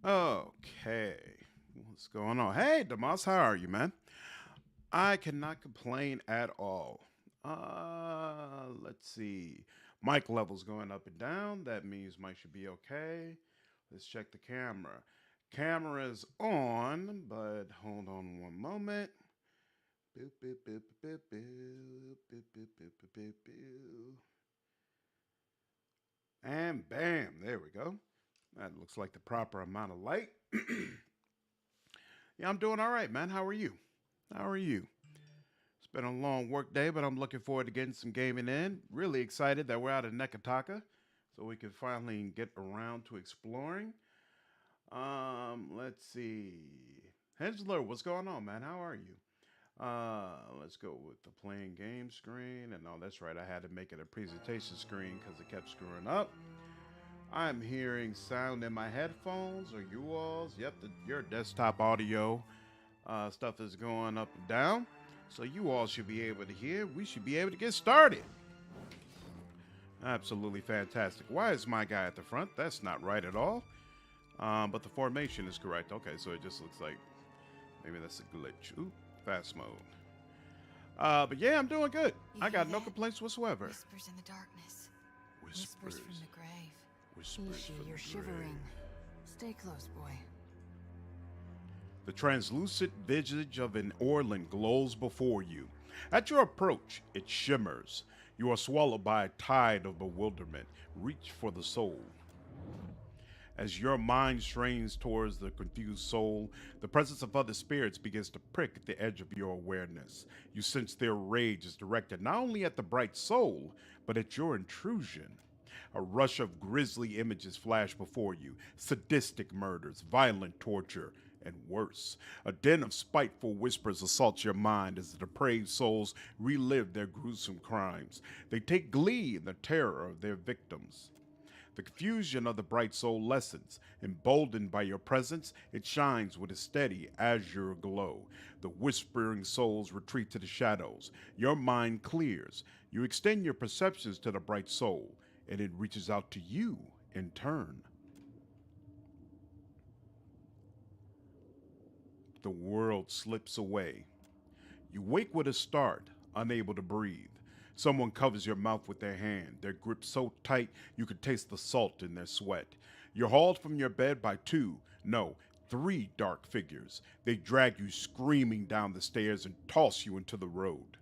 Okay. What's going on? Hey, Damas, how are you, man? I cannot complain at all. Let's see. Mic levels going up and down. That means mic should be okay. Let's check the camera. Camera is on, but hold on one moment. Boop, boop, boop, boop, boop, boop, boop, boop, boop, boop, boop. And bam, there we go. That looks like the proper amount of light. Yeah, I'm doing all right, man. How are you? How are you? It's been a long work day, but I'm looking forward to getting some gaming in. Really excited that we're out of Nekataka, so we can finally get around to exploring. Let's see. Hensler, what's going on, man? How are you? Let's go with the playing game screen. And oh, that's right. I had to make it a presentation screen because it kept screwing up. I'm hearing sound in my headphones or you all's. Yep, your desktop audio stuff is going up and down. So you all should be able to hear. We should be able to get started. Absolutely fantastic. Why is my guy at the front? That's not right at all. But the formation is correct. Okay, so it just looks like maybe that's a glitch. Ooh, fast mode. But yeah, I'm doing good. You I hear got no that? complaints whatsoever. Whispers in the darkness. Whispers. From the grave. Whispers Ishi, from you're the shivering. grave. Stay close, boy. The translucent visage of an Orland glows before you. At your approach, it shimmers. You are swallowed by a tide of bewilderment. Reach for the soul. As your mind strains towards the confused soul, the presence of other spirits begins to prick at the edge of your awareness. You sense their rage is directed not only at the bright soul, but at your intrusion. A rush of grisly images flash before you sadistic murders, violent torture, and worse. A din of spiteful whispers assaults your mind as the depraved souls relive their gruesome crimes. They take glee in the terror of their victims. The confusion of the bright soul lessens. Emboldened by your presence, it shines with a steady azure glow. The whispering souls retreat to the shadows. Your mind clears. You extend your perceptions to the bright soul, and it reaches out to you in turn. The world slips away. You wake with a start, unable to breathe. Someone covers your mouth with their hand, their grip so tight you can taste the salt in their sweat. You're hauled from your bed by two, no, three dark figures. They drag you screaming down the stairs and toss you into the road.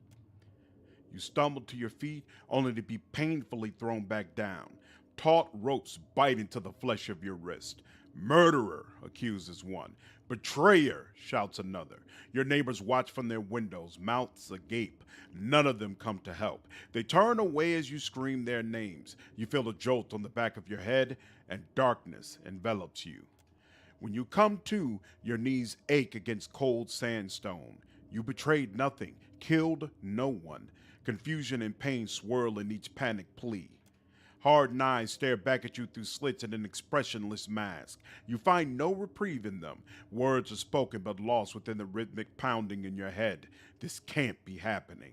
You stumble to your feet only to be painfully thrown back down. Taut ropes bite into the flesh of your wrist. Murderer, accuses one. Betrayer, shouts another. Your neighbors watch from their windows, mouths agape. None of them come to help. They turn away as you scream their names. You feel a jolt on the back of your head, and darkness envelops you. When you come to, your knees ache against cold sandstone. You betrayed nothing, killed no one. Confusion and pain swirl in each panic plea. Hard knives stare back at you through slits in an expressionless mask. You find no reprieve in them. Words are spoken but lost within the rhythmic pounding in your head. This can't be happening.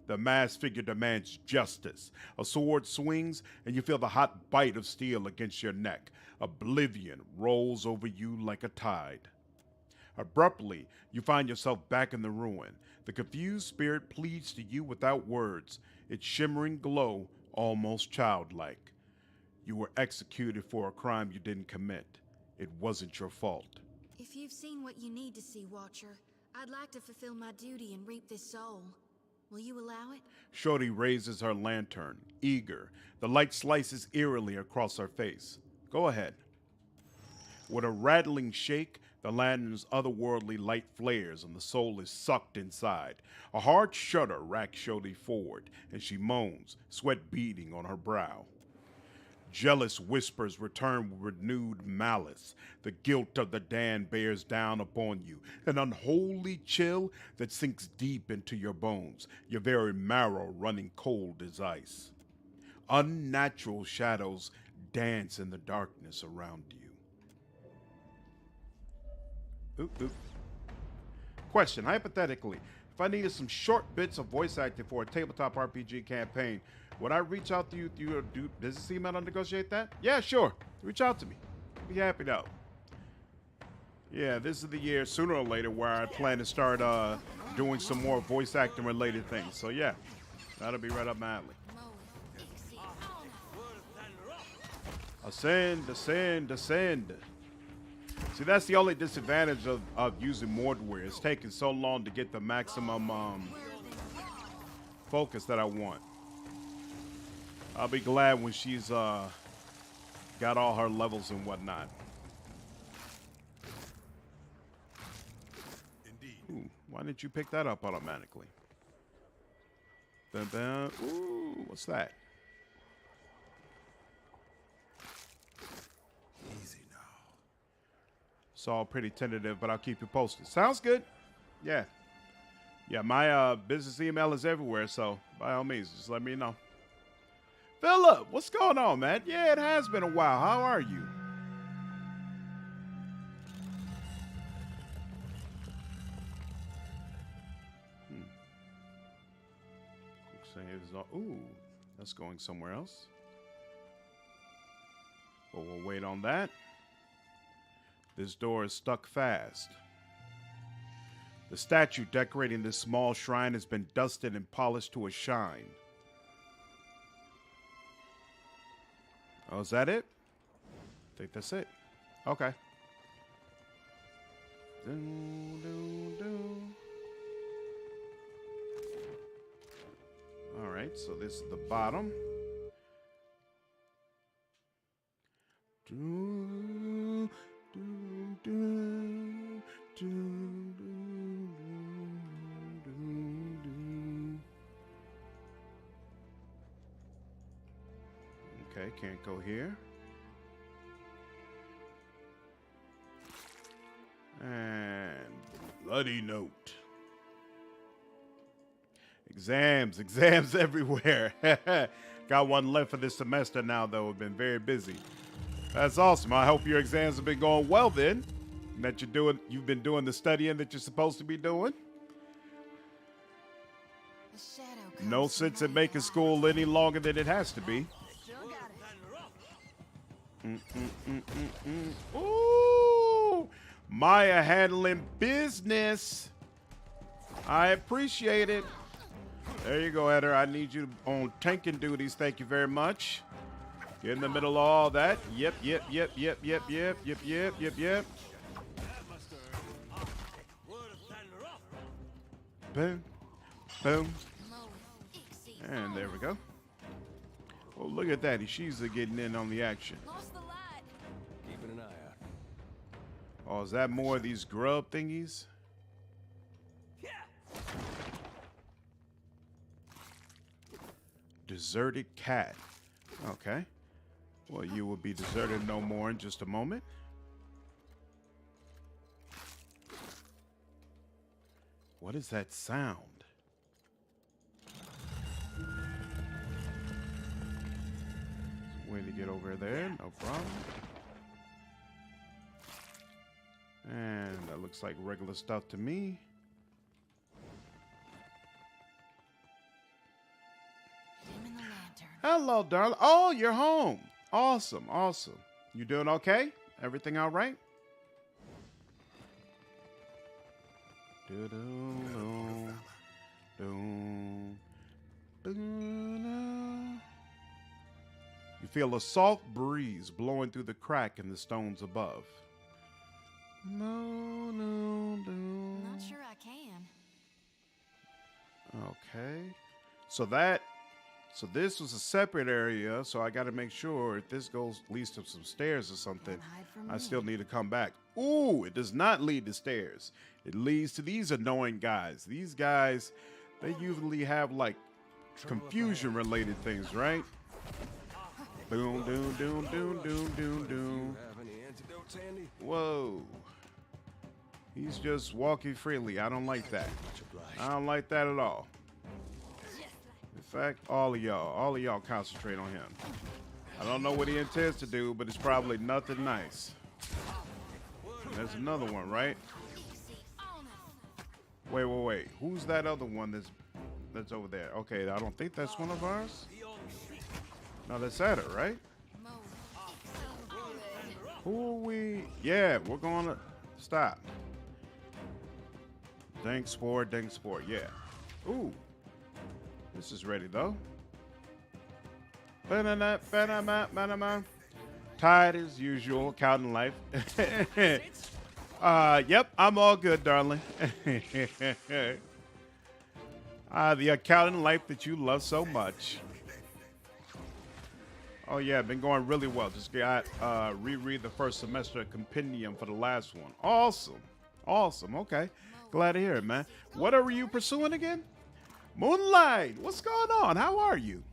The masked figure demands justice. A sword swings, and you feel the hot bite of steel against your neck. Oblivion rolls over you like a tide. Abruptly, you find yourself back in the ruin. The confused spirit pleads to you without words, its shimmering glow almost childlike. You were executed for a crime you didn't commit. It wasn't your fault. If you've seen what you need to see, Watcher, I'd like to fulfill my duty and reap this soul. Will you allow it? Shorty raises her lantern, eager. The light slices eerily across her face. Go ahead. With a rattling shake, the lantern's otherworldly light flares and the soul is sucked inside. A hard shudder racks Shodi forward, and she moans, sweat beading on her brow. Jealous whispers return with renewed malice. The guilt of the damned bears down upon you, an unholy chill that sinks deep into your bones, your very marrow running cold as ice. Unnatural shadows dance in the darkness around you. Oop, oop. Question, hypothetically, if I needed some short bits of voice acting for a tabletop RPG campaign, would I reach out to you through does this email to negotiate that? Yeah, sure. Reach out to me. Be happy to help. Yeah, this is the year, sooner or later, where I plan to start doing some more voice acting related things. So yeah, that'll be right up my alley. Ascend, ascend, ascend. See, that's the only disadvantage of using Mordware. It's taking so long to get the maximum focus that I want. I'll be glad when she's got all her levels and whatnot. Ooh, why didn't you pick that up automatically? Dun, dun. Ooh, what's that? Easy now. It's all pretty tentative, but I'll keep you posted. Sounds good. Yeah. Yeah, my business email is everywhere, so by all means, just let me know. Philip, what's going on, man? Yeah, it has been a while. How are you? Ooh, that's going somewhere else. But we'll wait on that. This door is stuck fast. The statue decorating this small shrine has been dusted and polished to a shine. Oh, is that it? I think that's it. Okay. All right, so this is the bottom. Okay, can't go here. And bloody note. Exams everywhere. Got one left for this semester now, though. I've been very busy. That's awesome. I hope your exams have been going well then. And that you've been doing the studying that you're supposed to be doing. No sense in making school any longer than it has to be. Ooh, Maya handling business. I appreciate it. There you go, Heather. I need you on tanking duties. Thank you very much. Get in the middle of all that. Yep. Boom. Boom. And there we go. Oh, look at that. She's getting in on the action. Keeping an eye out. Oh, is that more of these grub thingies? Deserted cat. Okay. Well, you will be deserted no more in just a moment. What is that sound? Way to get over there, no problem. And that looks like regular stuff to me. Hello, darling. Oh, you're home. Awesome, awesome. You doing okay? Everything all right? You feel a soft breeze blowing through the crack in the stones above. Not sure I can. Okay. So this was a separate area, so I got to make sure if this leads to some stairs or something, I still need to come back. Ooh, it does not lead to stairs. It leads to these annoying guys. These guys, they usually have like confusion-related things, right? Boom, doom, doom, doom, doom, doom, doom. Whoa. He's just walking freely. I don't like that. I don't like that at all. In fact, all of y'all concentrate on him. I don't know what he intends to do, but it's probably nothing nice. And there's another one, right? Wait. Who's that other one that's over there? Okay, I don't think that's one of ours. No, that's at her, right? Who are we? Yeah, we're going to... Stop. Dang spore, yeah. Ooh. This is ready, though. Tired as usual, counting life. Yep, I'm all good, darling. The accounting life that you love so much. Oh yeah, been going really well. Just got reread the first semester compendium for the last one. Awesome. Awesome. Okay. Glad to hear it, man. What are you pursuing again? Moonlight. What's going on? How are you?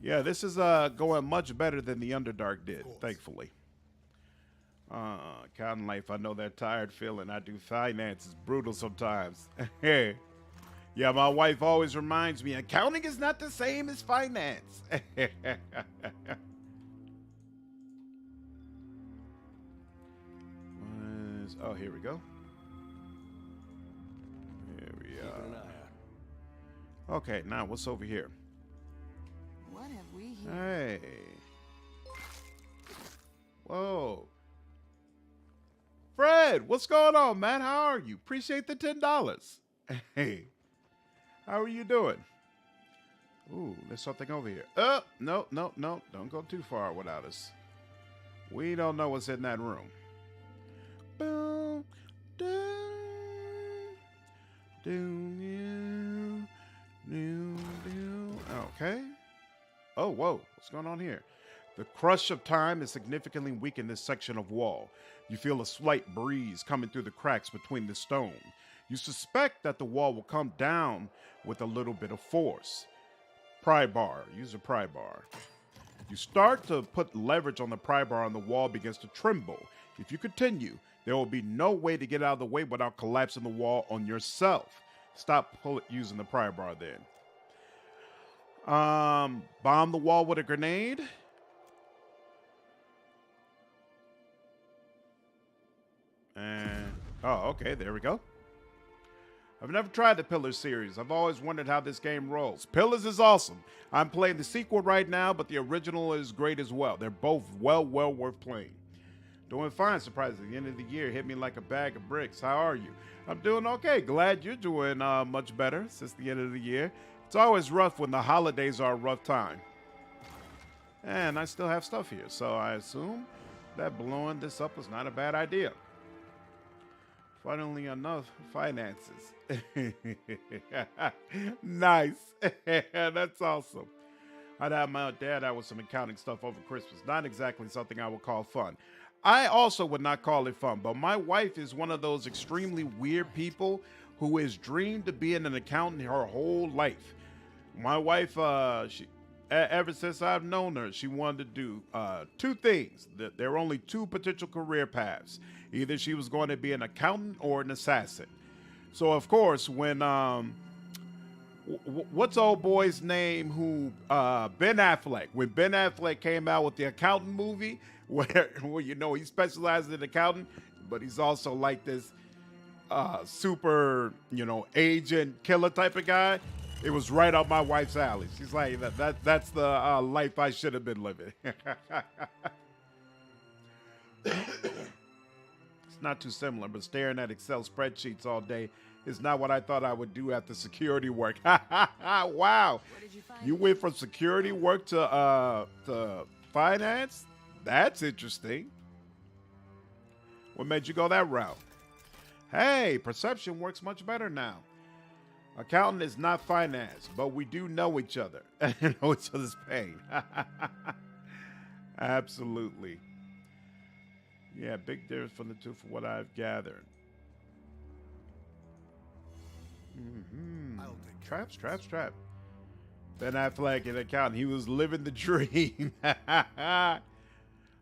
Yeah, this is going much better than the Underdark did, thankfully. Counting life, I know that tired feeling. I do finance. It's brutal sometimes. Yeah, my wife always reminds me, accounting is not the same as finance. Oh, here we go. Here we are. Okay, now what's over here? What have we here? Hey. Whoa. Fred, what's going on, man? How are you? Appreciate the $10. Hey. How are you doing? Ooh, there's something over here. No. Don't go too far without us. We don't know what's in that room. Boom, okay. Oh, whoa. What's going on here? The crush of time is significantly weak in this section of wall. You feel a slight breeze coming through the cracks between the stone. You suspect that the wall will come down with a little bit of force. Pry bar. Use a pry bar. You start to put leverage on the pry bar and the wall begins to tremble. If you continue, there will be no way to get out of the way without collapsing the wall on yourself. Stop using the pry bar then. Bomb the wall with a grenade. And, oh, okay, there we go. I've never tried the Pillars series. I've always wondered how this game rolls. Pillars is awesome. I'm playing the sequel right now, but the original is great as well. They're both well worth playing. Doing fine, surprisingly. The end of the year hit me like a bag of bricks. How are you? I'm doing okay. Glad you're doing much better since the end of the year. It's always rough when the holidays are a rough time. And I still have stuff here, so I assume that blowing this up was not a bad idea. Funnily enough, finances. Nice. That's awesome. I'd have my dad out with some accounting stuff over Christmas. Not exactly something I would call fun. I also would not call it fun, but my wife is one of those extremely weird people who has dreamed of being an accountant her whole life. My wife, ever since I've known her, she wanted to do two things. There were only two potential career paths. Either she was going to be an accountant or an assassin. So, of course, when, what's old boy's name who, Ben Affleck, when Ben Affleck came out with the accountant movie, where you know, he specializes in accounting, but he's also like this super, you know, agent killer type of guy. It was right up my wife's alley. She's like, that's the life I should have been living. It's not too similar, but staring at Excel spreadsheets all day is not what I thought I would do after security work. Wow. You went from security work to finance? That's interesting. What made you go that route? Hey, perception works much better now. Accountant is not finance, but we do know each other and know each other's pain. Absolutely. Yeah, big difference from the two for what I've gathered. Traps. Ben Affleck, an accountant. He was living the dream.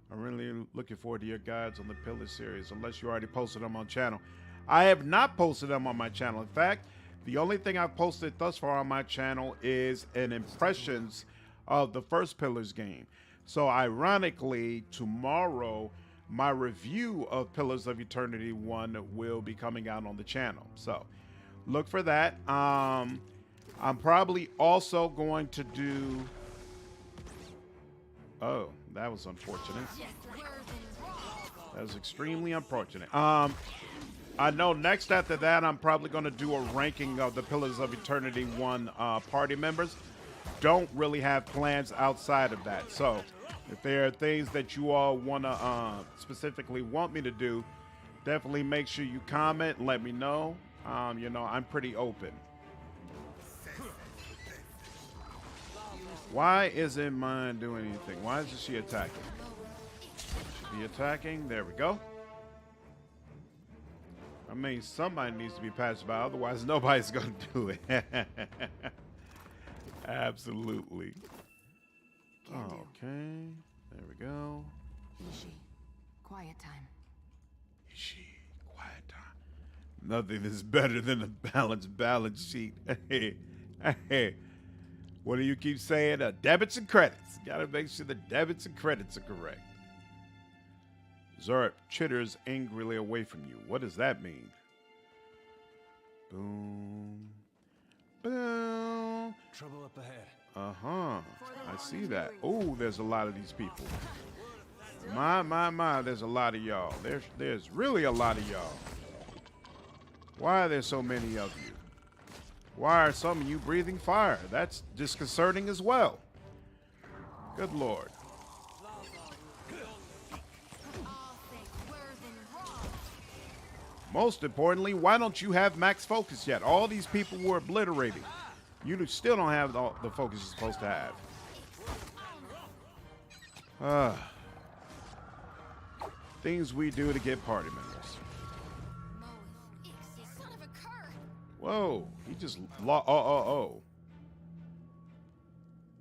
I'm really looking forward to your guides on the Pillar series, unless you already posted them on channel. I have not posted them on my channel. In fact, the only thing I've posted thus far on my channel is an impressions of the first Pillars game. So ironically, tomorrow, my review of Pillars of Eternity 1 will be coming out on the channel. So look for that. I'm probably also going to do... Oh, that was unfortunate. That's extremely unfortunate. I know next after that, I'm probably going to do a ranking of the Pillars of Eternity 1 party members. Don't really have plans outside of that. So if there are things that you all want to specifically want me to do, definitely make sure you comment and let me know. You know, I'm pretty open. Why isn't mine doing anything? Why isn't she attacking? Should be attacking. There we go. I mean, somebody needs to be passed by, otherwise nobody's going to do it. Absolutely. Okay. There we go. Ishi, quiet time. Ishi, quiet time. Nothing is better than a balanced balance sheet. Hey, what do you keep saying? Debits and credits. Gotta make sure the debits and credits are correct. Zurp chitters angrily away from you. What does that mean? Boom. Boom. Trouble up ahead. Uh-huh. I see that. Oh, there's a lot of these people. My, there's a lot of y'all. There's really a lot of y'all. Why are there so many of you? Why are some of you breathing fire? That's disconcerting as well. Good Lord. Most importantly, why don't you have max focus yet? All these people were obliterated. You still don't have the focus you're supposed to have. Things we do to get party members. Whoa, he just oh.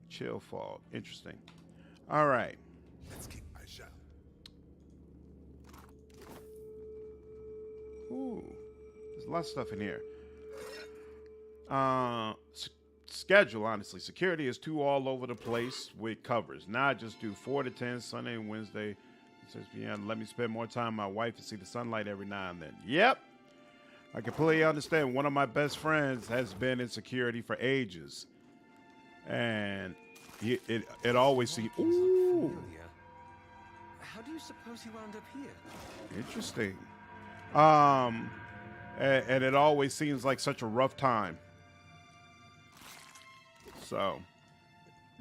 Chill fog. Interesting. All right. Let's keep my shot. Ooh, there's a lot of stuff in here. Schedule, honestly. Security is too all over the place with covers. Now I just do 4 to 10, Sunday and Wednesday. 6 p.m. Let me spend more time with my wife and see the sunlight every now and then. Yep. I completely understand. One of my best friends has been in security for ages. And it always seems... Ooh. How do you suppose he wound up here? Interesting. And it always seems like such a rough time. So,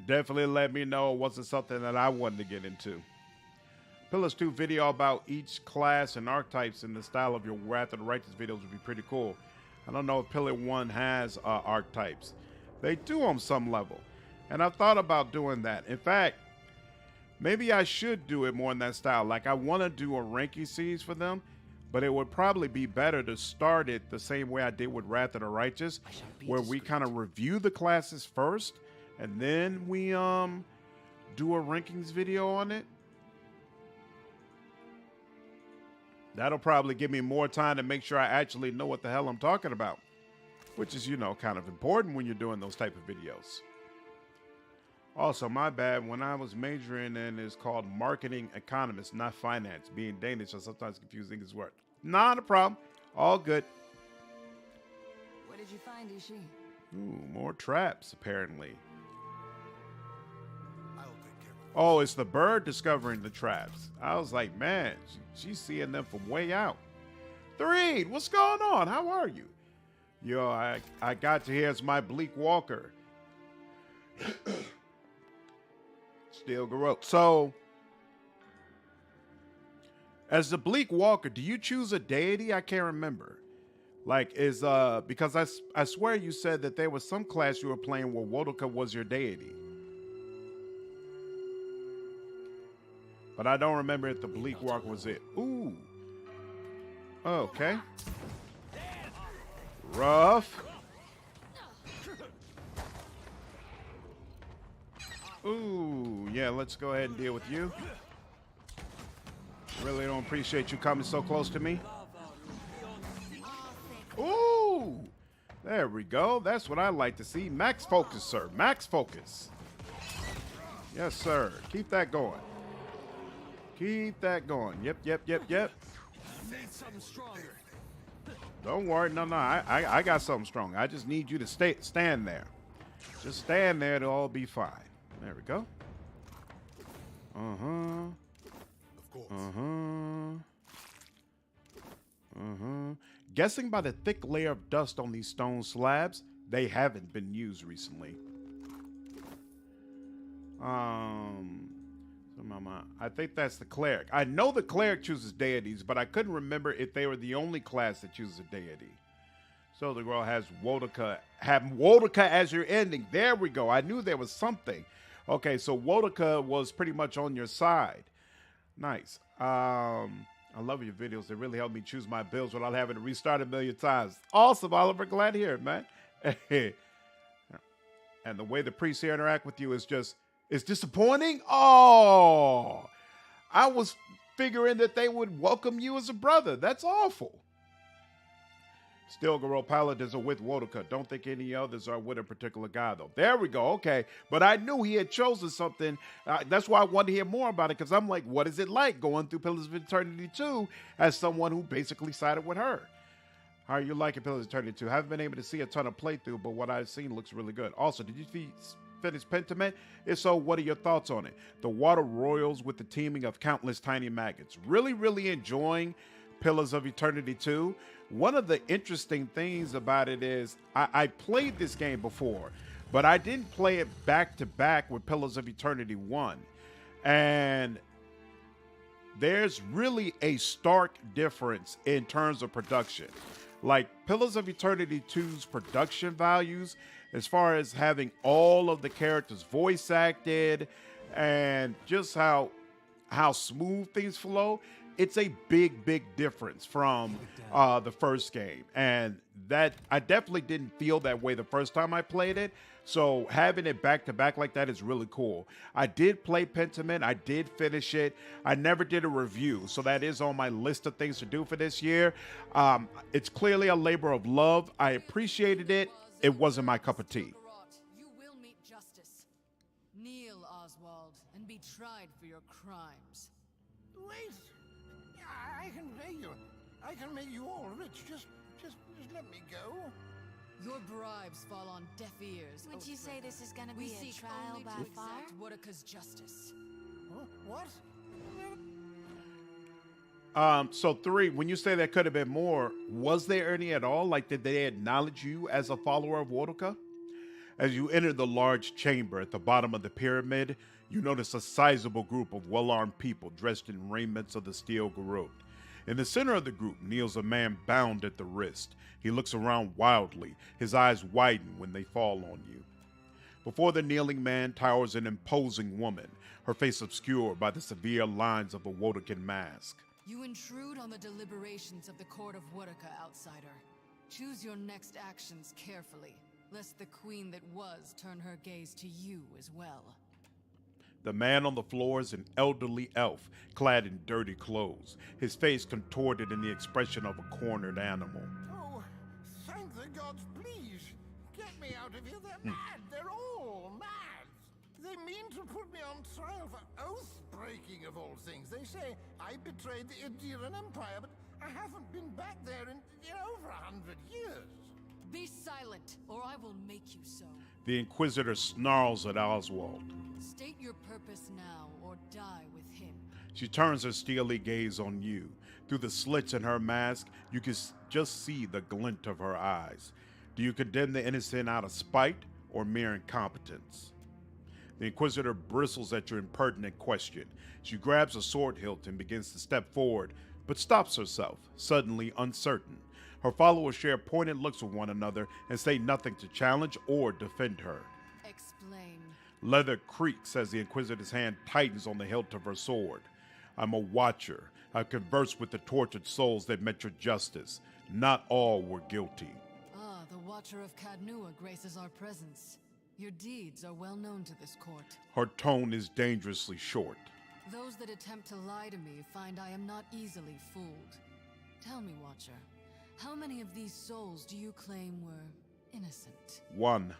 definitely let me know it wasn't something that I wanted to get into. Pillars 2 video about each class and archetypes in the style of your Wrath of the Righteous videos would be pretty cool. I don't know if Pillar 1 has archetypes. They do on some level. And I've thought about doing that. In fact, maybe I should do it more in that style. Like, I want to do a ranking series for them. But it would probably be better to start it the same way I did with Wrath of the Righteous, where we kind of review the classes first, and then we do a rankings video on it. That'll probably give me more time to make sure I actually know what the hell I'm talking about, which is, you know, kind of important when you're doing those type of videos. Also, my bad, when I was majoring in is called marketing economist, not finance. Being Danish, I sometimes confuse English words. Not a problem. All good. What did you find, Ishi? Ooh, more traps, apparently. I'll take care of it. Oh, it's the bird discovering the traps. I was like, man, she's seeing them from way out. Threed, what's going on? How are you? Yo, I got to hear it's my Bleak Walker. Still garrote. So, as the Bleak Walker, do you choose a deity? I can't remember. Like, because I swear you said that there was some class you were playing where Wodoka was your deity. But I don't remember if the Bleak Walker was it. Ooh. Okay. Rough. Ooh, yeah, let's go ahead and deal with you. Really don't appreciate you coming so close to me. Ooh, there we go. That's what I like to see. Max focus, sir. Max focus. Yes, sir. Keep that going. Keep that going. Yep. Need something stronger. Don't worry. No. I got something strong. I just need you to stand there. Just stand there. It'll all be fine. There we go. Guessing by the thick layer of dust on these stone slabs, they haven't been used recently. I think that's the cleric. I know the cleric chooses deities, but I couldn't remember if they were the only class that chooses a deity. So the girl has Wodaka. Have Wodaka as your ending. There we go. I knew there was something. Okay, so Wodaka was pretty much on your side. Nice. I love your videos. They really help me choose my builds without having to restart a million times. Awesome, Oliver. Glad to hear it, man. And the way the priests here interact with you is just, it's disappointing. Oh, I was figuring that they would welcome you as a brother. That's awful. Still, Garou Paladins are with Wodaka. Don't think any others are with a particular guy, though. There we go. Okay. But I knew he had chosen something. That's why I wanted to hear more about it, because I'm like, what is it like going through Pillars of Eternity 2 as someone who basically sided with her? How are you liking Pillars of Eternity 2? Haven't been able to see a ton of playthrough, but what I've seen looks really good. Also, did you finish Pentiment? If so, what are your thoughts on it? The water roils with the teaming of countless tiny maggots. Really, really enjoying Pillars of Eternity 2. One of the interesting things about it is I played this game before, but I didn't play it back to back with Pillars of Eternity 1. And there's really a stark difference in terms of production. Like Pillars of Eternity 2's production values, as far as having all of the characters voice acted and just how smooth things flow, it's a big difference from the first game. And that I definitely didn't feel that way the first time I played it. So having it back to back like that is really cool. I did play Pentiment. I did finish it. I never did a review. So that is on my list of things to do for this year. It's clearly a labor of love. I appreciated it. It wasn't my cup of tea. You will meet justice. Kneel, Oswald, and be tried for your crimes. Wait! I can pay you. I can make you all rich. Just let me go. Your bribes fall on deaf ears. Would you say this is gonna We be a seek trial only by to fire? exact Wodaka's justice. What? So 3, when you say there could have been more, was there any at all? Like, did they acknowledge you as a follower of Wodaka? As you enter the large chamber at the bottom of the pyramid, you notice a sizable group of well-armed people dressed in raiments of the steel garrote. In the center of the group kneels a man bound at the wrist. He looks around wildly. His eyes widen when they fall on you. Before the kneeling man towers an imposing woman, her face obscured by the severe lines of a Wodakan mask. You intrude on the deliberations of the court of Wodaka, outsider. Choose your next actions carefully, lest the queen that was turn her gaze to you as well. The man on the floor is an elderly elf, clad in dirty clothes, his face contorted in the expression of a cornered animal. Oh, thank the gods, please. Get me out of here. They're mad. They're all mad. They mean to put me on trial for oath-breaking of all things. They say I betrayed the Idiran Empire, but I haven't been back there in over 100 years. Be silent, or I will make you so. The Inquisitor snarls at Oswald. State your purpose now, or die with him. She turns her steely gaze on you. Through the slits in her mask, you can just see the glint of her eyes. Do you condemn the innocent out of spite or mere incompetence? The Inquisitor bristles at your impertinent question. She grabs a sword hilt and begins to step forward, but stops herself, suddenly uncertain. Her followers share pointed looks with one another and say nothing to challenge or defend her. Explain. Leather creaks as the Inquisitor's hand tightens on the hilt of her sword. I'm a watcher. I've conversed with the tortured souls that met your justice. Not all were guilty. Ah, the Watcher of Cadnua graces our presence. Your deeds are well known to this court. Her tone is dangerously short. Those that attempt to lie to me find I am not easily fooled. Tell me, Watcher, how many of these souls do you claim were innocent? 1.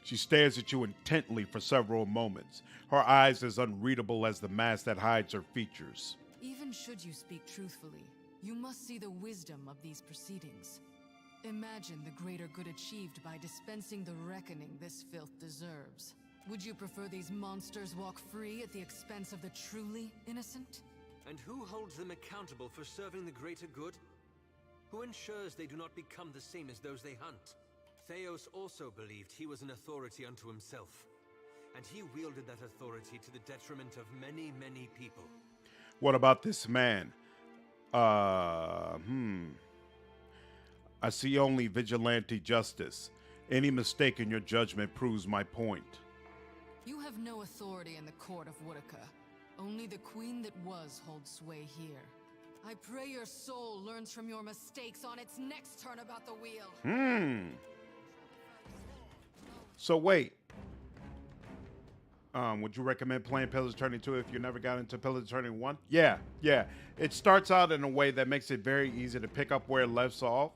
She stares at you intently for several moments, her eyes as unreadable as the mask that hides her features. Even should you speak truthfully, you must see the wisdom of these proceedings. Imagine the greater good achieved by dispensing the reckoning this filth deserves. Would you prefer these monsters walk free at the expense of the truly innocent? And who holds them accountable for serving the greater good? Who ensures they do not become the same as those they hunt? Theos also believed he was an authority unto himself, and he wielded that authority to the detriment of many, many people. What about this man? I see only vigilante justice. Any mistake in your judgment proves my point. You have no authority in the court of Woodica. Only the queen that was holds sway here. I pray your soul learns from your mistakes on its next turn about the wheel. So wait. Would you recommend playing Pillars of Eternity 2 if you never got into Pillars of Eternity 1? Yeah. It starts out in a way that makes it very easy to pick up where it left off.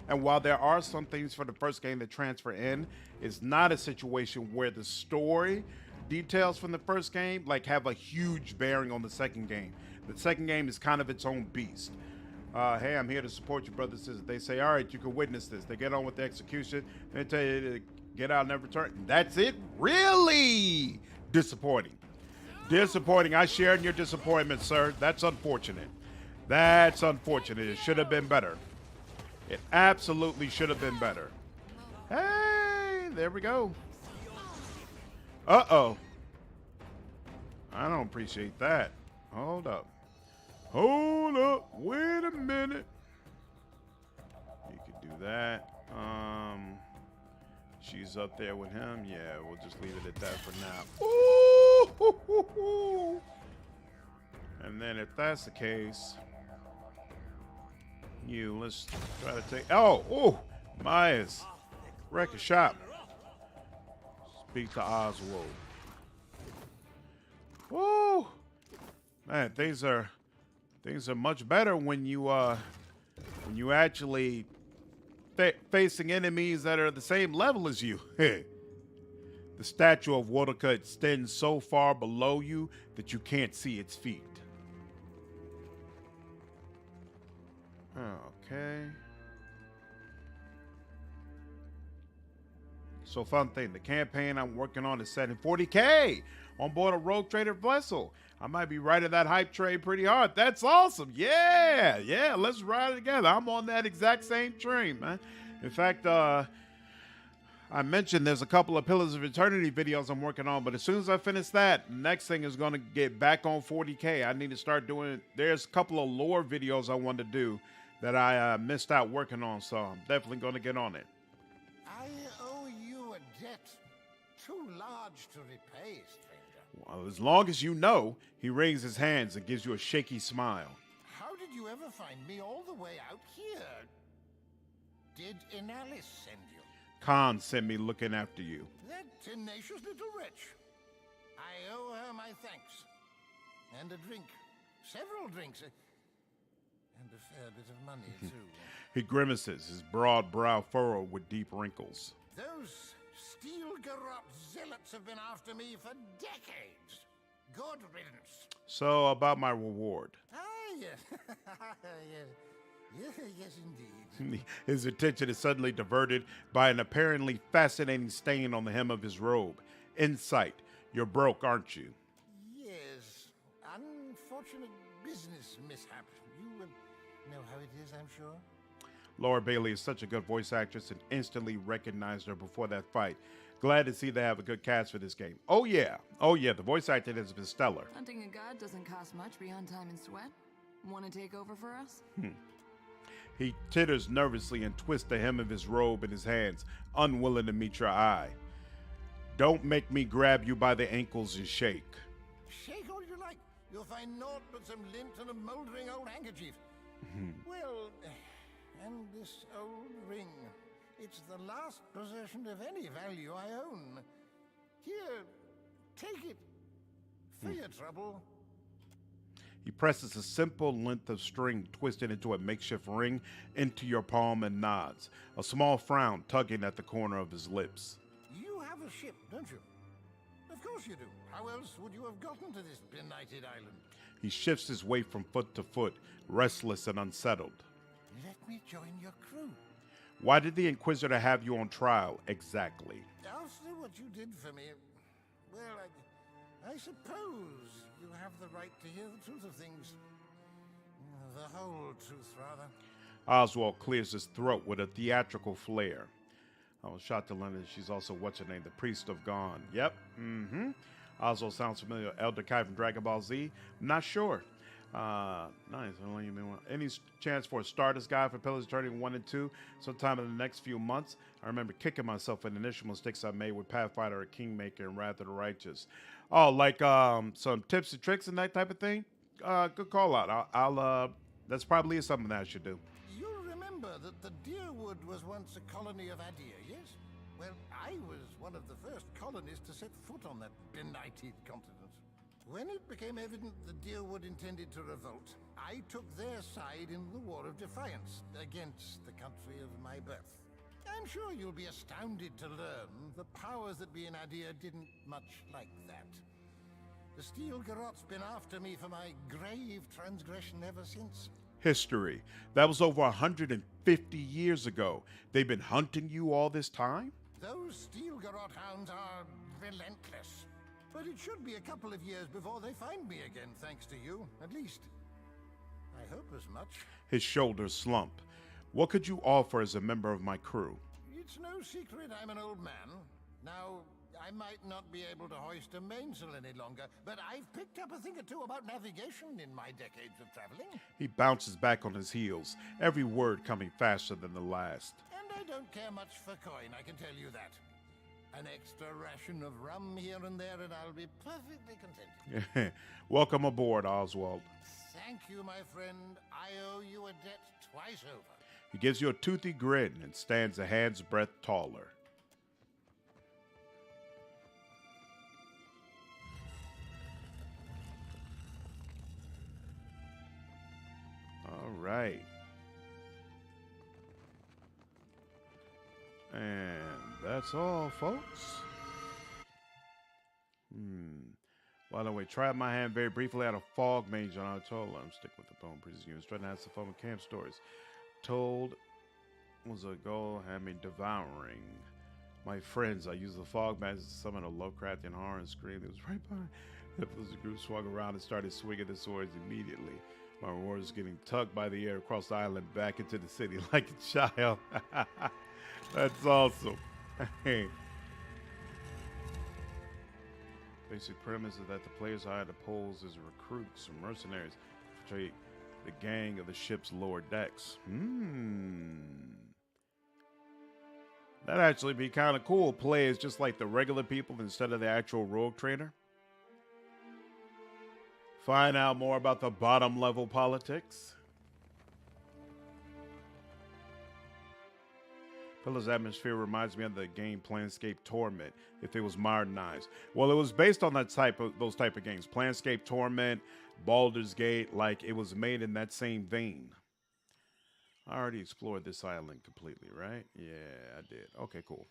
And while there are some things for the first game that transfer in, it's not a situation where the story details from the first game like have a huge bearing on the second game. The second game is kind of its own beast. Hey, I'm here to support you, brothers and sisters. They say, all right, you can witness this. They get on with the execution. They tell you to get out and never return. That's it? Really? Disappointing. I share in your disappointment, sir. That's unfortunate. It should have been better. It absolutely should have been better. Hey, there we go. Uh-oh. I don't appreciate that. Hold up. Wait a minute. You could do that. She's up there with him. Yeah, we'll just leave it at that for now. Ooh. And then if that's the case, let's try to take. Myers. Record shop. Speak to Oswald. Woo! Man, things are much better when you actually facing enemies that are the same level as you. The statue of Woodica extends so far below you that you can't see its feet. Okay. So fun thing, the campaign I'm working on is set in 40K on board a Rogue Trader vessel. I might be riding that hype train pretty hard. That's awesome. Yeah, let's ride it together. I'm on that exact same train, man. In fact, I mentioned there's a couple of Pillars of Eternity videos I'm working on, but as soon as I finish that, next thing is going to get back on 40K. I need to start doing, there's a couple of lore videos I want to do that I missed out working on, so I'm definitely going to get on it. I owe you a debt too large to repay, stranger. Well, as long as you know, he wrings his hands and gives you a shaky smile. How did you ever find me all the way out here? Did Inalis send you? Khan sent me looking after you. That tenacious little wretch. I owe her my thanks. And a drink. Several drinks. And a fair bit of money, too. He grimaces, his broad brow furrowed with deep wrinkles. Those steel garrote zealots have been after me for decades. Good riddance. So, about my reward. Ah, yes. Yes, indeed. His attention is suddenly diverted by an apparently fascinating stain on the hem of his robe. Insight. You're broke, aren't you? Yes. Unfortunate business mishap. You know how it is, I'm sure. Laura Bailey is such a good voice actress and instantly recognized her before that fight. Glad to see they have a good cast for this game. Oh yeah, the voice acting has been stellar. Hunting a god doesn't cost much beyond time and sweat. Want to take over for us? He titters nervously and twists the hem of his robe in his hands, unwilling to meet your eye. Don't make me grab you by the ankles and shake. Shake all you like. You'll find naught but some lint and a moldering old handkerchief. Well, and this old ring. It's the last possession of any value I own. Here, take it. For your trouble. He presses a simple length of string twisted into a makeshift ring into your palm and nods, a small frown tugging at the corner of his lips. You have a ship, don't you? Of course you do. How else would you have gotten to this benighted island? He shifts his weight from foot to foot, restless and unsettled. Let me join your crew. Why did the Inquisitor have you on trial exactly? After what you did for me, well, I suppose you have the right to hear the truth of things. The whole truth, rather. Oswald clears his throat with a theatrical flair. I was shot to London. She's also what's her name? The Priest of Gone. Yep. Mm-hmm. Oswald sounds familiar. Elder Kai from Dragon Ball Z. Not sure. Nice. Any chance for a Stardust guide for Pillars turning 1 and 2 sometime in the next few months? I remember kicking myself for the initial mistakes I made with Pathfinder or Kingmaker and Wrath of the Righteous. Oh, like some tips and tricks and that type of thing? Good call out. I'll that's probably something that I should do. You'll remember that the Deerwood was once a colony of Adir, yes? Well, I was one of the first colonists to set foot on that benighted continent. When it became evident the Deerwood intended to revolt, I took their side in the War of Defiance against the country of my birth. I'm sure you'll be astounded to learn the powers that be in Adir didn't much like that. The Steel Garrot's been after me for my grave transgression ever since. History. That was over 150 years ago. They've been hunting you all this time? Those Steel Garrot hounds are relentless. But it should be a couple of years before they find me again, thanks to you. At least, I hope as much. His shoulders slump. What could you offer as a member of my crew? It's no secret I'm an old man. Now, I might not be able to hoist a mainsail any longer, but I've picked up a thing or two about navigation in my decades of traveling. He bounces back on his heels, every word coming faster than the last. And I don't care much for coin, I can tell you that. An extra ration of rum here and there, and I'll be perfectly contented. Welcome aboard, Oswald. Thank you, my friend. I owe you a debt twice over. He gives you a toothy grin and stands a hand's breadth taller. All right. And that's all, folks. By the way, tried my hand very briefly at a fog mage on Artola. I'm sticking with the bone previous units. Trying to have some fun with camp stories. Told was a goal had me devouring my friends. I used the fog magic to summon a Lovecraftian horror and scream. It was right behind. The group swung around and started swinging the swords immediately. My reward was getting tugged by the air across the island back into the city like a child. That's awesome. Hey. Basic premise is that the players hired the poles as recruits or mercenaries to portray the gang of the ship's lower decks. That'd actually be kind of cool. Play as just like the regular people instead of the actual rogue trader. Find out more about the bottom level politics. Pillars atmosphere reminds me of the game Planescape Torment, if it was modernized. Well, it was based on those type of games. Planescape Torment, Baldur's Gate, like it was made in that same vein. I already explored this island completely, right? Yeah, I did. Okay, cool.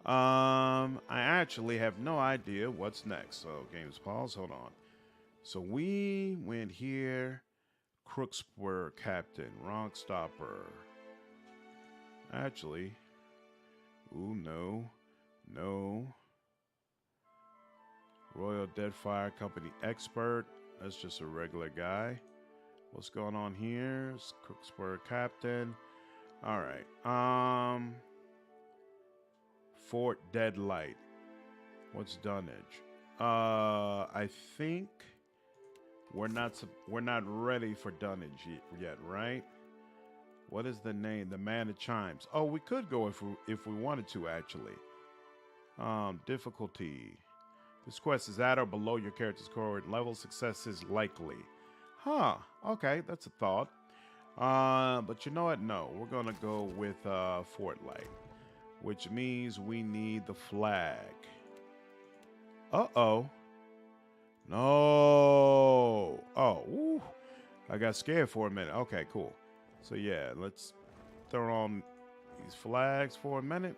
I actually have no idea what's next. So games pause. Hold on. So we went here. Crookspur Captain, Wrong Stopper. Actually, ooh, no. Royal Deadfire Company Expert. That's just a regular guy. What's going on here? It's Crookspur Captain. All right. Fort Deadlight. What's dunnage? I think we're not ready for dunnage yet, right? What is the name? The Man of Chimes. Oh, we could go if we wanted to, actually. Difficulty. This quest is at or below your character's current level. Success is likely. Huh. Okay, that's a thought. But you know what? No, we're gonna go with Fort Light, which means we need the flag. Uh-oh. No. Oh, ooh. I got scared for a minute. Okay, cool. So yeah, let's throw on these flags for a minute.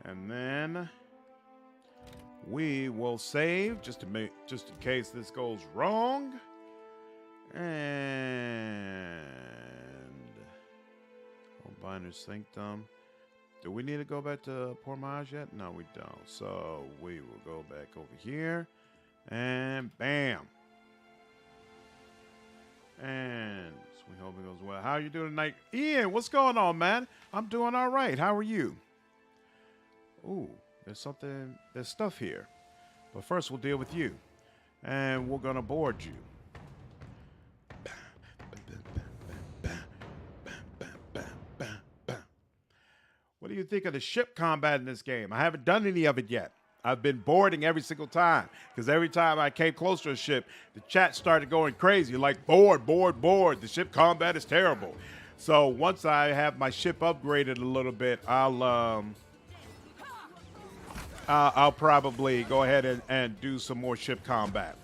And then we will save just in case this goes wrong. And Binder's Sanctum. Do we need to go back to Port Maj yet? No, we don't. So we will go back over here. And bam. And we hope it goes well. How are you doing tonight? Ian, what's going on, man? I'm doing all right. How are you? Ooh, there's stuff here. But first we'll deal with you. And we're going to board you. What do you think of the ship combat in this game? I haven't done any of it yet. I've been boarding every single time because every time I came close to a ship, the chat started going crazy, like board, board, board. The ship combat is terrible. So once I have my ship upgraded a little bit, I'll probably go ahead and do some more ship combat.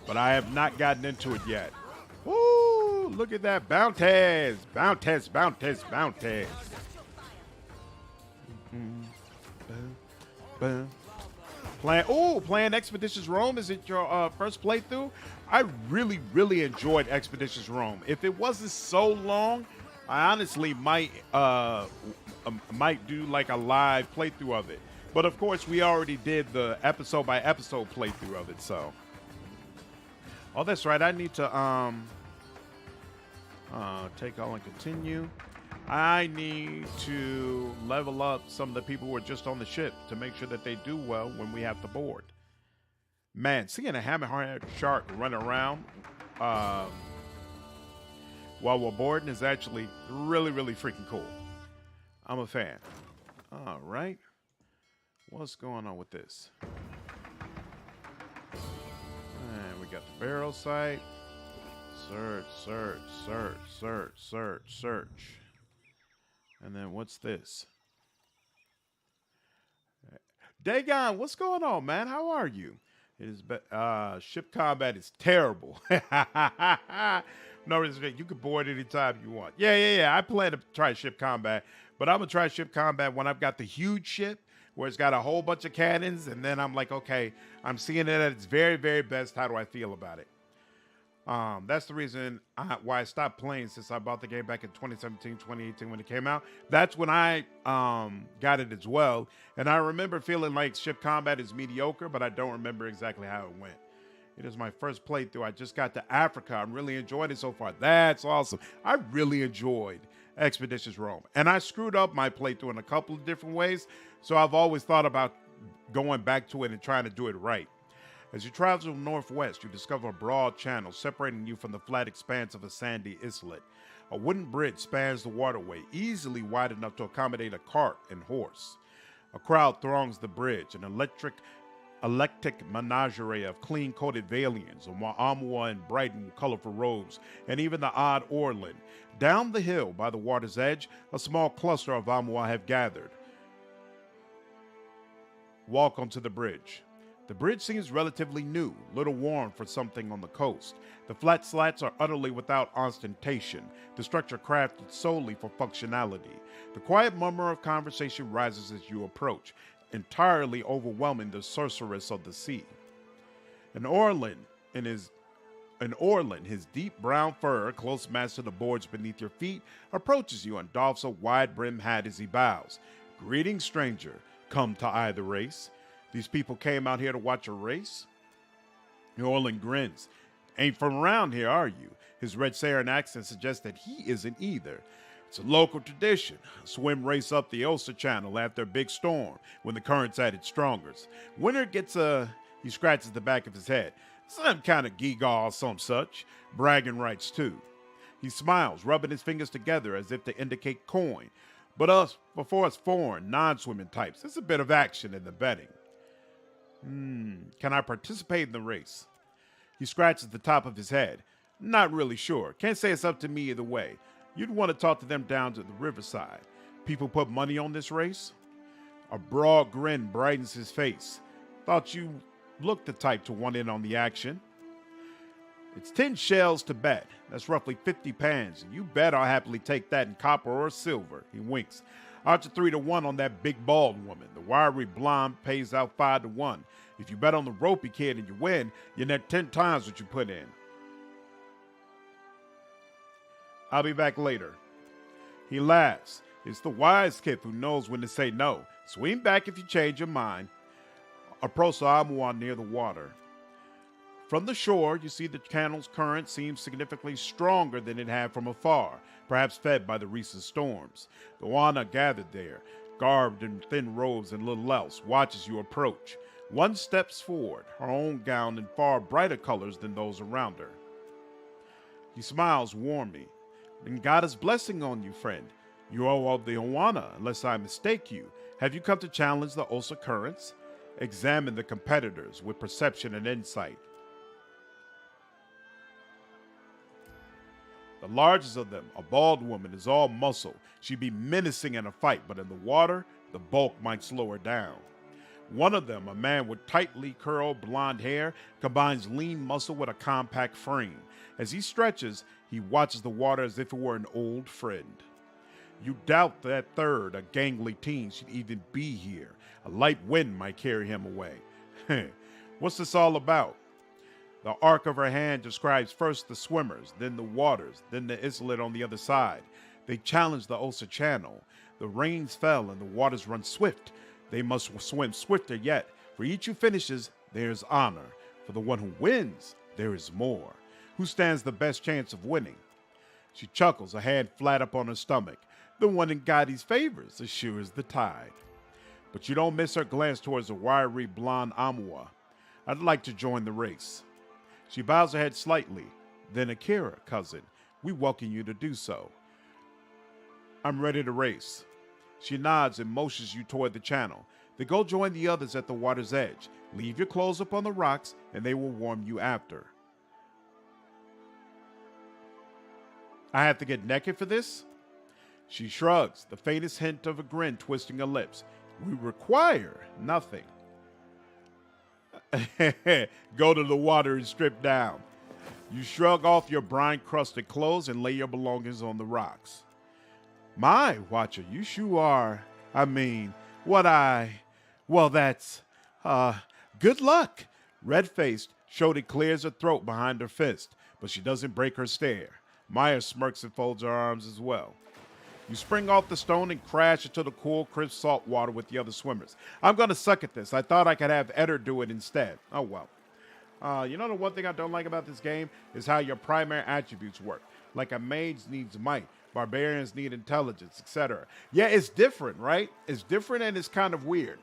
But I have not gotten into it yet. Woo! Look at that. Bounties. Bounties, bounties, bounties. Playing Expeditions Rome. Is it your first playthrough? I really, really enjoyed Expeditions Rome. If it wasn't so long, I honestly might do like a live playthrough of it. But of course, we already did the episode by episode playthrough of it. So, oh, that's right. I need to take all and continue. I need to level up some of the people who are just on the ship to make sure that they do well when we have to board. Man, seeing a hammerhead shark run around while we're boarding is actually really, really freaking cool. I'm a fan. All right. What's going on with this? And we got the barrel sight. Search, search, search, search, search, search. And then what's this? Dagon, what's going on, man? How are you? It is ship combat is terrible. No reason. You can board anytime you want. Yeah. I plan to try ship combat, but I'm gonna try ship combat when I've got the huge ship where it's got a whole bunch of cannons, and then I'm like, okay, I'm seeing it at its very, very best. How do I feel about it? That's the reason why I stopped playing since I bought the game back in 2017, 2018 when it came out. That's when I got it as well. And I remember feeling like ship combat is mediocre, but I don't remember exactly how it went. It is my first playthrough. I just got to Africa. I'm really enjoying it so far. That's awesome. I really enjoyed Expeditions Rome. And I screwed up my playthrough in a couple of different ways. So I've always thought about going back to it and trying to do it right. As you travel northwest, you discover a broad channel separating you from the flat expanse of a sandy islet. A wooden bridge spans the waterway, easily wide enough to accommodate a cart and horse. A crowd throngs the bridge, an electric menagerie of clean-coated Valians, Amua in bright and colorful robes, and even the odd Orlin. Down the hill by the water's edge, a small cluster of Amua have gathered. Walk onto the bridge. The bridge seems relatively new, little worn for something on the coast. The flat slats are utterly without ostentation, the structure crafted solely for functionality. The quiet murmur of conversation rises as you approach, entirely overwhelming the sorceress of the sea. An Orlin, his deep brown fur close matched to the boards beneath your feet, approaches you and doffs a wide-brimmed hat as he bows. Greetings, stranger. Come to either race. These people came out here to watch a race? Orlin grins. Ain't from around here, are you? His red Saran accent suggests that he isn't either. It's a local tradition. A swim race up the Ulster Channel after a big storm when the current's at its strongest. Winner gets he scratches the back of his head. Some kind of gewgaw or some such. Bragging rights, too. He smiles, rubbing his fingers together as if to indicate coin. But before us foreign, non-swimming types, there's a bit of action in the betting. Can I participate in the race? He scratches the top of his head. Not really sure. Can't say it's up to me either way. You'd want to talk to them down to the riverside. People put money on this race? A broad grin brightens his face. Thought you looked the type to want in on the action. It's 10 shells to bet. That's roughly 50 pounds. And you bet I'll happily take that in copper or silver. He winks. Odds are 3-1 on that big bald woman. The wiry blonde pays out 5-1. If you bet on the ropey kid and you win, you net 10 times what you put in. I'll be back later. He laughs. It's the wise kid who knows when to say no. Swing back if you change your mind. Approach the Amua near the water. From the shore, you see the channel's current seems significantly stronger than it had from afar, perhaps fed by the recent storms. The Wana gathered there, garbed in thin robes and little else, watches you approach. One steps forward, her own gown in far brighter colors than those around her. He smiles warmly. And God's blessing on you, friend. You are of the Awana, unless I mistake you. Have you come to challenge the Osa currents? Examine the competitors with perception and insight. The largest of them, a bald woman, is all muscle. She'd be menacing in a fight, but in the water, the bulk might slow her down. One of them, a man with tightly curled blonde hair, combines lean muscle with a compact frame. As he stretches, he watches the water as if it were an old friend. You doubt that third, a gangly teen, should even be here. A light wind might carry him away. What's this all about? The arc of her hand describes first the swimmers, then the waters, then the islet on the other side. They challenge the Osa Channel. The rains fell and the waters run swift. They must swim swifter yet. For each who finishes, there is honor. For the one who wins, there is more. Who stands the best chance of winning? She chuckles, a hand flat up on her stomach. The one in Gotti's favors, as sure as the tide. But you don't miss her glance towards the wiry blonde Amua. I'd like to join the race. She bows her head slightly. Then Akira, cousin, we welcome you to do so. I'm ready to race. She nods and motions you toward the channel. Then go join the others at the water's edge. Leave your clothes up on the rocks, and they will warm you after. I have to get naked for this? She shrugs, the faintest hint of a grin twisting her lips. We require nothing. Go to the water and strip down. You shrug off your brine-crusted clothes and lay your belongings on the rocks. My, Watcher, you sure are. Well, that's, good luck. Red-faced, Shodi clears her throat behind her fist, but she doesn't break her stare. Maya smirks and folds her arms as well. You spring off the stone and crash into the cool, crisp salt water with the other swimmers. I'm going to suck at this. I thought I could have Eder do it instead. Oh, well. You know the one thing I don't like about this game is how your primary attributes work. Like a mage needs might, barbarians need intelligence, etc. Yeah, it's different, right? It's different and it's kind of weird.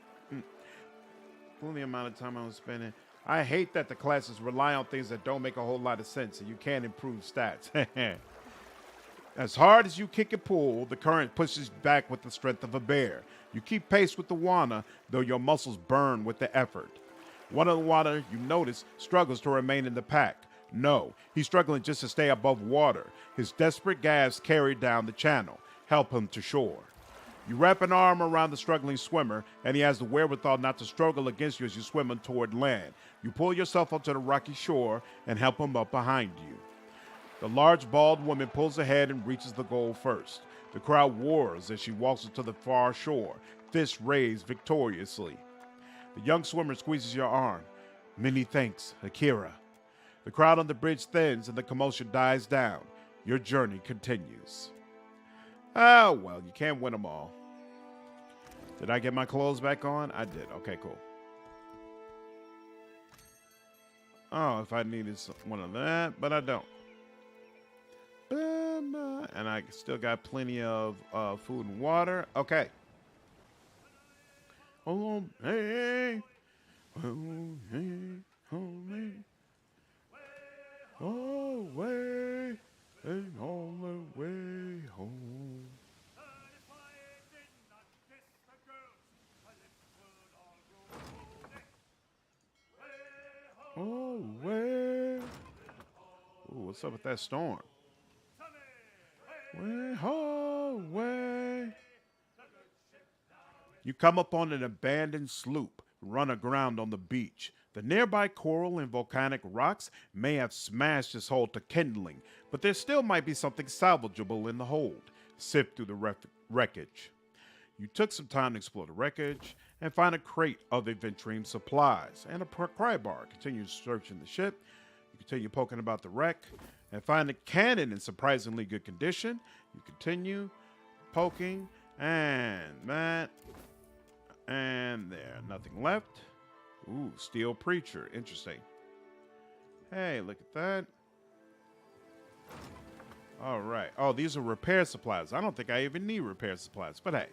Only the amount of time I was spending. I hate that the classes rely on things that don't make a whole lot of sense and you can't improve stats. As hard as you kick and pull, the current pushes back with the strength of a bear. You keep pace with the Wana, though your muscles burn with the effort. One of the Wana, you notice, struggles to remain in the pack. No, he's struggling just to stay above water. His desperate gasps carry down the channel. Help him to shore. You wrap an arm around the struggling swimmer, and he has the wherewithal not to struggle against you as you swim him toward land. You pull yourself onto the rocky shore and help him up behind you. The large, bald woman pulls ahead and reaches the goal first. The crowd roars as she walks to the far shore, fists raised victoriously. The young swimmer squeezes your arm. Many thanks, Akira. The crowd on the bridge thins and the commotion dies down. Your journey continues. Oh, well, you can't win them all. Did I get my clothes back on? I did. Okay, cool. Oh, if I needed one of that, but I don't. And I still got plenty of food and water. Okay. Oh, hey. Oh, hey. Oh, hey. Oh, way. And on the way home. Oh, way. Ooh, what's up with that storm? Way, oh, way. You come upon an abandoned sloop run aground on the beach. The nearby coral and volcanic rocks may have smashed its hull to kindling, but there still might be something salvageable in the hold. Sift through the wreckage. You took some time to explore the wreckage and find a crate of Adventuring supplies and a pry bar. Continue searching the ship. You continue poking about the wreck and find a cannon in surprisingly good condition. You continue poking And that. And there. Nothing left. Ooh, Steel Preacher. Interesting. Hey, look at that. All right. Oh, these are repair supplies. I don't think I even need repair supplies. But hey,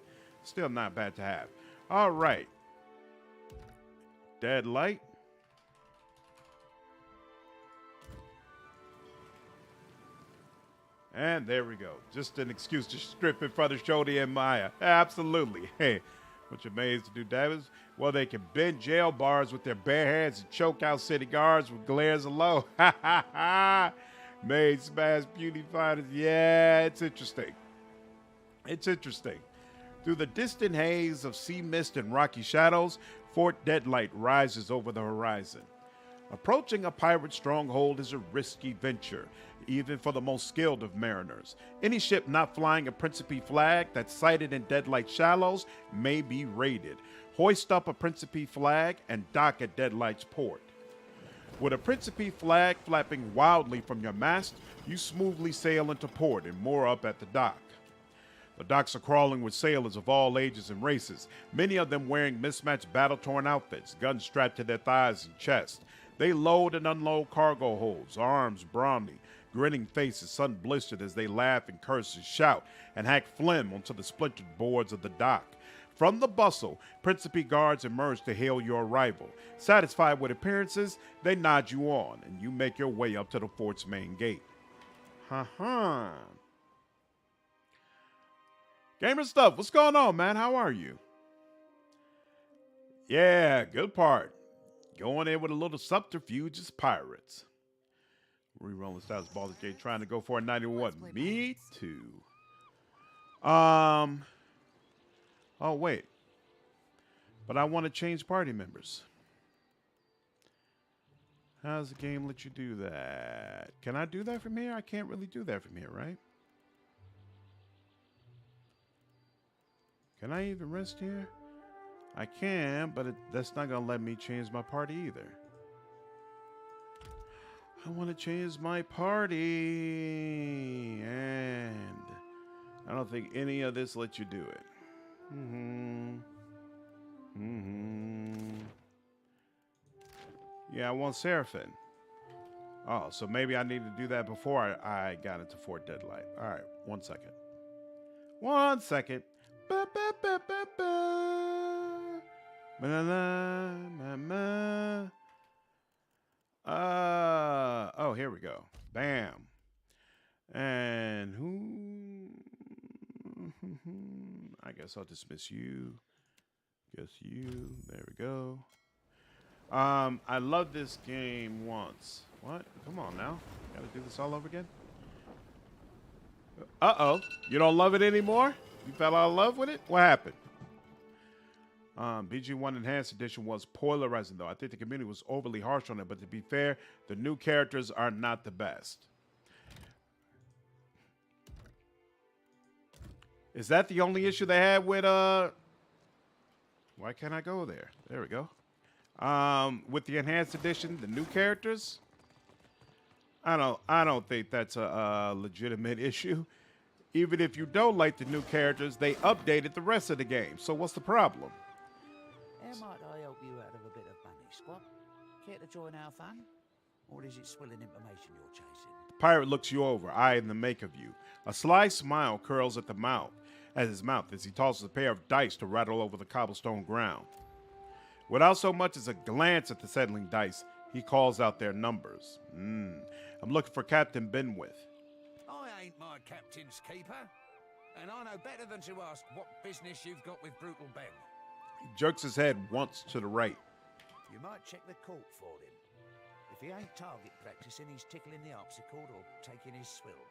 still not bad to have. All right. Dead light. And there we go. Just an excuse to strip in front of Shodi and Maya. Absolutely. Hey, what your maids to do damage? Well, they can bend jail bars with their bare hands and choke out city guards with glares alone. Ha ha ha. Maid smash beauty fighters. Yeah, it's interesting. It's interesting. Through the distant haze of sea mist and rocky shadows, Fort Deadlight rises over the horizon. Approaching a pirate stronghold is a risky venture, even for the most skilled of mariners. Any ship not flying a Principe flag that's sighted in Deadlight shallows may be raided. Hoist up a Principe flag and dock at Deadlight's port. With a Principe flag flapping wildly from your mast, you smoothly sail into port and moor up at the dock. The docks are crawling with sailors of all ages and races, many of them wearing mismatched battle-torn outfits, guns strapped to their thighs and chests. They load and unload cargo holds, arms brawny, grinning faces sun-blistered as they laugh and curse and shout and hack phlegm onto the splintered boards of the dock. From the bustle, Principe guards emerge to hail your arrival. Satisfied with appearances, they nod you on, and you make your way up to the fort's main gate. Ha-ha. Gamer Stuff, what's going on, man? How are you? Yeah, good part. Going in with a little subterfuge as pirates. Re-rolling styles, Baldur's Gate, trying to go for a 91. Me too. Oh, wait. But I want to change party members. How does the game let you do that? Can I do that from here? I can't really do that from here, right? Can I even rest here? I can, but that's not going to let me change my party either. I want to change my party. And I don't think any of this lets you do it. Yeah, I want Seraphim. Oh, so maybe I need to do that before I got into Fort Deadlight. All right, 1 second. 1 second. Ba, ba, ba, ba, ba. Ba-la-la, ma-ma. Oh, here we go. Bam. And who? I guess I'll dismiss you. Guess you. There we go. I loved this game once. What? Come on now. Gotta do this all over again? Uh-oh. You don't love it anymore? You fell out of love with it? What happened? BG1 Enhanced Edition was polarizing, though. I think the community was overly harsh on it, but to be fair, the new characters are not the best. Is that the only issue they had with, why can't I go there? There we go. With the Enhanced Edition, the new characters? I don't think that's a legitimate issue. Even if you don't like the new characters, they updated the rest of the game. So what's the problem? How might I help you out of a bit of money, Squad? Care to join our fun? Or is it swilling information you're chasing? The pirate looks you over, eyeing the make of you. A sly smile curls at his mouth as he tosses a pair of dice to rattle over the cobblestone ground. Without so much as a glance at the settling dice, he calls out their numbers. I'm looking for Captain Benwith. I ain't my captain's keeper, and I know better than to ask what business you've got with Brutal Ben. He jerks his head once to the right. You might check the court for him. If he ain't target practicing, he's tickling the harpsichord or taking his swill.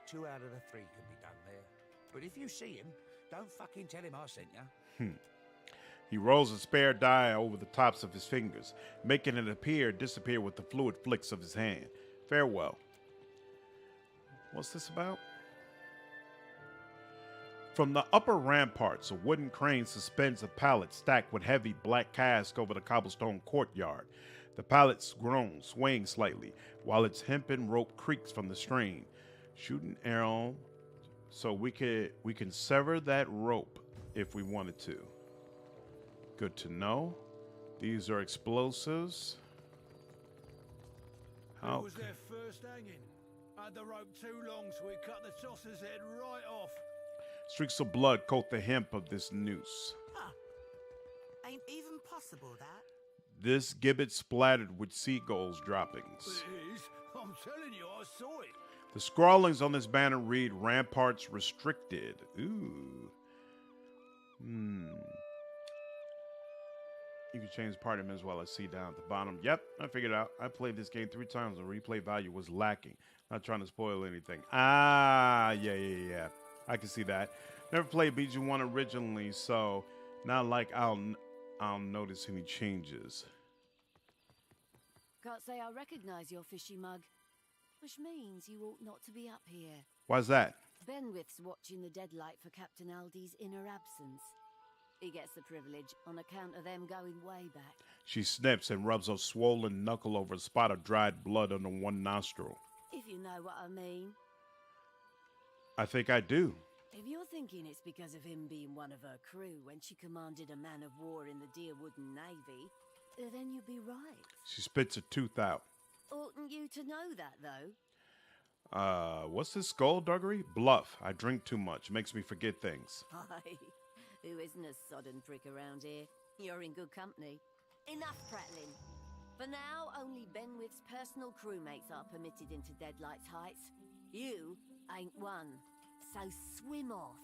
2 out of the 3 can be done there. But if you see him, don't fucking tell him I sent you. He rolls a spare die over the tops of his fingers, making it disappear with the fluid flicks of his hand. Farewell. What's this about? From the upper ramparts, a wooden crane suspends a pallet stacked with heavy black cask over the cobblestone courtyard. The pallet groans, swaying slightly, while its hempen rope creaks from the strain. Shoot an arrow So we can sever that rope if we wanted to. Good to know. These are explosives. How was their first hanging? Had the rope too long, so we cut the tosser's head right off. Streaks of blood coat the hemp of this noose. Huh. Ain't even possible, that. This gibbet splattered with seagulls' droppings. It is. I'm telling you, I saw it. The scrawlings on this banner read "Ramparts Restricted." Ooh. You can change party men as well as see down at the bottom. Yep, I figured it out. I played this game 3 times. The replay value was lacking. Not trying to spoil anything. Yeah. I can see that. Never played BG1 originally, so not like I'll notice any changes. Can't say I recognize your fishy mug, which means you ought not to be up here. Why's that? Benwith's watching the deadlight for Captain Aldi's inner absence. He gets the privilege on account of them going way back. She snips and rubs a swollen knuckle over a spot of dried blood under one nostril. If you know what I mean. I think I do. If you're thinking it's because of him being one of her crew when she commanded a man of war in the Deerwooden Navy, then you'd be right. She spits a tooth out. Oughtn't you to know that, though? What's this skullduggery? Bluff. I drink too much. Makes me forget things. Aye. Who isn't a sodden prick around here? You're in good company. Enough prattling. For now, only Benwith's personal crewmates are permitted into Deadlight's Heights. You ain't one, so swim off.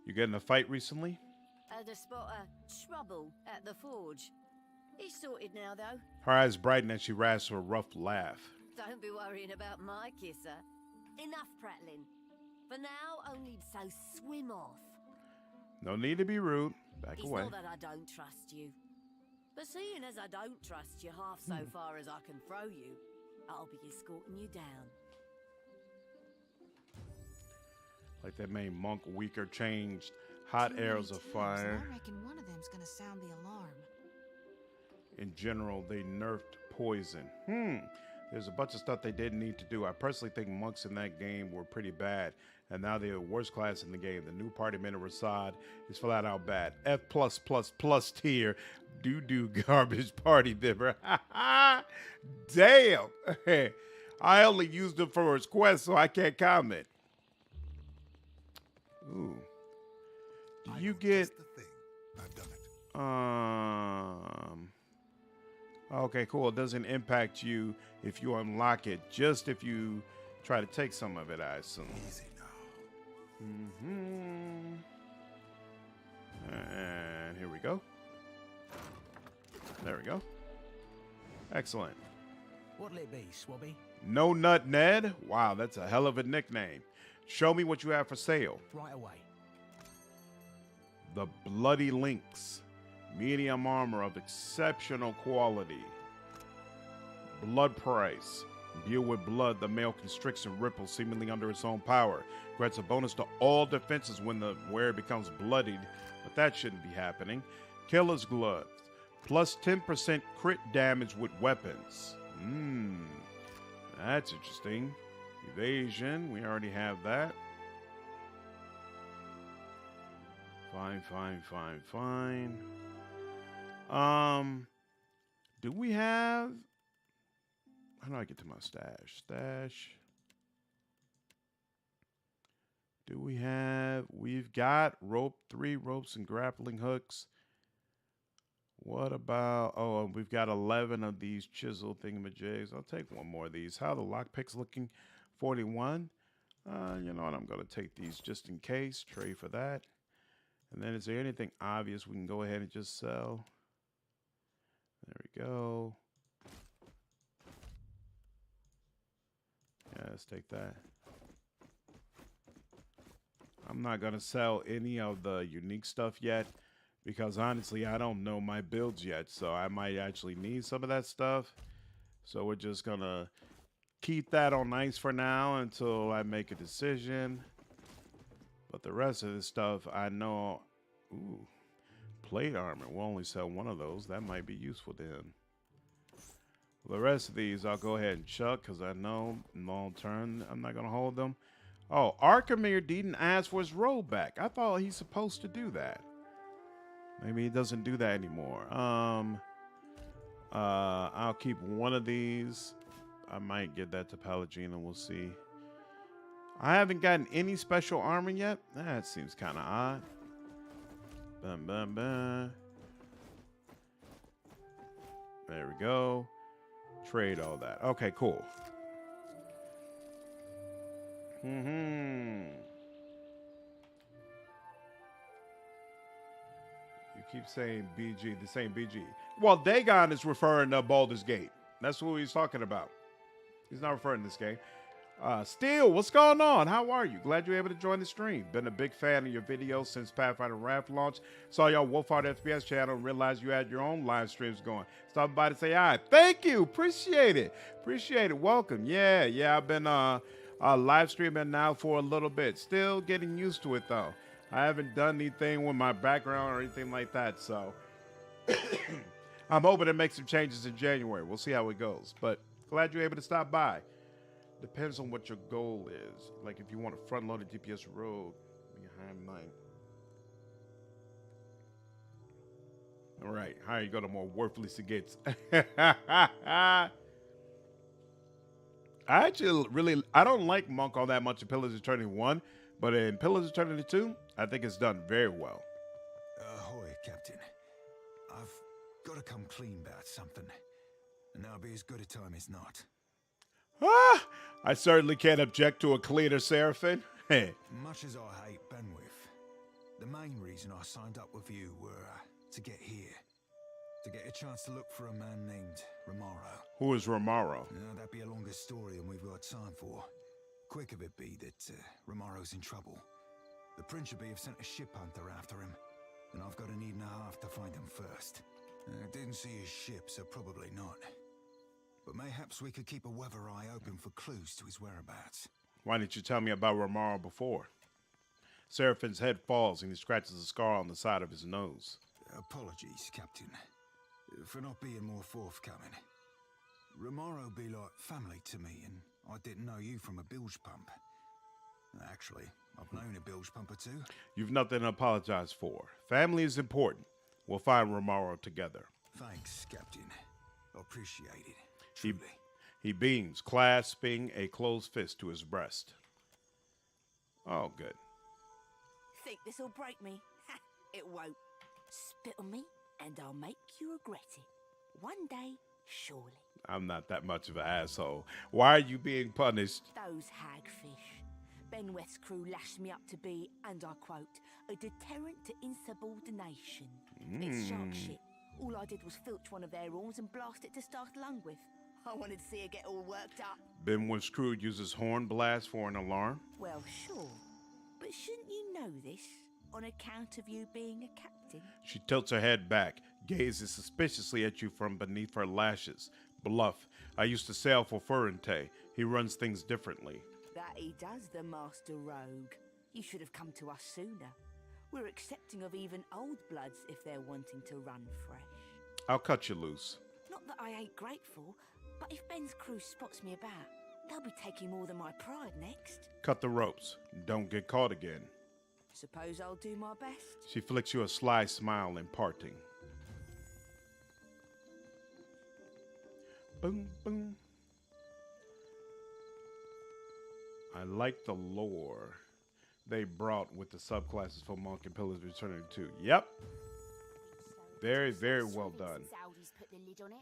You get in a fight recently? Had a spot of trouble at the forge. He's sorted now, though. Her eyes brighten as she rasps a rough laugh. Don't be worrying about my kisser. Enough prattling. For now, only so swim off. No need to be rude. Back away. It's not that I don't trust you. But seeing as I don't trust you half so far as I can throw you, I'll be escorting you down. Like that made Monk weaker, changed hot arrows of fire. I reckon one of them's gonna sound the alarm. In general, they nerfed poison. There's a bunch of stuff they didn't need to do. I personally think monks in that game were pretty bad, and now they're the worst class in the game. The new party men of Rasad is flat out bad. F+++ tier, doo-doo garbage party member. Damn! I only used him for his quest, so I can't comment. Ooh. Do you get... the thing. I've done it. Okay, cool. It doesn't impact you if you unlock it, just if you try to take some of it, I assume. Easy now. And here we go. There we go. Excellent. What'll it be, Swabby? No Nut Ned? Wow, that's a hell of a nickname. Show me what you have for sale. Right away. The Bloody Lynx. Medium armor of exceptional quality. Blood price. Imbued with blood, the male constricts and ripples seemingly under its own power. Grants a bonus to all defenses when the wearer becomes bloodied, but that shouldn't be happening. Killer's gloves. Plus 10% crit damage with weapons. That's interesting. Evasion, we already have that. Fine. Do we have... How do I get to my stash? Do we have... We've got 3 ropes and grappling hooks. What about... Oh, we've got 11 of these chisel thingamajigs. I'll take one more of these. How are the lockpicks looking? 41. You know what? I'm going to take these just in case. Trade for that. And then is there anything obvious we can go ahead and just sell? There we go. Yeah, let's take that. I'm not going to sell any of the unique stuff yet because honestly, I don't know my builds yet. So I might actually need some of that stuff. So we're just going to keep that on ice for now until I make a decision. But the rest of this stuff, I know... Ooh, plate armor. We'll only sell one of those. That might be useful then. The rest of these, I'll go ahead and chuck because I know long term I'm not going to hold them. Oh, Arkemir didn't ask for his robe back. I thought he's supposed to do that. Maybe he doesn't do that anymore. I'll keep one of these. I might give that to Pallegina. We'll see. I haven't gotten any special armor yet. That seems kind of odd. Bum, bum, bum. There we go. Trade all that. Okay, cool. You keep saying BG, the same BG. Well, Dagon is referring to Baldur's Gate. That's what he's talking about. He's not referring to this game. Steel, what's going on? How are you? Glad you're able to join the stream. Been a big fan of your videos since Pathfinder Wrath launched. Saw y'all Wolfhard FPS channel and realized you had your own live streams going. Stopped by to say hi. Thank you. Appreciate it. Appreciate it. Welcome. Yeah, I've been live streaming now for a little bit. Still getting used to it, though. I haven't done anything with my background or anything like that, so I'm hoping to make some changes in January. We'll see how it goes. But glad you're able to stop by. Depends on what your goal is. Like if you want a front-loaded DPS rogue behind mine. All right, higher you go, the more worthless it gets. I actually I don't like Monk all that much in Pillars of Eternity 1, but in Pillars of Eternity 2, I think it's done very well. Ahoy, Captain. I've got to come clean about something, and that'll be as good a time as not. I certainly can't object to a cleaner Seraphim. Much as I hate Benwith, the main reason I signed up with you were to get here. To get a chance to look for a man named Romaro. Who is Romaro? That'd be a longer story than we've got time for. Quick of it be that Romaro's in trouble. The Principe have sent a ship hunter after him, and I've got an evening and a half to find him first. I didn't see his ship, so probably not. But mayhaps we could keep a weather eye open for clues to his whereabouts. Why didn't you tell me about Romaro before? Seraphim's head falls and he scratches a scar on the side of his nose. Apologies, Captain, for not being more forthcoming. Romaro be like family to me, and I didn't know you from a bilge pump. Actually, I've known a bilge pump or two. You've nothing to apologize for. Family is important. We'll find Romaro together. Thanks, Captain. I appreciate it. He beams, clasping a closed fist to his breast. Oh, good. Think this'll break me? It won't. Spit on me, and I'll make you regret it. One day, surely. I'm not that much of an asshole. Why are you being punished? Those hagfish. Benweth's crew lashed me up to be, and I quote, a deterrent to insubordination. It's sharp shit. All I did was filch one of their horns and blast it to start lung with. I wanted to see her get all worked up. Benwith's crew uses horn blast for an alarm? Well, sure. But shouldn't you know this, on account of you being a captain? She tilts her head back, gazes suspiciously at you from beneath her lashes. Bluff. I used to sail for Furente. He runs things differently. That he does, the master rogue. You should have come to us sooner. We're accepting of even old bloods if they're wanting to run fresh. I'll cut you loose. Not that I ain't grateful, but if Ben's crew spots me about, they'll be taking more than my pride next. Cut the ropes. Don't get caught again. Suppose I'll do my best. She flicks you a sly smile in parting. Boom, boom. I like the lore they brought with the subclasses for Monk and Pillars of Eternity 2. Yep. Very, very well done.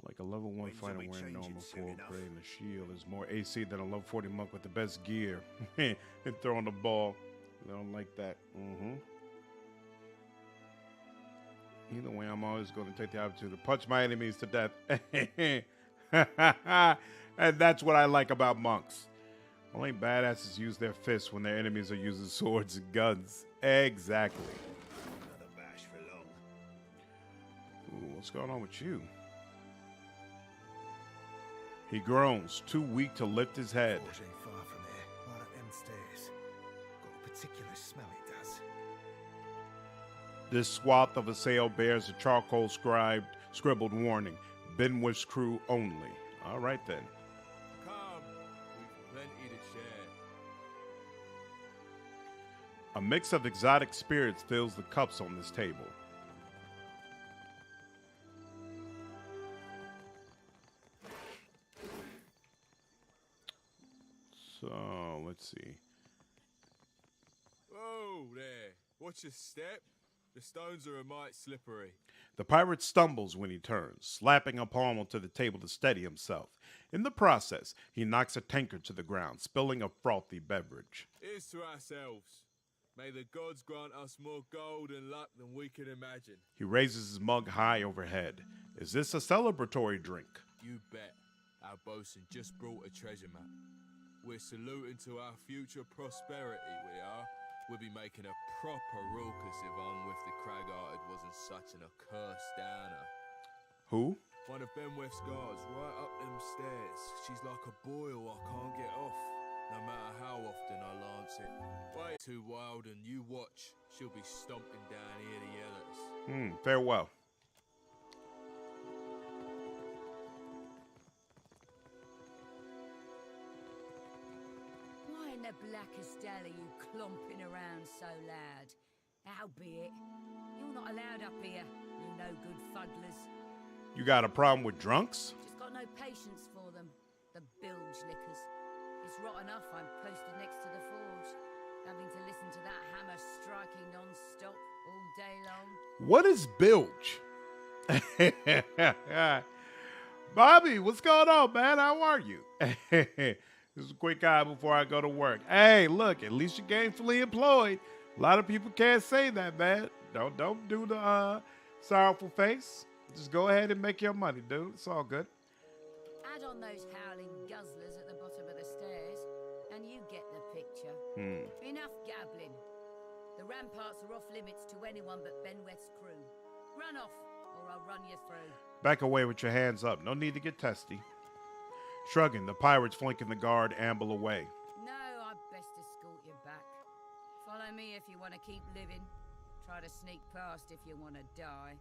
Like a level 1 fighter wearing normal full upgrade and a shield is more AC than a level 40 monk with the best gear. And throwing the ball. I don't like that. Either way, I'm always going to take the opportunity to punch my enemies to death. And that's what I like about monks. Only badasses use their fists when their enemies are using swords and guns. Exactly. Another bash for long. Ooh, what's going on with you? He groans, too weak to lift his head. Forge ain't far from here, right up them stairs. Got a particular smell it does. This swath of a sail bears a charcoal scribbled warning. Benwith's crew only. All right then. Come, we've plenty to share. mix of exotic spirits fills the cups on this table. So, let's see. Whoa there. Watch your step. The stones are a mite slippery. The pirate stumbles when he turns, slapping a palm onto the table to steady himself. In the process, he knocks a tankard to the ground, spilling a frothy beverage. Here's to ourselves. May the gods grant us more gold and luck than we can imagine. He raises his mug high overhead. Is this a celebratory drink? You bet. Our bosun just brought a treasure map. We're saluting to our future prosperity, we are. We'll be making a proper ruckus if Unwith the Crag-Hearted wasn't such an accursed downer. Who? One of Benweth's guards, right up them stairs. She's like a boil I can't get off, no matter how often I lance it. Wait too wild and you watch. She'll be stomping down here to yell at us. Farewell. Why in the blackest alley you clomping around so loud? Howbeit, you're not allowed up here, you no-good fuddlers. You got a problem with drunks? Just got no patience for them, the bilge lickers. It's rot enough I'm posted next to the forge, having to listen to that hammer striking non-stop all day long. What is bilge? Bobby, what's going on, man? How are you? This is a quick eye before I go to work. Hey, look, at least you're gainfully employed. A lot of people can't say that, man. Don't do the sorrowful face. Just go ahead and make your money, dude. It's all good. Add on those howling guzzlers at the bottom of the stairs, and you get the picture. Enough gabbling. The ramparts are off limits to anyone but Benweth's crew. Run off, or I'll run you through. Back away with your hands up. No need to get testy. Shrugging, the pirates flanking the guard amble away. No, I'd best escort you back. Follow me if you want to keep living. Try to sneak past if you want to die.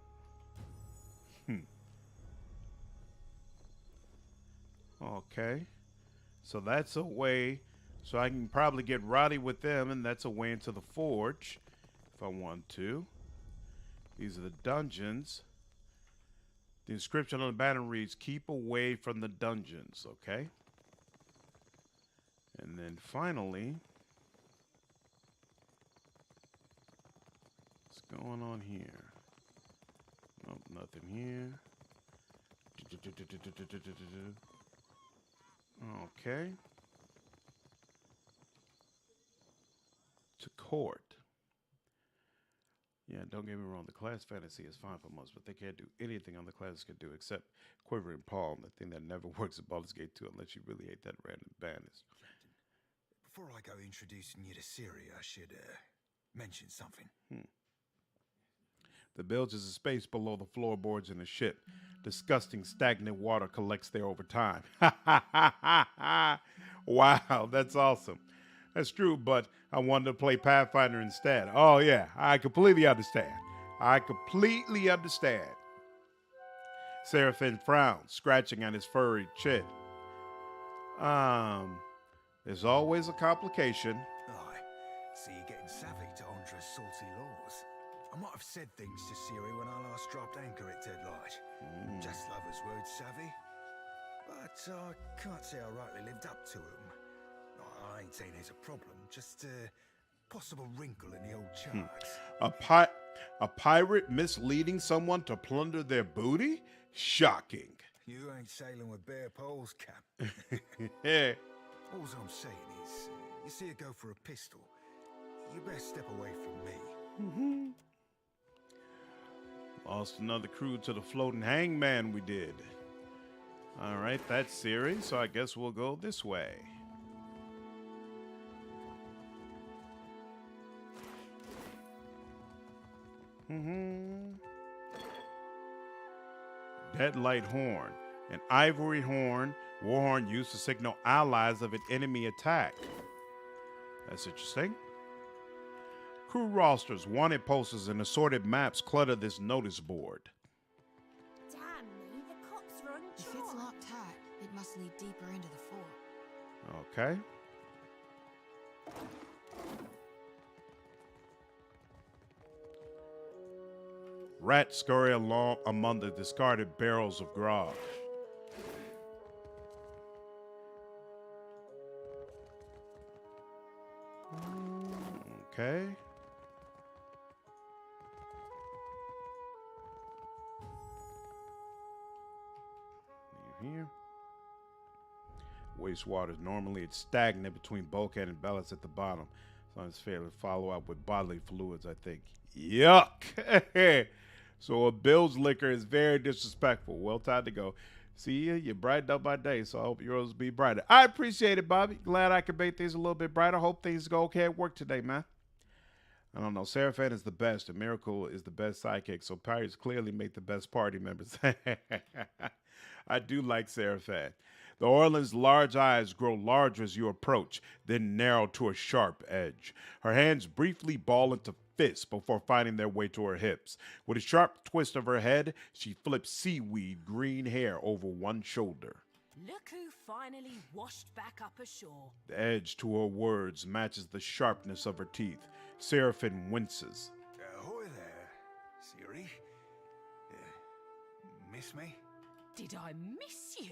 Okay. So that's a way. So I can probably get rowdy with them, and that's a way into the forge if I want to. These are the dungeons. The inscription on the banner reads, "Keep away from the dungeons," okay? And then finally, what's going on here? Nope, nothing here. Okay. To court. Yeah, don't get me wrong, the class fantasy is fine for most, but they can't do anything on the classes can do except quivering palm, the thing that never works at Baldur's Gate 2 unless you really hate that random banish. Before I go introducing you to Siri, I should mention something. The bilge is a space below the floorboards in the ship. Disgusting, stagnant water collects there over time. Wow, that's awesome. That's true, but I wanted to play Pathfinder instead. Oh, yeah, I completely understand. I completely understand. Seraphim frowns, scratching at his furry chin. There's always a complication. Aye, see you getting savvy to Andra's salty laws. I might have said things to Siri when I last dropped anchor at Deadlight. Just lovers' words, savvy. But I can't say I rightly lived up to them. I ain't saying there's a problem, just a possible wrinkle in the old charts. A pirate misleading someone to plunder their booty? Shocking. You ain't sailing with bare poles, Cap. All I'm saying is, you see her go for a pistol, you best step away from me. Lost another crew to the floating hangman we did. All right, that's Siri, so I guess we'll go this way. Deadlight horn. An ivory horn. Warhorn used to signal allies of an enemy attack. That's interesting. Crew rosters, wanted posters, and assorted maps clutter this notice board. Damn me, the cops are unsure. If it's locked tight, it must lead deeper into the fort. Okay. Rats scurry along among the discarded barrels of grog. Okay. Here. Wastewater, normally it's stagnant between bulkhead and ballast at the bottom. So it's fair to follow up with bodily fluids, I think. Yuck! So a Bill's liquor is very disrespectful. Well, time to go. See ya, you brightened up my day, so I hope yours will be brighter. I appreciate it, Bobby. Glad I could make things a little bit brighter. Hope things go okay at work today, man. I don't know. Seraphan is the best, and Miracle is the best sidekick, so pirates clearly make the best party members. I do like Seraphan. The Orland's large eyes grow larger as you approach, then narrow to a sharp edge. Her hands briefly ball into fists before finding their way to her hips. With a sharp twist of her head, she flips seaweed green hair over one shoulder. Look who finally washed back up ashore. The edge to her words matches the sharpness of her teeth. Seraphin winces. Ahoy there, Siri. Miss me? Did I miss you?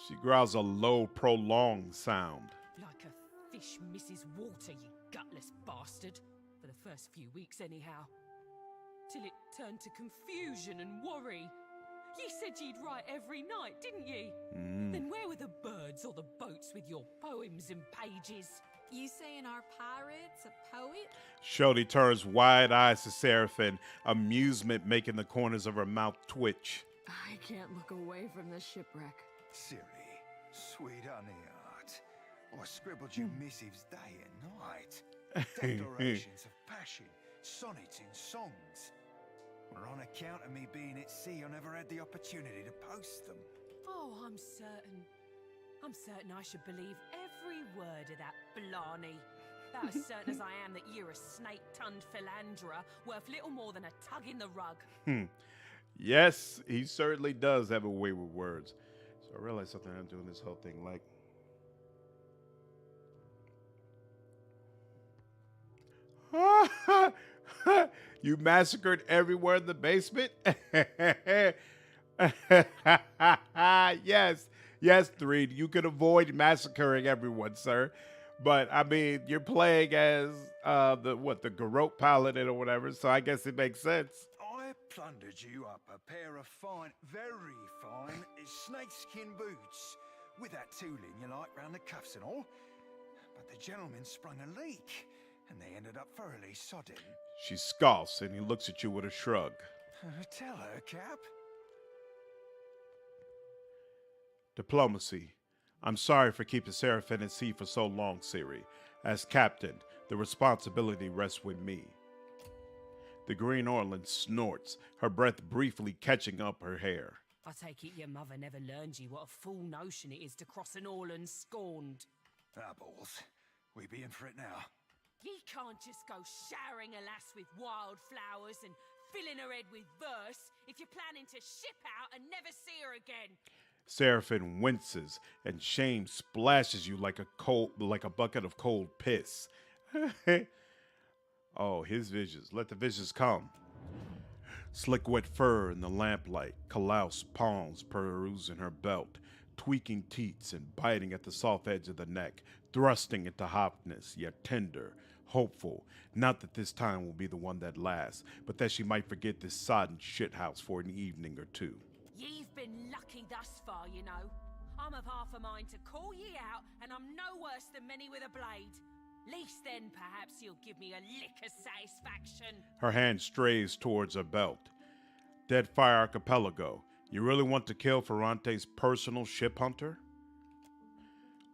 She growls a low, prolonged sound. Like a fish misses water, you gutless bastard. For the first few weeks, anyhow. Till it turned to confusion and worry. You said you'd write every night, didn't you? Then where were the birds or the boats with your poems and pages? You saying our pirate's a poet? Shodi turns wide eyes to Seraphin, amusement making the corners of her mouth twitch. I can't look away from this shipwreck. Siri, sweet honeyheart. I scribbled you missives day and night. Declarations of passion, sonnets and songs. Well, on account of me being at sea, I never had the opportunity to post them. Oh, I'm certain. I'm certain I should believe every word of that blarney. About as certain as I am that you're a snake-tongued philanderer worth little more than a tug in the rug. Yes, he certainly does have a way with words. So I realized something I'm doing this whole thing like. You massacred everywhere in the basement? Yes, Threed. You could avoid massacring everyone, sir. But I mean, you're playing as the Garrote Paladin or whatever, so I guess it makes sense. I plundered you up a pair of fine, very fine, snakeskin boots, with that tooling you like round the cuffs and all. But the gentleman sprung a leak, and they ended up thoroughly sodden. She scoffs, and he looks at you with a shrug. Tell her, Cap. Diplomacy. I'm sorry for keeping Seraphin at sea for so long, Siri. As captain, the responsibility rests with me. The Green Orland snorts, her breath briefly catching up her hair. I take it your mother never learned you what a fool notion it is to cross an Orland scorned. Ah, balls. We be in for it now. Ye can't just go showering a lass with wildflowers and filling her head with verse if you're planning to ship out and never see her again. Seraphin winces, and shame splashes you like a bucket of cold piss. Oh, his visions. Let the visions come. Slick wet fur in the lamplight, callous palms perusing her belt, tweaking teats and biting at the soft edge of the neck, thrusting into hotness, yet tender, hopeful, not that this time will be the one that lasts, but that she might forget this sodden shithouse for an evening or two. You've been lucky thus far, you know. I'm of half a mind to call ye out, and I'm no worse than many with a blade. Least then, perhaps you'll give me a lick of satisfaction. Her hand strays towards her belt. Deadfire Archipelago. You really want to kill Ferrante's personal ship hunter?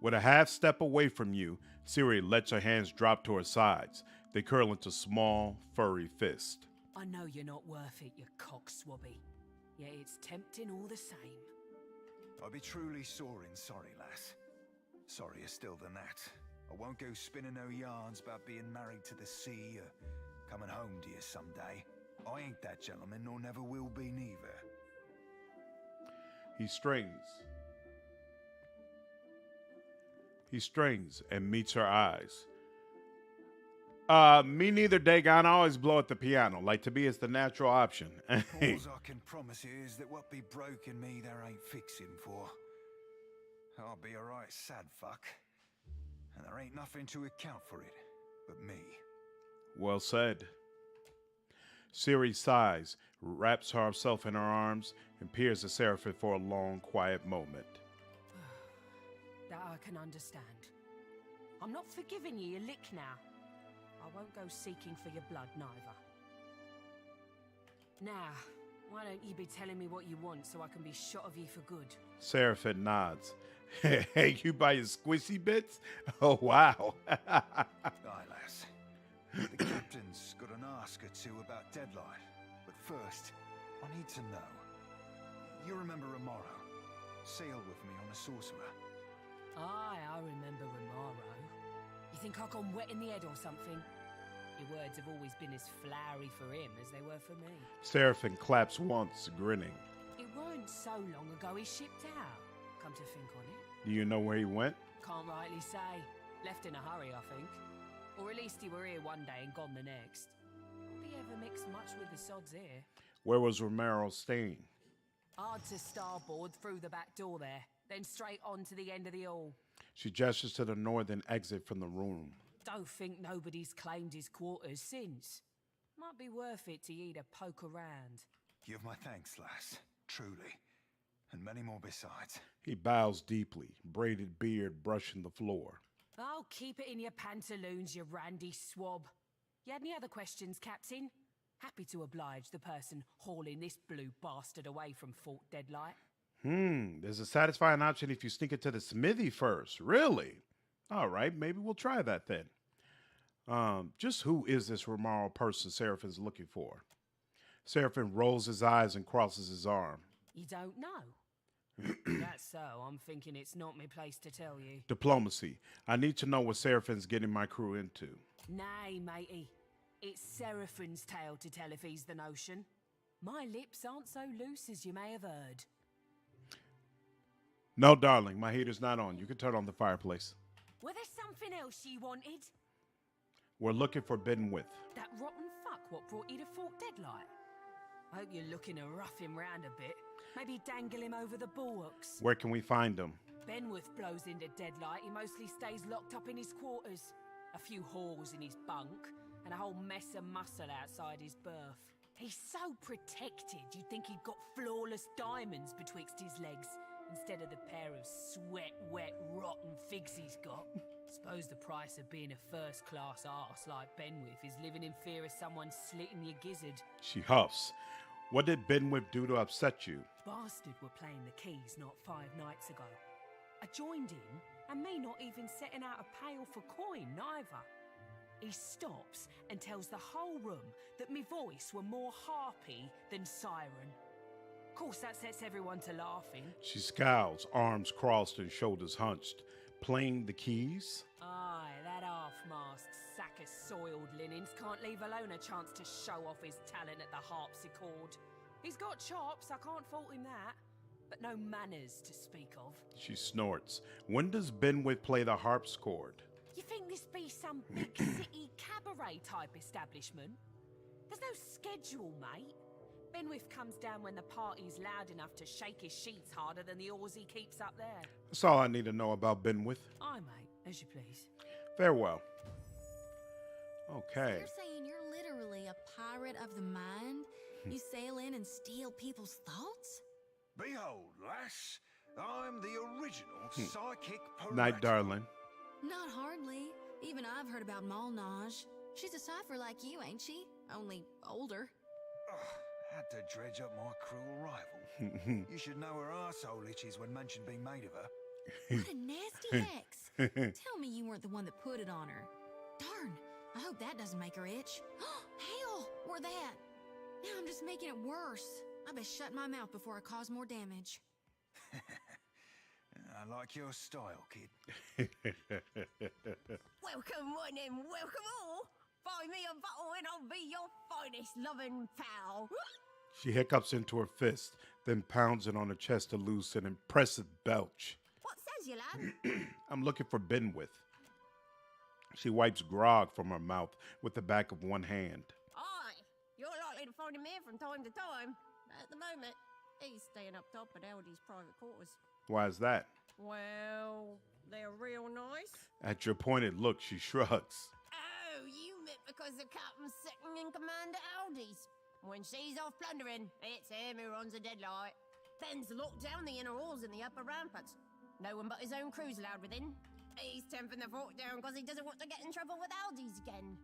With a half step away from you, Siri lets her hands drop to her sides. They curl into small, furry fists. I know you're not worth it, you cockswabby. Yet it's tempting all the same. I be truly sore and sorry, lass. Sorrier still than that. I won't go spinning no yarns about being married to the sea or coming home to you someday. I ain't that gentleman, nor never will be neither. He strains and meets her eyes. Me neither, Dagon. I always blow at the piano. Like, to me, it's the natural option. All I can promise you is that what be broken me, there ain't fixing for. I'll be a right sad fuck. And there ain't nothing to account for it but me. Well said. Ciri sighs, wraps herself in her arms, and peers at Seraphim for a long, quiet moment. That I can understand. I'm not forgiving you your lick now. I won't go seeking for your blood, neither. Now, why don't you be telling me what you want so I can be shot of you for good? Seraphim nods. Hey, you buy your squishy bits? Oh, wow. Aye, lass. The captain's got an ask or two about Deadlight. But first, I need to know. You remember Romaro? Sailed with me on a sorcerer. Aye, I remember Romaro. You think I've gone wet in the head or something? Your words have always been as flowery for him as they were for me. Seraphim claps once, grinning. It weren't so long ago he shipped out, come to think on it. Do you know where he went? Can't rightly say. Left in a hurry, I think. Or at least he were here one day and gone the next. Not he ever mixed much with the sods here. Where was Romero staying? Hard to starboard through the back door there, then straight on to the end of the hall. She gestures to the northern exit from the room. Don't think nobody's claimed his quarters since. Might be worth it to you to poke around. Give my thanks, lass. Truly. And many more besides. He bows deeply, braided beard brushing the floor. Oh, keep it in your pantaloons, you randy swab. You had any other questions, Captain? Happy to oblige the person hauling this blue bastard away from Fort Deadlight. There's a satisfying option if you sneak it to the smithy first. Really? All right, maybe we'll try that then. Just who is this Romaro person Seraphim's looking for? Seraphim rolls his eyes and crosses his arm. You don't know? That's so. I'm thinking it's not my place to tell you. Diplomacy. I need to know what Seraphim's getting my crew into. Nay, matey. It's Seraphim's tale to tell if he's the notion. My lips aren't so loose as you may have heard. No, darling, my heater's not on. You can turn on the fireplace. Were there something else you wanted? We're looking for Benwith. That rotten fuck what brought you to Fort Deadlight? I hope you're looking to rough him round a bit. Maybe dangle him over the bulwarks. Where can we find him? Benwith blows into Deadlight. He mostly stays locked up in his quarters. A few holes in his bunk, and a whole mess of muscle outside his berth. He's so protected, you'd think he'd got flawless diamonds betwixt his legs, instead of the pair of sweat-wet, rotten figs he's got. Suppose the price of being a first-class arse like Benwith is living in fear of someone slitting your gizzard. She huffs. What did Benwith do to upset you? Bastard were playing the keys not 5 nights ago. I joined in, and me not even setting out a pail for coin, neither. He stops and tells the whole room that me voice were more harpy than siren. Of course, that sets everyone to laughing. She scowls, arms crossed and shoulders hunched. Playing the keys? Aye, that half-mast sack of soiled linens can't leave alone a chance to show off his talent at the harpsichord. He's got chops, I can't fault him that, but no manners to speak of. She snorts. When does Benwith play the harpsichord? You think this be some big city cabaret type establishment? There's no schedule, mate. Benwith comes down when the party's loud enough to shake his sheets harder than the oars he keeps up there. That's all I need to know about Benwith. Aye, mate, as you please. Farewell. So Okay. you're saying you're literally a pirate of the mind? You sail in and steal people's thoughts? Behold, lass, I'm the original psychic pirate. Night, darling. Not hardly. Even I've heard about Malnage. She's a cipher like you, ain't she? Only older. Had to dredge up my cruel rival. You should know her arsehole itches when mention being made of her. What a nasty hex. Tell me you weren't the one that put it on her. Darn, I hope that doesn't make her itch. Hell, or that. Now I'm just making it worse. I best shut my mouth before I cause more damage. I like your style, kid. Welcome one and welcome all. Buy me a bottle and I'll be your finest loving pal. She hiccups into her fist, then pounds it on her chest to loose an impressive belch. What says you, lad? I'm looking for Benwith. She wipes grog from her mouth with the back of one hand. Aye, you're likely to find him here from time to time. But at the moment, he's staying up top at Aldi's private quarters. Why is that? Well, they're real nice. At your pointed look, she shrugs. Oh, you meant because the captain's second in command at Aldi's. When she's off plundering, it's him who runs the Deadlight. Ben's locked down the inner halls and the upper ramparts. No one but his own crew's allowed within. He's temping the fort down because he doesn't want to get in trouble with Aldi's again.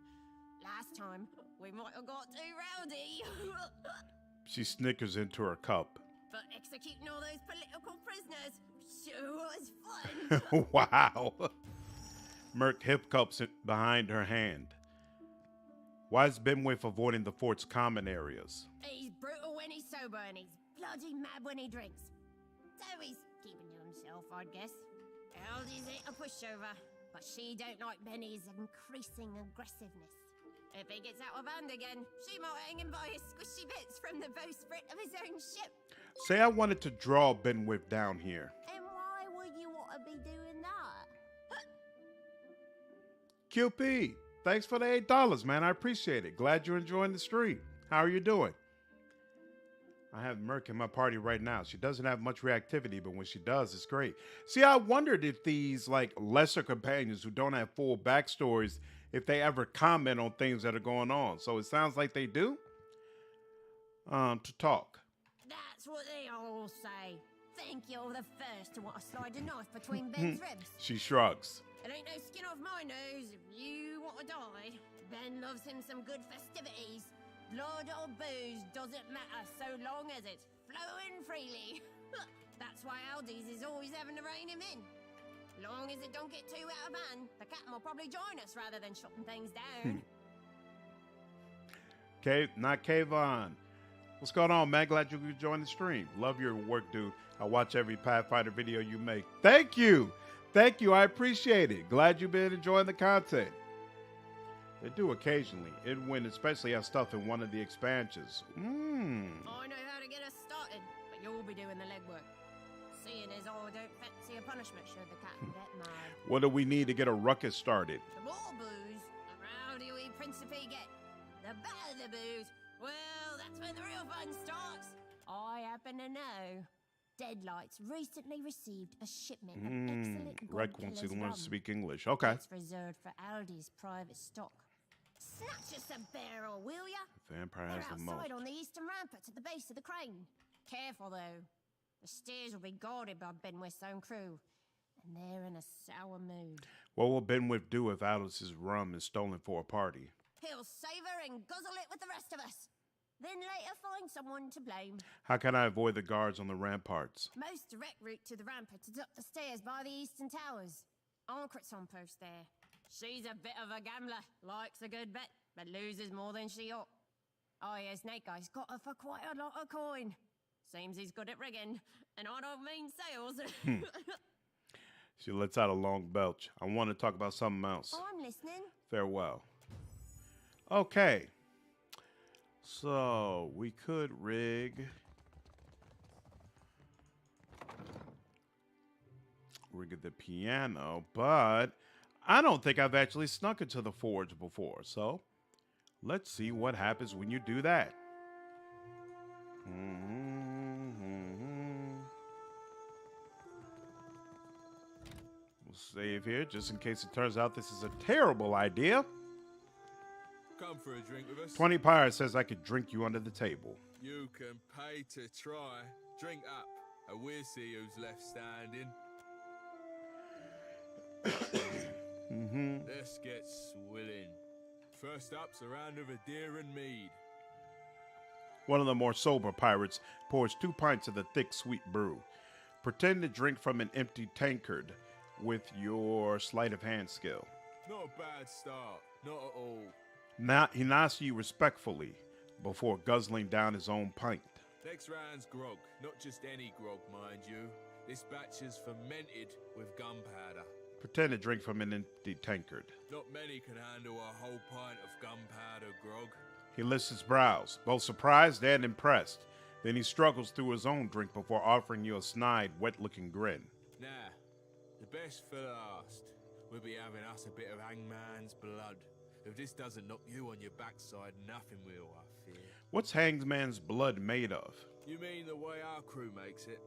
Last time, we might have got too rowdy. She snickers into her cup. But executing all those political prisoners sure was fun. Wow. Merc hiccups behind her hand. Why is Benwith avoiding the fort's common areas? He's brutal when he's sober and he's bloody mad when he drinks. So he's keeping to himself, I'd guess. Aldi's ain't a pushover, but she don't like Benny's increasing aggressiveness. If he gets out of hand again, she might hang him by his squishy bits from the bowsprit of his own ship. Say I wanted to draw Benwith down here. And why would you want to be doing that? QP, thanks for the $8, man. I appreciate it. Glad you're enjoying the stream. How are you doing? I have Merc in my party right now. She doesn't have much reactivity, but when she does, it's great. See, I wondered if these like lesser companions who don't have full backstories, if they ever comment on things that are going on. So it sounds like they do. To talk. That's what they all say. Think you're the first to want to slide a knife between Ben's ribs. She shrugs. It ain't no skin off my nose if you want to die. Ben loves him some good festivities. Blood or booze doesn't matter so long as it's flowing freely. That's why Aldi's is always having to rein him in. Long as it don't get too out of hand, the captain will probably join us rather than shutting things down. Not Kayvon. What's going on, man? Glad you could join the stream. Love your work, dude. I watch every Pathfinder video you make. Thank you. Thank you. I appreciate it. Glad you've been enjoying the content. They do occasionally. It when especially have stuff in one of the expansions. I know how to get us started, but you'll be doing the legwork. Seeing as I don't fancy a punishment should the captain get mad. What do we need to get a ruckus started? The more booze, the rowdy we Principe get. The better the booze, well, that's when the real fun starts. I happen to know. Deadlights recently received a shipment of excellent Rec wants you to learn rum. to speak English. Okay. It's reserved for Aldi's private stock. Snatch us a barrel, will ya? Vampire They're has the most. outside on the eastern ramparts at the base of the crane. Careful, though. The stairs will be guarded by Benwith's own crew, and they're in a sour mood. What will Benwith do if Alice's rum is stolen for a party? He'll savor and guzzle it with the rest of us. Then later find someone to blame. How can I avoid the guards on the ramparts? Most direct route to the rampart is up the stairs by the eastern towers. Ancret's on post there. She's a bit of a gambler, likes a good bet, but loses more than she ought. Oh yeah, Snake Eye's got her for quite a lot of coin. Seems he's good at rigging, and I don't mean sales. She lets out a long belch. I want to talk about something else. Oh, I'm listening. Farewell. Okay. So, we could rig the piano, but I don't think I've actually snuck into the forge before. So, let's see what happens when you do that. We'll save here just in case it turns out this is a terrible idea. Come for a drink with us. 20 Pyre says I could drink you under the table. You can pay to try. Drink up, and we'll see who's left standing. Let's get swilling. First up's a round of a deer and mead. One of the more sober pirates pours 2 pints of the thick, sweet brew. Pretend to drink from an empty tankard with your sleight of hand skill. Not a bad start, not at all. Now he nods to you respectfully before guzzling down his own pint. Next round's grog, not just any grog, mind you. This batch is fermented with gunpowder. Pretend to drink from an empty tankard. Not many can handle a whole pint of gunpowder grog. He lifts his brows, both surprised and impressed. Then he struggles through his own drink before offering you a snide, wet-looking grin. Nah, the best for last. We'll be having us a bit of hangman's blood. If this doesn't knock you on your backside, nothing will, I fear. What's hangman's blood made of? You mean the way our crew makes it?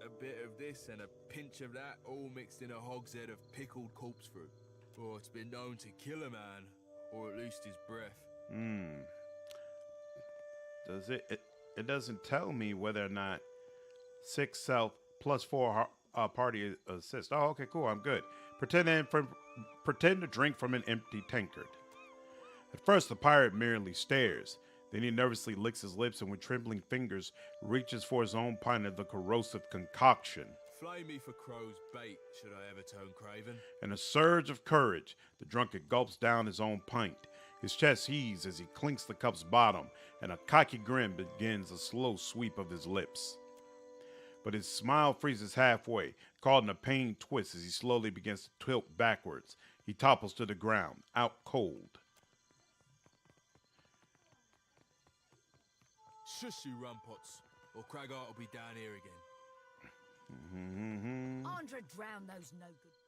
A bit of this and a pinch of that, all mixed in a hogshead of pickled corpse fruit. Or it's been known to kill a man, or at least his breath. Does it doesn't tell me whether or not 6 self plus 4 party assist. Oh, okay, cool. I'm good. Pretend to drink from an empty tankard. At first, the pirate merely stares. Then he nervously licks his lips and with trembling fingers reaches for his own pint of the corrosive concoction. Flay me for crow's bait, should I ever turn craven. In a surge of courage, the drunkard gulps down his own pint. His chest heaves as he clinks the cup's bottom, and a cocky grin begins a slow sweep of his lips. But his smile freezes halfway, caught in a pained twist as he slowly begins to tilt backwards. He topples to the ground, out cold. Shush you, rumpots, or Cragart will be down here again. Andre drown those no good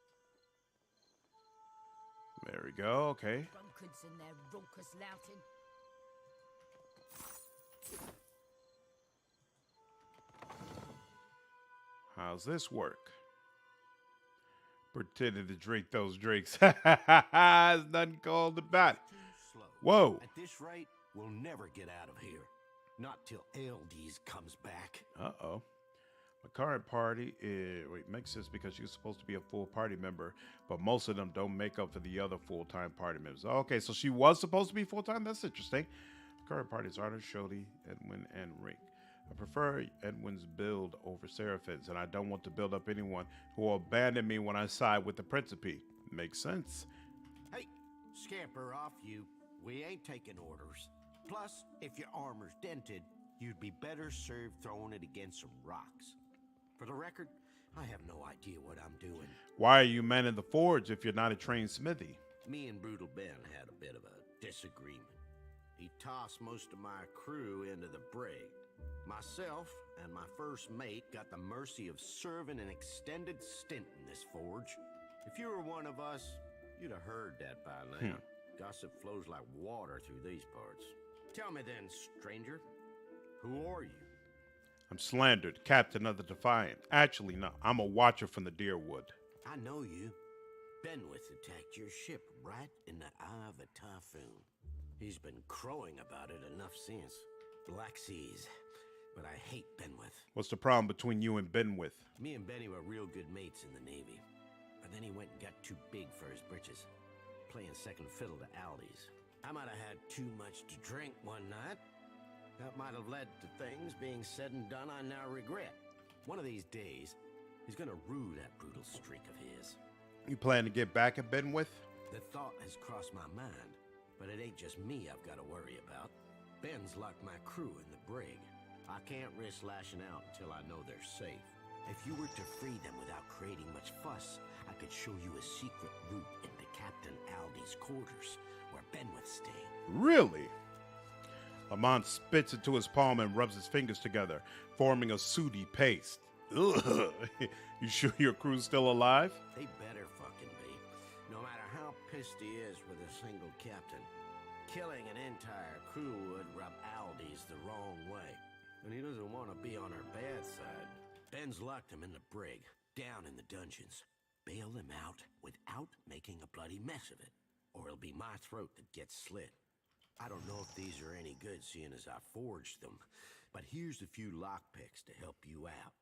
There we go, okay. drunkards and their raucous louting. How's this work? Pretended to drink those drinks. There's nothing called about it. Slow. Whoa. At this rate, we'll never get out of here. Not till LD's comes back. Uh-oh. My current party is... Wait, makes sense because you're supposed to be a full party member, but most of them don't make up for the other full-time party members. Okay, so she was supposed to be full-time? That's interesting. Current parties are Shody, Edwin, and Rink. I prefer Edwin's build over Seraphin's, and I don't want to build up anyone who will abandon me when I side with the Principe. Makes sense. Hey, scamper off you. We ain't taking orders. Plus, if your armor's dented, you'd be better served throwing it against some rocks. For the record, I have no idea what I'm doing. Why are you manning the forge if you're not a trained smithy? Me and Brutal Ben had a bit of a disagreement. He tossed most of my crew into the brig. Myself and my first mate got the mercy of serving an extended stint in this forge. If you were one of us, you'd have heard that by now. Gossip flows like water through these parts. Tell me then, stranger, who are you? I'm Slandered, captain of the Defiant. Actually, no, I'm a watcher from the Deerwood. I know you. Benwith attacked your ship right in the eye of a typhoon. He's been crowing about it enough since. Black Seas. But I hate Benwith. What's the problem between you and Benwith? Me and Benny were real good mates in the Navy. But then he went and got too big for his britches, playing second fiddle to Aldi's. I might have had too much to drink one night. That might have led to things being said and done I now regret. One of these days, he's gonna rue that brutal streak of his. You plan to get back at Benwith? The thought has crossed my mind, but it ain't just me I've got to worry about. Ben's locked my crew in the brig. I can't risk lashing out until I know they're safe. If you were to free them without creating much fuss, I could show you a secret route into Captain Aldi's quarters, where Benwith stayed. Really? Lamont spits into his palm and rubs his fingers together, forming a sooty paste. Ugh. You sure your crew's still alive? They better fucking be. No matter how pissed he is with a single captain, killing an entire crew would rub Aldi's the wrong way. And he doesn't want to be on our bad side. Ben's locked him in the brig, down in the dungeons. Bail him out without making a bloody mess of it, or it'll be my throat that gets slit. I don't know if these are any good, seeing as I forged them, but here's a few lockpicks to help you out.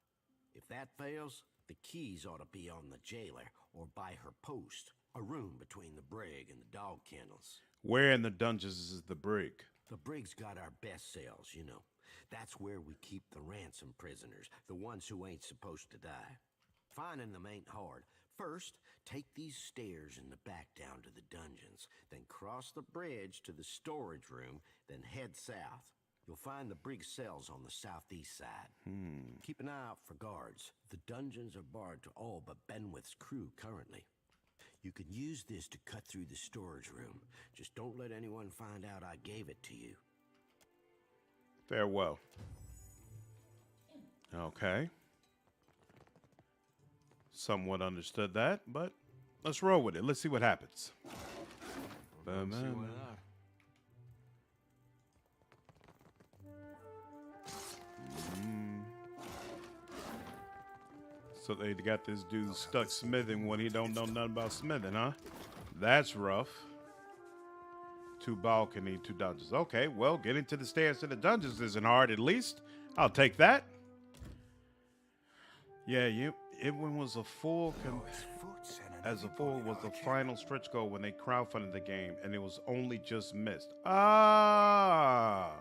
If that fails, the keys ought to be on the jailer or by her post, a room between the brig and the dog kennels. Where in the dungeons is the brig? The brig's got our best cells, you know. That's where we keep the ransom prisoners, the ones who ain't supposed to die. Finding them ain't hard. First, take these stairs in the back down to the dungeons, then cross the bridge to the storage room, then head south. You'll find the brig cells on the southeast side. Keep an eye out for guards. The dungeons are barred to all but Benwith's crew currently. You can use this to cut through the storage room. Just don't let anyone find out I gave it to you. Farewell. Okay. Somewhat understood that, but Let's roll with it. Let's see what happens. So they got this dude stuck smithing when he don't know nothing about smithing, huh? That's rough. 2 balcony, 2 dungeons. Okay, well, getting to the stairs to the dungeons isn't hard, at least. I'll take that. Yeah, it was a full was the final stretch goal when they crowdfunded the game, and it was only just missed. Ah.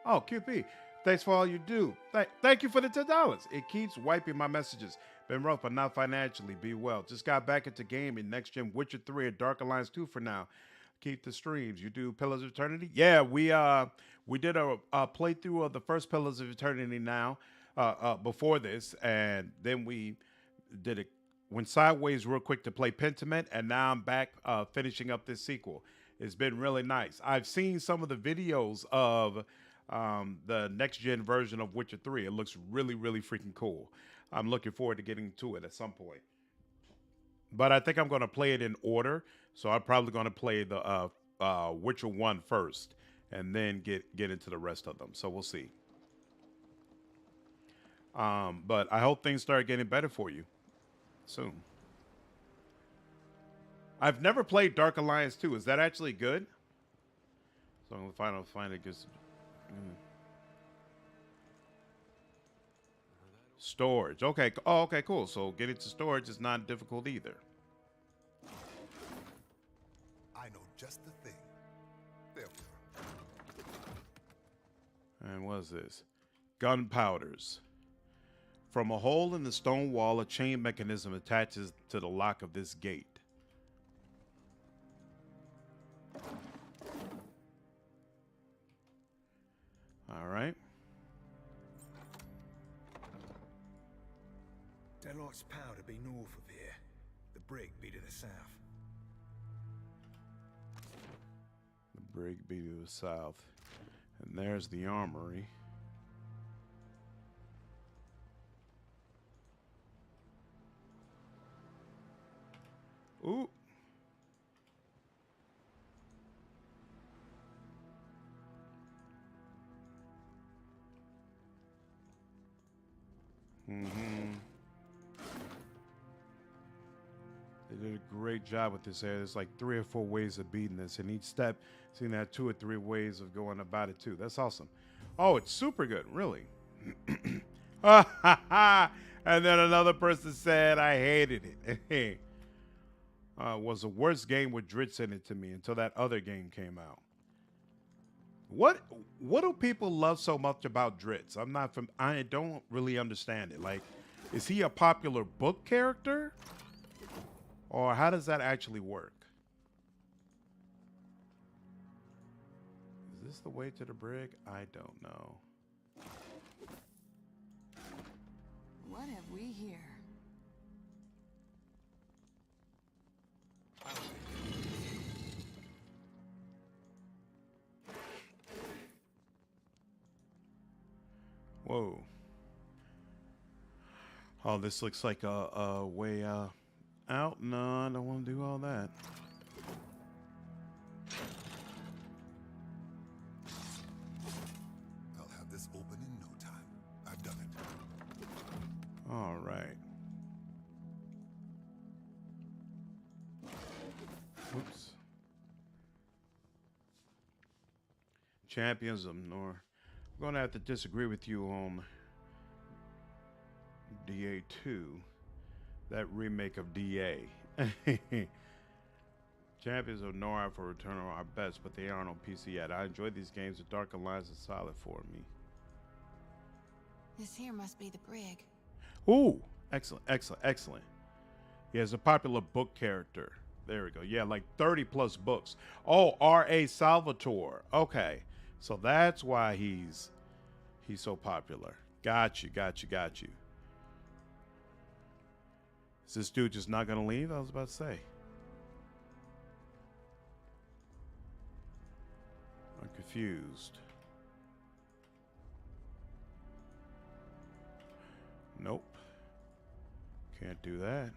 Oh, QP. Thanks for all you do. Thank you for the $10. It keeps wiping my messages. Been rough, but not financially. Be well. Just got back into gaming. Next gen Witcher 3 and Dark Alliance 2 for now. Keep the streams. You do Pillars of Eternity? Yeah, we did a playthrough of the first Pillars of Eternity now before this, and then we did it. Went sideways real quick to play Pentiment, and now I'm back finishing up this sequel. It's been really nice. I've seen some of the videos of the next gen version of Witcher 3. It looks really, really freaking cool. I'm looking forward to getting to it at some point. But I think I'm going to play it in order. So I'm probably going to play the Witcher 1 first and then get into the rest of them. So we'll see. But I hope things start getting better for you soon. I've never played Dark Alliance 2. Is that actually good? So I'm going to find it. Storage. Okay. Oh, okay, cool. So getting to storage is not difficult either. I know just the thing. Therefore. And what is this? Gunpowders. From a hole in the stone wall, a chain mechanism attaches to the lock of this gate. All right. Deadlight's powder be north of here. The brig be to the south. The brig be to the south. And there's the armory. Ooh. They did a great job with this area. There's like 3 or 4 ways of beating this, and each step seems to have 2 or 3 ways of going about it too. That's awesome. Oh, it's super good, really. And then another person said, I hated it. Was the worst game with Dritz in it to me until that other game came out. What do people love so much about Dritz? I don't really understand it. Like, is he a popular book character? Or how does that actually work? Is this the way to the brig? I don't know. What have we here? Whoa. Oh, this looks like a way out. No, I don't want to do all that. I'll have this open in no time. I've done it. All right. Oops. Champions of Nor. I'm going to have to disagree with you on DA2. That remake of DA. Champions of Nora for Return are our best, but they aren't on PC yet. I enjoy these games. The Dark Alliance is solid for me. This here must be the brig. Ooh, excellent, excellent, excellent. He has a popular book character. There we go. Yeah, like 30 plus books. Oh, R.A. Salvatore. Okay, so that's why he's so popular. Got you. Is this dude just not gonna leave? I was about to say. I'm confused. Nope. Can't do that.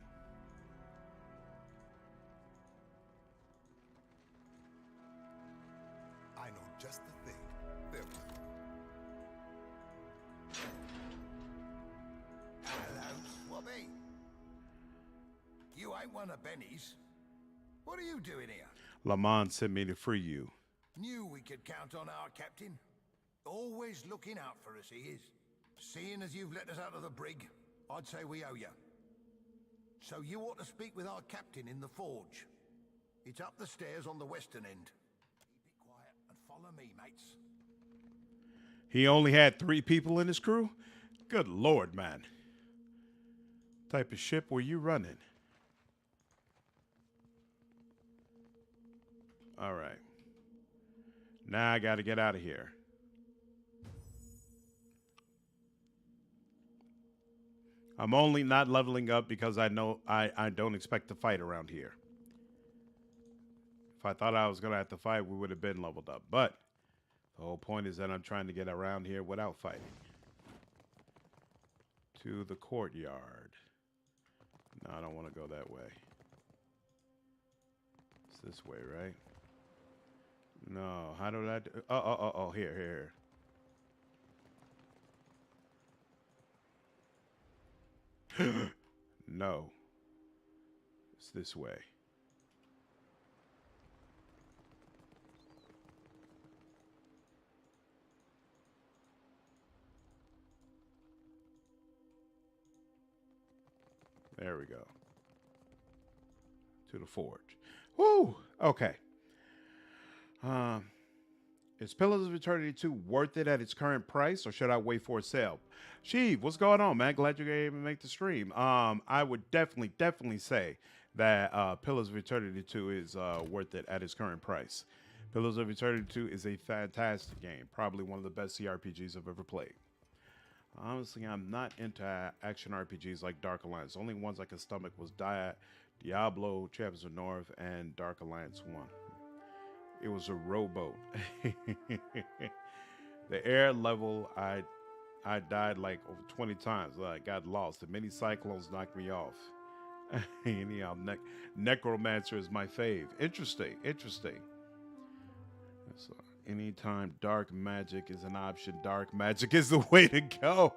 know just the thing. Farewell. Hello, Swabby. You ain't one of Benny's. What are you doing here? Lamont sent me to free you. Knew we could count on our captain. Always looking out for us, he is. Seeing as you've let us out of the brig, I'd say we owe you. So you ought to speak with our captain in the forge. It's up the stairs on the western end. Keep it quiet and follow me, mates. He only had 3 people in his crew? Good Lord, man. What type of ship were you running? All right. Now I got to get out of here. I'm only not leveling up because I know I don't expect to fight around here. If I thought I was going to have to fight, we would have been leveled up. But the whole point is that I'm trying to get around here without fighting. To the courtyard. No, I don't want to go that way. It's this way, right? No, how do I do? Oh, here. No. It's this way. There we go. To the forge. Woo! Okay. Is Pillars of Eternity 2 worth it at its current price, or should I wait for a sale? Sheev, what's going on, man? Glad you were able to make the stream. I would definitely say that Pillars of Eternity 2 is worth it at its current price. Pillars of Eternity 2 is a fantastic game. Probably one of the best CRPGs I've ever played. Honestly, I'm not into action RPGs like Dark Alliance. The only ones I could stomach was Diablo, Champions of North, and Dark Alliance 1. It was a rowboat. The air level, I died like over 20 times. I got lost. And many cyclones knocked me off. Anyhow, Necromancer is my fave. Interesting. So, anytime dark magic is an option, dark magic is the way to go.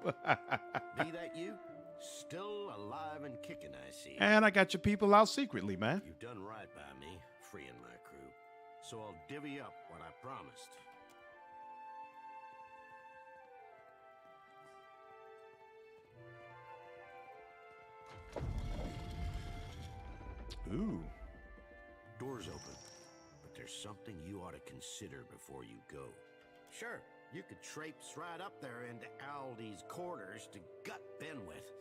Be that you? Still alive and kicking, I see. And I got your people out secretly, man. You've done right by me, freeing my crew. So I'll divvy up what I promised. Ooh. Door's open, but there's something you ought to consider before you go. Sure, you could traipse right up there into Aldi's quarters to gut Ben with,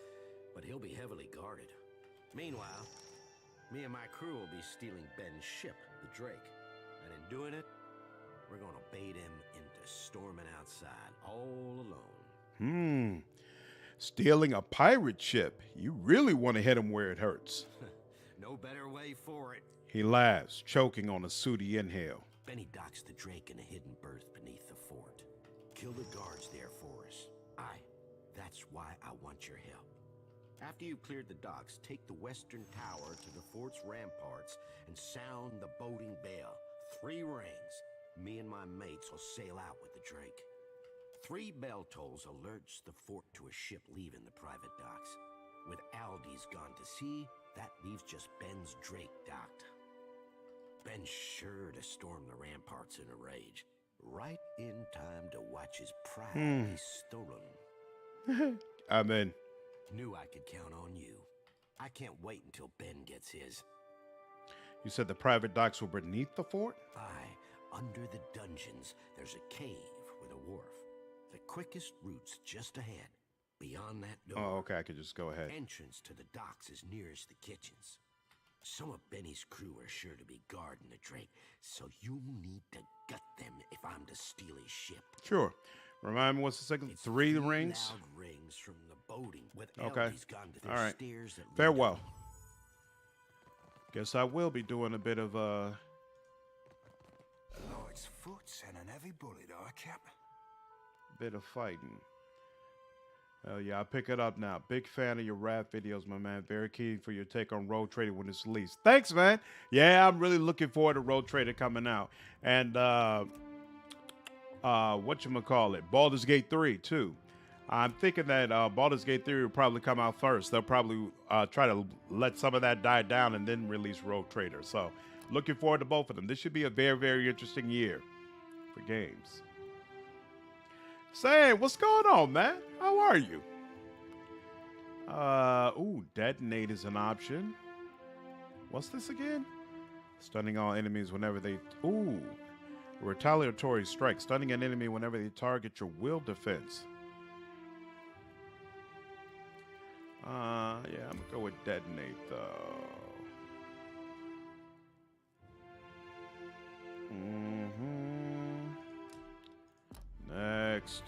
but he'll be heavily guarded. Meanwhile, me and my crew will be stealing Ben's ship, the Drake. And in doing it, we're gonna bait him into storming outside all alone. Stealing a pirate ship. You really want to hit him where it hurts. No better way for it. He laughs, choking on a sooty inhale. Benny docks the Drake in a hidden berth beneath the fort. Kill the guards there for us. That's why I want your help. After you've cleared the docks, take the western tower to the fort's ramparts and sound the boating bell. 3 rings. Me and my mates will sail out with the Drake. 3 bell tolls alerts the fort to a ship leaving the private docks. With Aldi's gone to sea, that leaves just Ben's Drake docked. Ben's sure to storm the ramparts in a rage. Right in time to watch his pride be stolen. I'm in. Knew I could count on you. I can't wait until Ben gets his. You said the private docks were beneath the fort? Aye, under the dungeons, there's a cave with a wharf. The quickest route's just ahead, beyond that door. Oh, okay, I could just go ahead. Entrance to the docks is nearest the kitchens. Some of Benny's crew are sure to be guarding the Drake, so you need to gut them if I'm to steal his ship. Sure. Remind me, what's the second? 3 rings? Loud rings from the boating with Okay. Aldi's gone to All right. stairs that lead Farewell. Guess I will be doing a bit of Lord's foot and an heavy bullet, Cap. fighting. Hell yeah, I'll pick it up now. Big fan of your rap videos, my man. Very keen for your take on Road Trader when it's released. Thanks, man. Yeah, I'm really looking forward to Road Trader coming out. And whatchamacallit, Baldur's Gate 3 too. I'm thinking that Baldur's Gate 3 will probably come out first. They'll probably try to let some of that die down and then release Rogue Trader. So looking forward to both of them. This should be a very, very interesting year for games. Say, what's going on, man? How are you? Detonate is an option. What's this again? Stunning all enemies whenever they... Retaliatory strike. Stunning an enemy whenever they target your will defense. Yeah, I'm gonna go with detonate though. Next.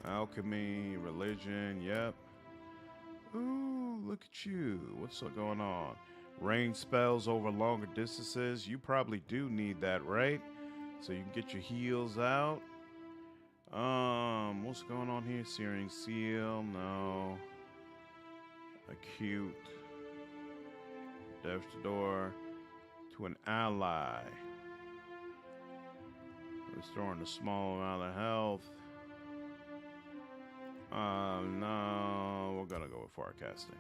Alchemy, religion, yep. Ooh, look at you. What's going on? Range spells over longer distances. You probably do need that, right? So you can get your heals out. What's going on here? Searing Seal, no. Acute. Death's Door to an ally. Restoring a small amount of health. No, we're gonna go with forecasting.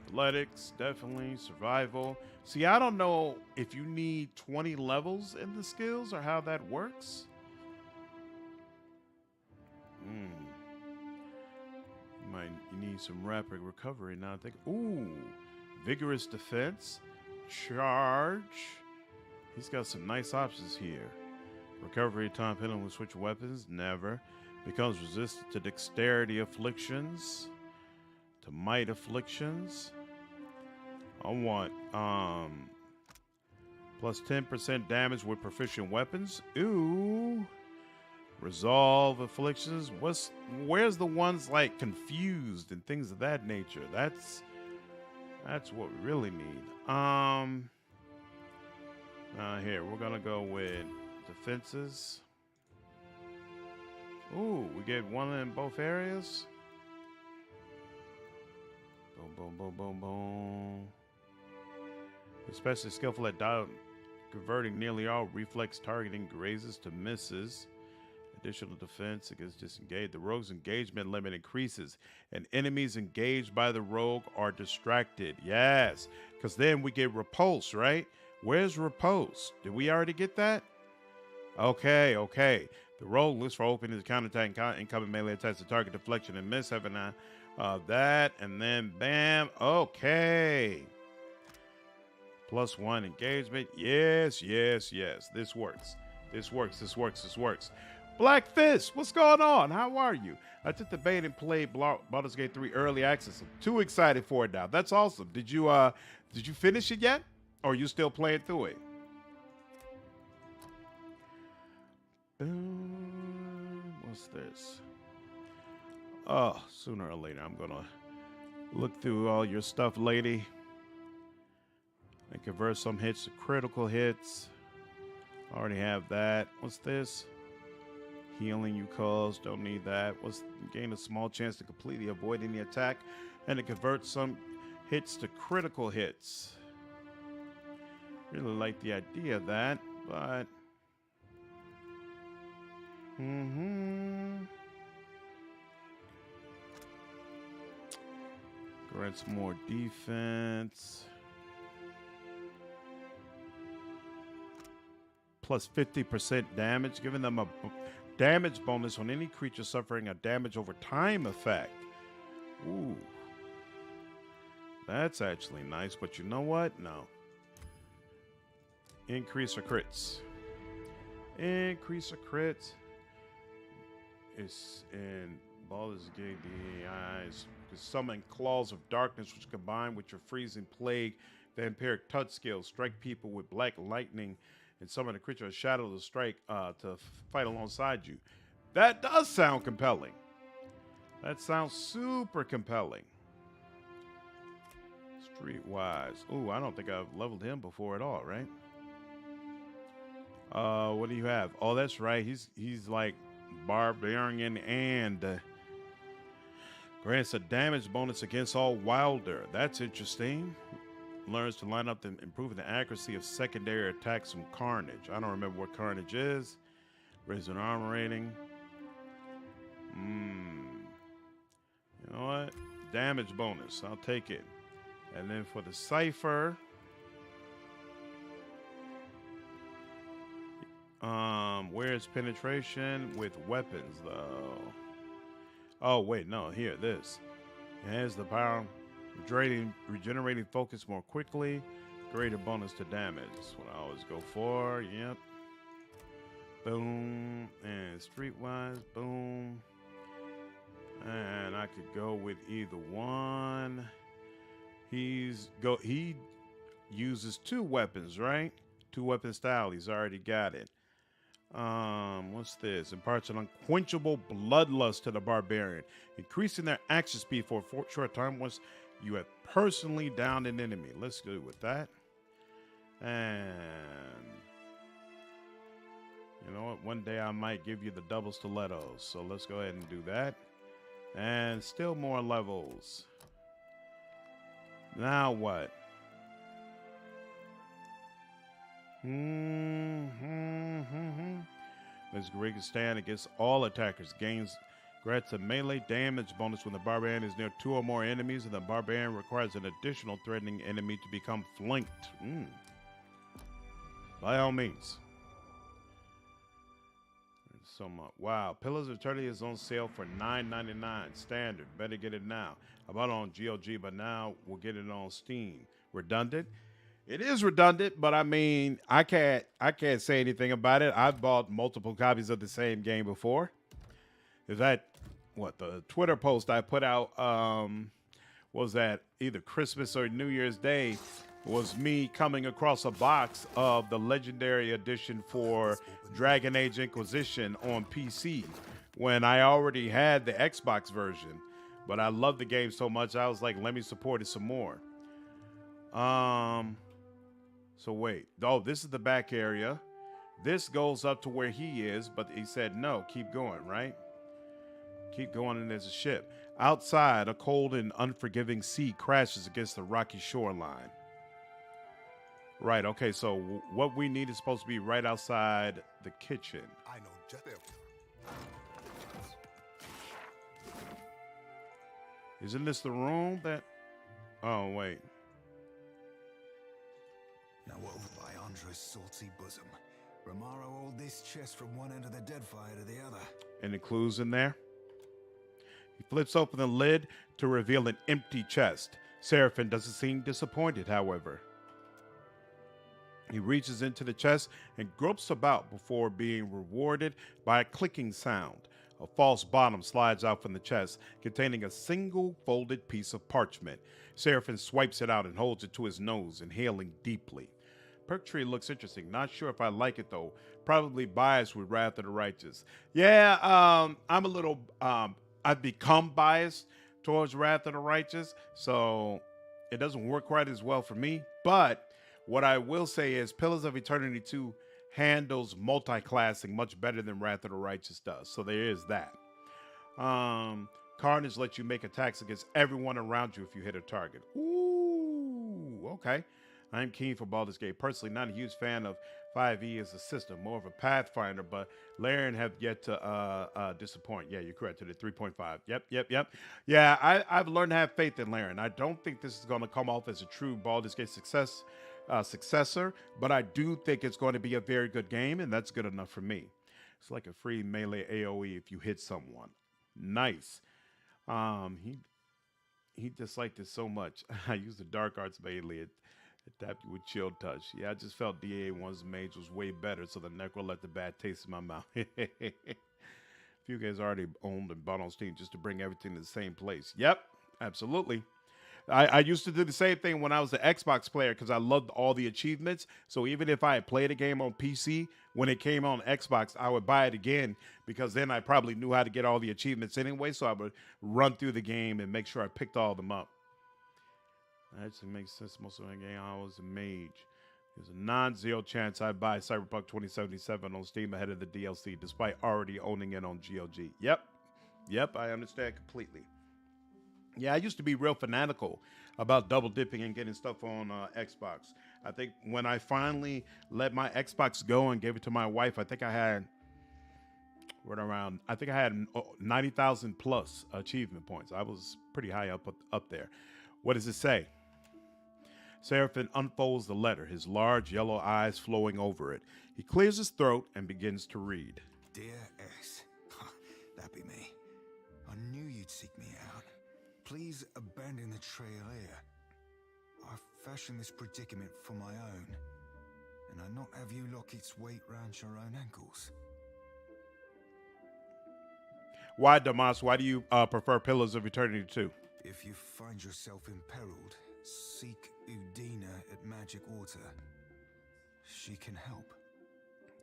Athletics, definitely. Survival. See, I don't know if you need 20 levels in the skills or how that works. You need some rapid recovery now. I think. Ooh, vigorous defense, charge. He's got some nice options here. Recovery time pending will switch weapons. Never. Becomes resistant to dexterity afflictions. To might afflictions. I want plus 10% damage with proficient weapons. Ooh. Resolve afflictions. Where's the ones like confused and things of that nature? That's what we really need. Here we're gonna go with defenses. Ooh, we get one in both areas. Boom, boom, boom, boom, boom. Especially skillful at converting nearly all reflex targeting grazes to misses. Additional defense against disengaged. The rogue's engagement limit increases, and enemies engaged by the rogue are distracted. Yes, because then we get repulse, right? Where's repulse? Did we already get that? Okay. The rogue looks for opening his counterattack and incoming melee attacks to target deflection and miss. Having that, and then bam. Okay. +1 engagement. Yes. This works. Black Fist, what's going on? How are you? I took the bait and played Baldur's Gate 3 early access. I'm too excited for it now. That's awesome. Did you finish it yet? Or are you still playing through it? What's this? Oh, sooner or later, I'm gonna look through all your stuff, lady, and convert some hits to critical hits. Already have that. What's this? Healing you cause, don't need that. Gain a small chance to completely avoid any attack and to convert some hits to critical hits. Really like the idea of that, but grants more defense. Plus 50% damage, giving them a damage bonus on any creature suffering a damage over time effect. Ooh. That's actually nice, but you know what? No. Increase or crits. Increase or crits. It's in Baldur's Gate DAIs. Summon Claws of Darkness, which combine with your Freezing Plague, Vampiric Touch skills, strike people with Black Lightning, and summon a creature of Shadow to strike to fight alongside you. That does sound compelling. That sounds super compelling. Streetwise. Ooh, I don't think I've leveled him before at all, right? What do you have? Oh, that's right. He's like Barbarian and grants a damage bonus against all Wilder. That's interesting. Learns to line up and improve the accuracy of secondary attacks from Carnage. I don't remember what Carnage is. Raise an armor rating. You know what? Damage bonus. I'll take it. And then for the Cypher, where's penetration with weapons though? Oh wait, no, here, this. It has the power regenerating focus more quickly. Greater bonus to damage. That's what I always go for. Yep. Boom. And streetwise, boom. And I could go with either one. He uses 2 weapons, right? 2 weapon style. He's already got it. What's this? Imparts an unquenchable bloodlust to the barbarian, increasing their action speed for a short time once you have personally downed an enemy. Let's go with that. And you know what? One day I might give you the double stilettos. So let's go ahead and do that. And still more levels. Now what? This Greek can stand against all attackers. Grants a melee damage bonus when the barbarian is near 2 or more enemies, and the barbarian requires an additional threatening enemy to become flanked. By all means. So much. Wow. Pillars of Eternity is on sale for $9.99. Standard. Better get it now. I bought it on GOG, but now we'll get it on Steam. Redundant? It is redundant, but I mean, I can't say anything about it. I've bought multiple copies of the same game before. Is that what the Twitter post I put out was that either Christmas or New Year's Day was me coming across a box of the legendary edition for Dragon Age Inquisition on PC when I already had the Xbox version. But I love the game so much, I was like, let me support it some more. So wait. Oh, this is the back area. This goes up to where he is, but he said, no, keep going, right? Keep going, and there's a ship. Outside, a cold and unforgiving sea crashes against the rocky shoreline. Right, okay, so what we need is supposed to be right outside the kitchen. I know just Isn't this the room that... Oh, wait. Now over by Andra's salty bosom, Romaro hold this chest from one end of the Deadfire to the other. Any clues in there? He flips open the lid to reveal an empty chest. Seraphim doesn't seem disappointed, however. He reaches into the chest and gropes about before being rewarded by a clicking sound. A false bottom slides out from the chest, containing a single folded piece of parchment. Seraphim swipes it out and holds it to his nose, inhaling deeply. Perk tree looks interesting. Not sure if I like it, though. Probably biased with Wrath of the Righteous. Yeah, I'm a little... I've become biased towards Wrath of the Righteous, so it doesn't work quite as well for me. But what I will say is Pillars of Eternity 2 handles multi-classing much better than Wrath of the Righteous does. So there is that. Carnage lets you make attacks against everyone around you if you hit a target. Ooh, okay. I'm keen for Baldur's Gate. Personally, not a huge fan of 5e as a system, more of a Pathfinder, but Larian have yet to disappoint. Yeah, you're correct. To the 3.5. Yep. Yeah, I've learned to have faith in Larian. I don't think this is going to come off as a true Baldur's Gate successor, but I do think it's going to be a very good game, and that's good enough for me. It's like a free melee AoE if you hit someone. Nice. He disliked it so much. I used the Dark Arts melee. It tapped you with Chill Touch. Yeah, I just felt DA1's mage was way better, so the Necro left the bad taste in my mouth. Few guys already owned and bought on Steam just to bring everything to the same place. Yep, absolutely. I used to do the same thing when I was the Xbox player because I loved all the achievements. So even if I had played a game on PC, when it came on Xbox, I would buy it again because then I probably knew how to get all the achievements anyway. So I would run through the game and make sure I picked all of them up. That actually makes sense. Most of the game, I was a mage. There's a non-zero chance I'd buy Cyberpunk 2077 on Steam ahead of the DLC, despite already owning it on GOG. Yep, I understand completely. Yeah, I used to be real fanatical about double dipping and getting stuff on Xbox. I think when I finally let my Xbox go and gave it to my wife, I think I had 90,000 plus achievement points. I was pretty high up there. What does it say? Seraphin unfolds the letter, his large yellow eyes flowing over it. He clears his throat and begins to read. Dear S, that be me. I knew you'd seek me out. Please abandon the trail here. I've fashioned this predicament for my own, and I not have you lock its weight round your own ankles. Why, Damas? Why do you prefer Pillars of Eternity 2? If you find yourself imperiled, seek Udina at Magic Water. She can help.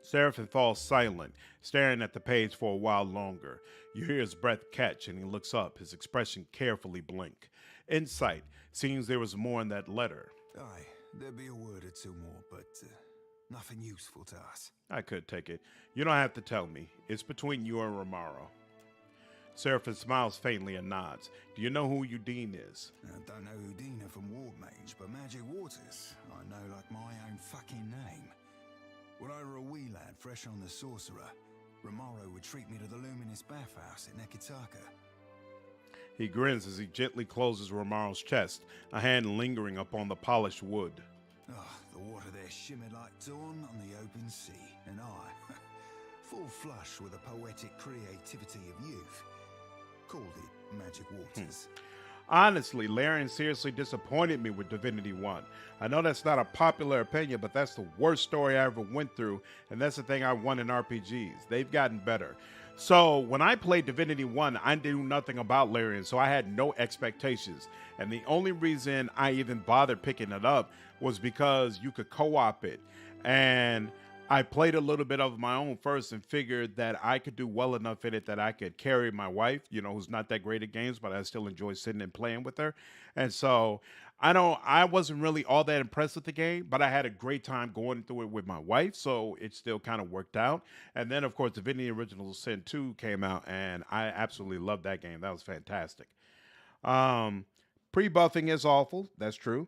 Seraphin falls silent, staring at the page for a while longer. You hear his breath catch, and he looks up, his expression carefully blink. Insight, seems there was more in that letter. Aye, there'd be a word or two more, but nothing useful to us. I could take it. You don't have to tell me. It's between you and Romaro. Seraphin smiles faintly and nods. Do you know who Udine is? I don't know Udina from Wardmage, but Magic Waters, I know like my own fucking name. When I were a wee lad fresh on the Sorcerer, Romaro would treat me to the luminous bathhouse at Nekitaka. He grins as he gently closes Romaro's chest, a hand lingering upon the polished wood. The water there shimmered like dawn on the open sea, and I, full flush with the poetic creativity of youth, called it Magic Waters. Honestly, Larian seriously disappointed me with Divinity 1. I know that's not a popular opinion, but that's the worst story I ever went through, and that's the thing I want in RPGs. They've gotten better. So when I played Divinity 1, I knew nothing about Larian, so I had no expectations. And the only reason I even bothered picking it up was because you could co-op it. And I played a little bit of my own first and figured that I could do well enough in it that I could carry my wife, who's not that great at games, but I still enjoy sitting and playing with her. And so I wasn't really all that impressed with the game, but I had a great time going through it with my wife, so it still kind of worked out. And then, of course, Divinity Original Sin 2 came out, and I absolutely loved that game. That was fantastic. Pre-buffing is awful. That's true.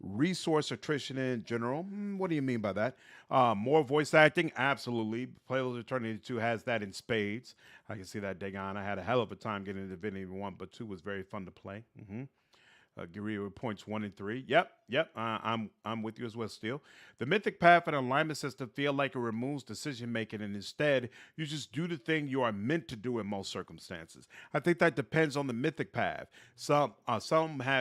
Resource attrition in general. What do you mean by that? More voice acting? Absolutely. Pillars of Eternity 2 has that in spades. I can see that, Dagon. I had a hell of a time getting into Divinity 1, but 2 was very fun to play. Guerrero points 1 and 3. Yep. I'm with you as well, Steel. The Mythic Path and alignment system feel like it removes decision making, and instead you just do the thing you are meant to do in most circumstances. I think that depends on the Mythic Path. Some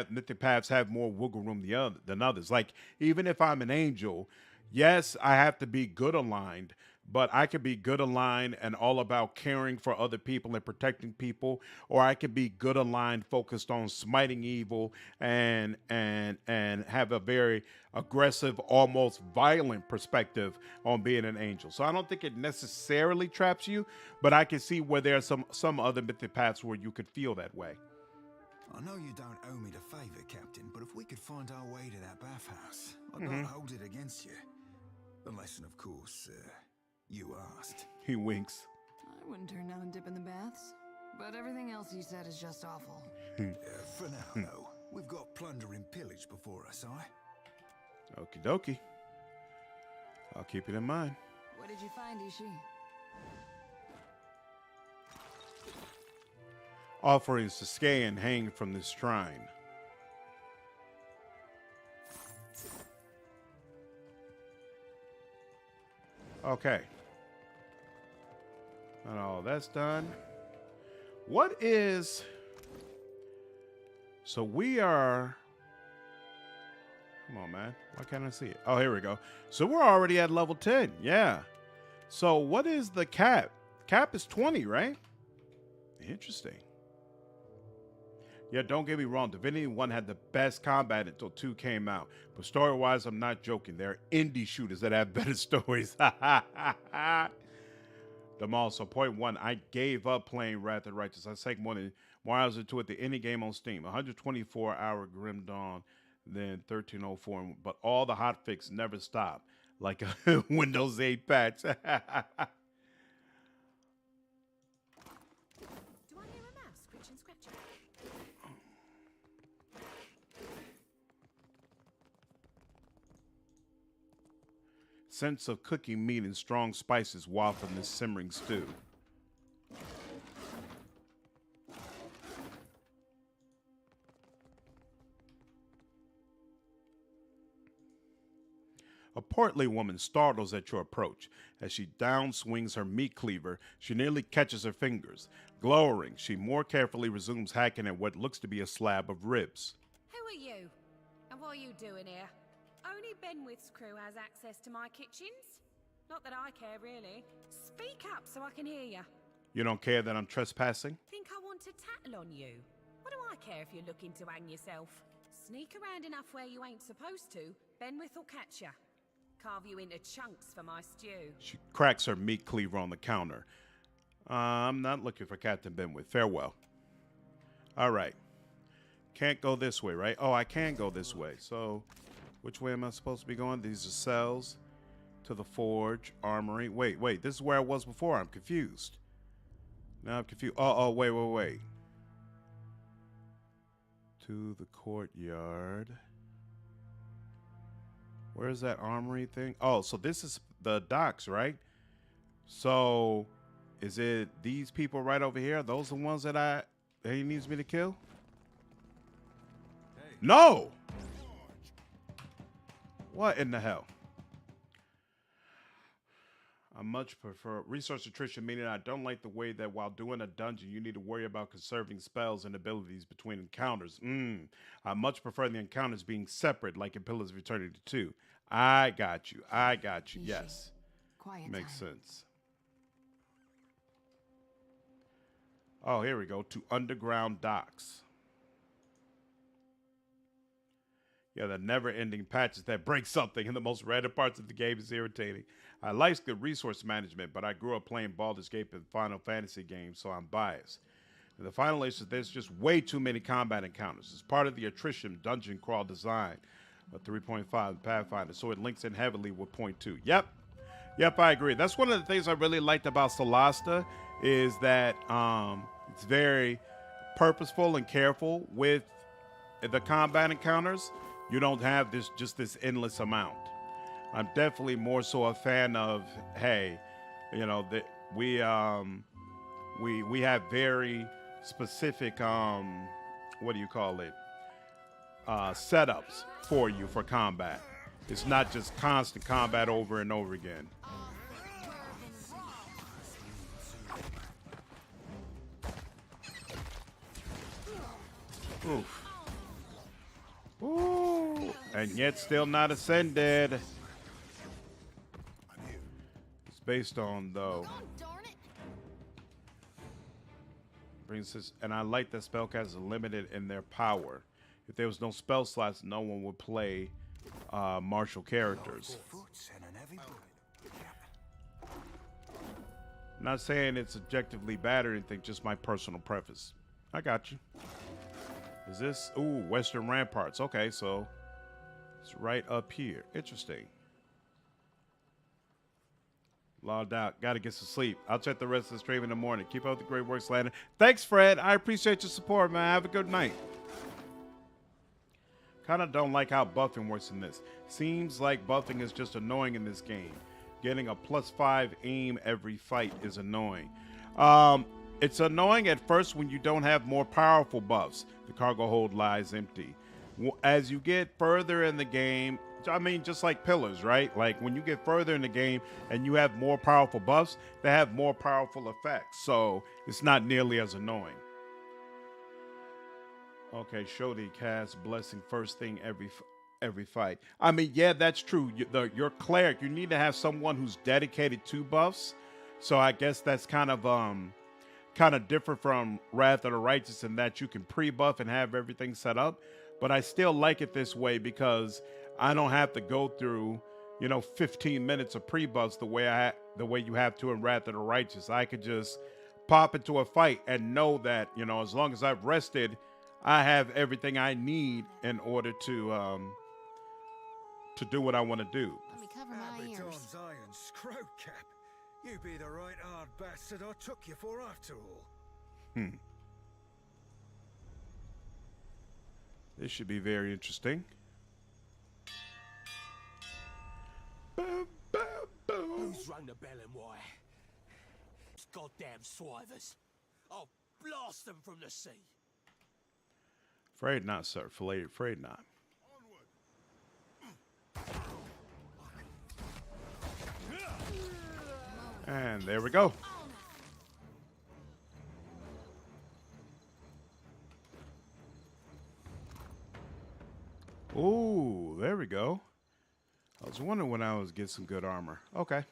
Mythic Paths have more wiggle room than others. Like, even if I'm an angel, yes, I have to be good aligned, but I could be good aligned and all about caring for other people and protecting people, or I could be good aligned focused on smiting evil and have a very aggressive, almost violent perspective on being an angel. So I don't think it necessarily traps you, but I can see where there are some other mythic paths where you could feel that way. I know you don't owe me the favor, Captain, but if we could find our way to that bathhouse, I'd not hold it against you. Unless, of course, you asked. He winks. I wouldn't turn down a dip in the baths, but everything else you said is just awful. For now, though, we've got plunder and pillage before us, aye? Okie dokie. I'll keep it in mind. What did you find, Ishi? Offerings to Skayan hang from this shrine. Okay. And all that's done. What is... So we are... Come on, man. Why can't I see it? Oh, here we go. So we're already at level 10. Yeah. So what is the cap? Cap is 20, right? Interesting. Yeah, don't get me wrong. Divinity 1 had the best combat until 2 came out. But story-wise, I'm not joking. There are indie shooters that have better stories. So point 1, I gave up playing Wrath of Righteous. I sank more hours into it than any game on Steam. 124-hour Grim Dawn. then 1304. But all the hotfix never stop, like a Windows 8 patch. Do I hear a mouse scritch and scratch? Scents of cooking meat and strong spices waft from this simmering stew. A portly woman startles at your approach. As she downswings her meat cleaver, she nearly catches her fingers. Glowering, she more carefully resumes hacking at what looks to be a slab of ribs. Who are you? And what are you doing here? Only Benwith's crew has access to my kitchens. Not that I care, really. Speak up so I can hear you. You don't care that I'm trespassing? Think I want to tattle on you? What do I care if you're looking to hang yourself? Sneak around enough where you ain't supposed to, Benwith will catch you. Carve you into chunks for my stew. She cracks her meat cleaver on the counter. I'm not looking for Captain Benwith. Farewell. All right. Can't go this way, right? Oh, I can go this way. So, which way am I supposed to be going? These are cells to the forge, armory. Wait. This is where I was before. I'm confused. Now I'm confused. Oh, wait. To the courtyard. Where's that armory thing? Oh, so this is the docks, right? So, is it these people right over here? Are those the ones that he needs me to kill? Hey. No! What in the hell? I much prefer resource attrition, meaning I don't like the way that while doing a dungeon, you need to worry about conserving spells and abilities between encounters. I much prefer the encounters being separate, like in Pillars of Eternity 2. I got you. Yes. Quiet Makes time. sense. Oh, here we go. To underground docks. Yeah, the never-ending patches that break something in the most random parts of the game is irritating. I like good resource management, but I grew up playing Baldur's Gate and Final Fantasy games, so I'm biased. And the final issue is there's just way too many combat encounters. It's part of the attrition dungeon crawl design of 3.5 Pathfinder, so it links in heavily with 0.2. Yep, I agree. That's one of the things I really liked about Solasta is that it's very purposeful and careful with the combat encounters. You don't have this endless amount. I'm definitely more so a fan of, hey, you know, that we have very specific what do you call it? Setups for you for combat. It's not just constant combat over and over again. Oof. Ooh, and yet still not ascended. It's based on, though. Brings this, and I like that spellcasters are limited in their power. If there was no spell slots, no one would play martial characters. Not saying it's objectively bad or anything, just my personal preface. I got you. Is this? Ooh, Western Ramparts. Okay, so it's right up here. Interesting. Logged out. Got to get some sleep. I'll check the rest of the stream in the morning. Keep up the great work, Slandered. Thanks, Fred. I appreciate your support, man. Have a good night. Kind of don't like how buffing works in this. Seems like buffing is just annoying in this game. Getting a +5 aim every fight is annoying. It's annoying at first when you don't have more powerful buffs. The cargo hold lies empty. As you get further in the game, I mean, just like Pillars, right? Like when you get further in the game and you have more powerful buffs, they have more powerful effects. So it's not nearly as annoying. Okay, Shodi casts Blessing first thing every fight. I mean, yeah, that's true. Your cleric, you need to have someone who's dedicated to buffs. So I guess that's kind of different from Wrath of the Righteous in that you can pre-buff and have everything set up. But I still like it this way because I don't have to go through, 15 minutes of pre-buffs the way you have to in Wrath of the Righteous. I could just pop into a fight and know that, as long as I've rested, I have everything I need in order to do what I want to do. Let me cover my Happy ears. times, Iron Scroat Cap. You be the right hard bastard I took you for after all. This should be very interesting. Boom, boom, boom. Who's rung the bell and why? It's goddamn swivers. I'll blast them from the sea. Afraid not, sir. Afraid not. And there we go. Ooh, there we go. I was wondering when I was getting some good armor. Okay.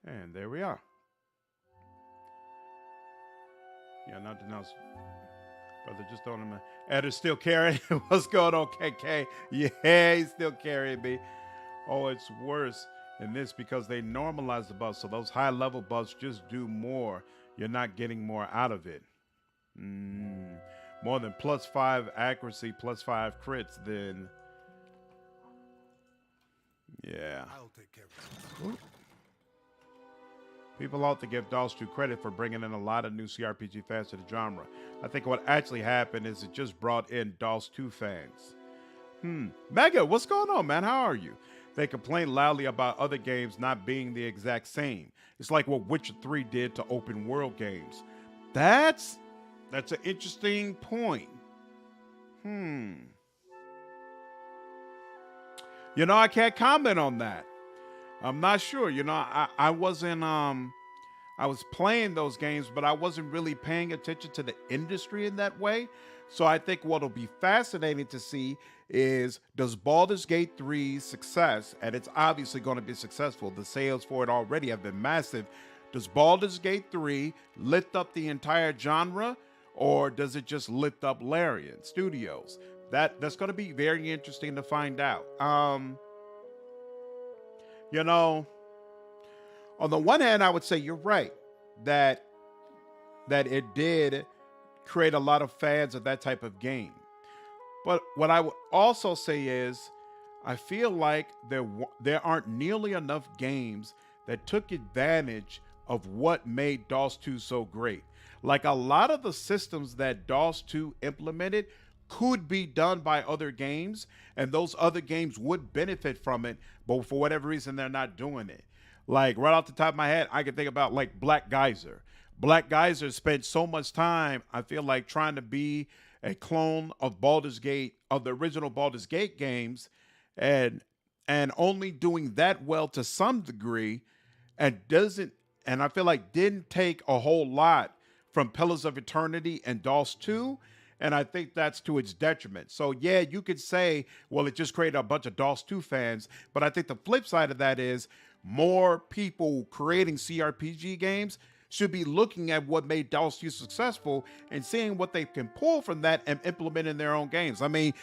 And there we are. Yeah, nothing else. Brother, just throwing him. Ed's still carrying. What's going on, KK? Yeah, he's still carrying me. Oh, it's worse in this because they normalize the buffs. So those high level buffs just do more. You're not getting more out of it. More than +5 accuracy, +5 crits, then yeah. I'll take care of it. People ought to give DOS 2 credit for bringing in a lot of new CRPG fans to the genre. I think what actually happened is it just brought in DOS 2 fans. Mega, what's going on, man? How are you? They complain loudly about other games not being the exact same. It's like what Witcher 3 did to open world games. That's an interesting point. You know, I can't comment on that. I'm not sure. You know, I wasn't I was playing those games, but I wasn't really paying attention to the industry in that way. So I think what'll be fascinating to see is, does Baldur's Gate 3's success, and it's obviously going to be successful, the sales for it already have been massive. Does Baldur's Gate 3 lift up the entire genre, or does it just lift up Larian Studios? That's going to be very interesting to find out. You know, on the one hand, I would say you're right that it did create a lot of fans of that type of game. But what I would also say is, I feel like there aren't nearly enough games that took advantage of what made DOS 2 so great. Like, a lot of the systems that DOS 2 implemented could be done by other games, and those other games would benefit from it, but for whatever reason, they're not doing it. Like, right off the top of my head, I can think about, like, Black Geyser. Black Geyser spent so much time, I feel like, trying to be a clone of Baldur's Gate, of the original Baldur's Gate games, and only doing that well to some degree, and I feel like didn't take a whole lot from Pillars of Eternity and DOS 2, and I think that's to its detriment. So yeah, you could say, well, it just created a bunch of DOS 2 fans, but I think the flip side of that is more people creating CRPG games should be looking at what made DOS 2 successful and seeing what they can pull from that and implement in their own games. I mean,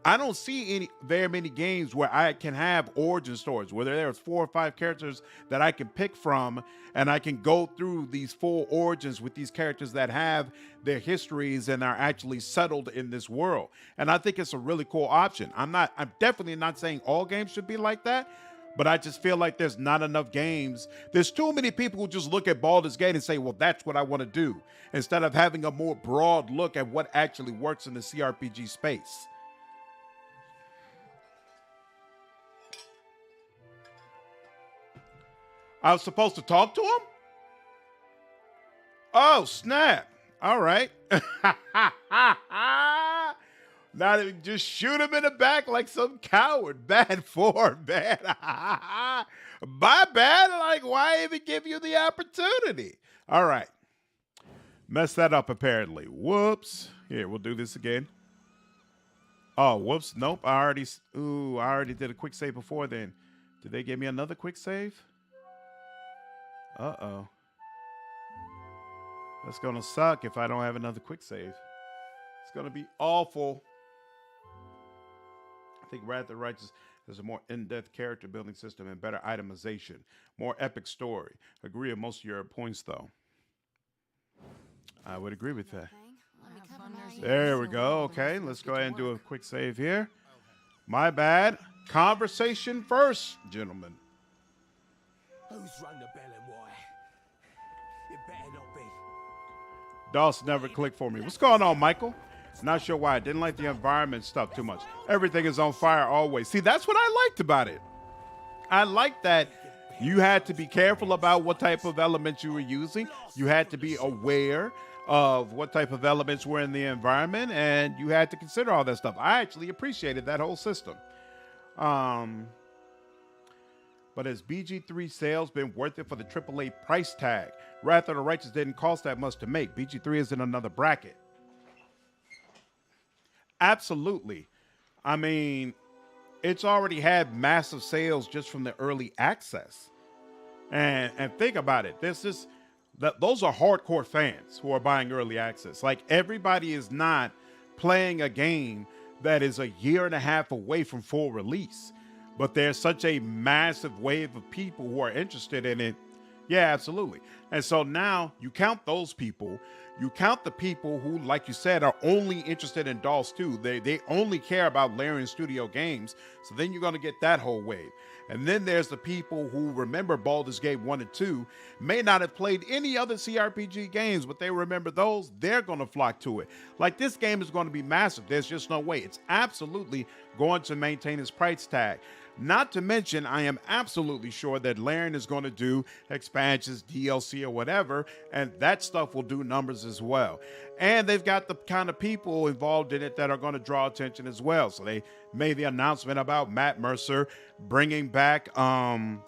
I don't see very many games where I can have origin stories, where there's 4 or 5 characters that I can pick from, and I can go through these full origins with these characters that have their histories and are actually settled in this world. And I think it's a really cool option. I'm definitely not saying all games should be like that, but I just feel like there's not enough games. There's too many people who just look at Baldur's Gate and say, well, that's what I want to do, instead of having a more broad look at what actually works in the CRPG space. I was supposed to talk to him? Oh, snap. All right. Now they just shoot him in the back like some coward. Bad form, man. My bad. Like, why even give you the opportunity? All right. Messed that up, apparently. Whoops. Here, we'll do this again. Oh, whoops. Nope. I already did a quick save before then. Did they give me another quick save? Uh-oh. That's going to suck if I don't have another quick save. It's going to be awful. I think Wrath of the Righteous has a more in-depth character building system and better itemization. More epic story. Agree with most of your points, though. I would agree with that. Let me cover my ears. There we go. Okay, let's go ahead and do a quick save here. My bad. Conversation first, gentlemen. Who's rung the bell and why? It better not be. DOS never clicked for me. What's going on, Michael? Not sure why. I didn't like the environment stuff too much. Everything is on fire always. See, that's what I liked about it. I liked that you had to be careful about what type of elements you were using. You had to be aware of what type of elements were in the environment, and you had to consider all that stuff. I actually appreciated that whole system. But has BG3 sales been worth it for the AAA price tag? Wrath of the Righteous didn't cost that much to make. BG3 is in another bracket. Absolutely. I mean, it's already had massive sales just from the early access. And think about it. Those are hardcore fans who are buying early access. Like, everybody is not playing a game that is a year and a half away from full release. But there's such a massive wave of people who are interested in it. Yeah, absolutely. And so now you count those people. You count the people who, like you said, are only interested in DOS 2. They only care about Larian Studio games. So then you're going to get that whole wave. And then there's the people who remember Baldur's Gate 1 and 2, may not have played any other CRPG games, but they remember those. They're going to flock to it. Like, this game is going to be massive. There's just no way. It's absolutely going to maintain its price tag. Not to mention, I am absolutely sure that Larian is going to do expansions, DLC, or whatever, and that stuff will do numbers as well. And they've got the kind of people involved in it that are going to draw attention as well. So they made the announcement about Matt Mercer bringing back Boo,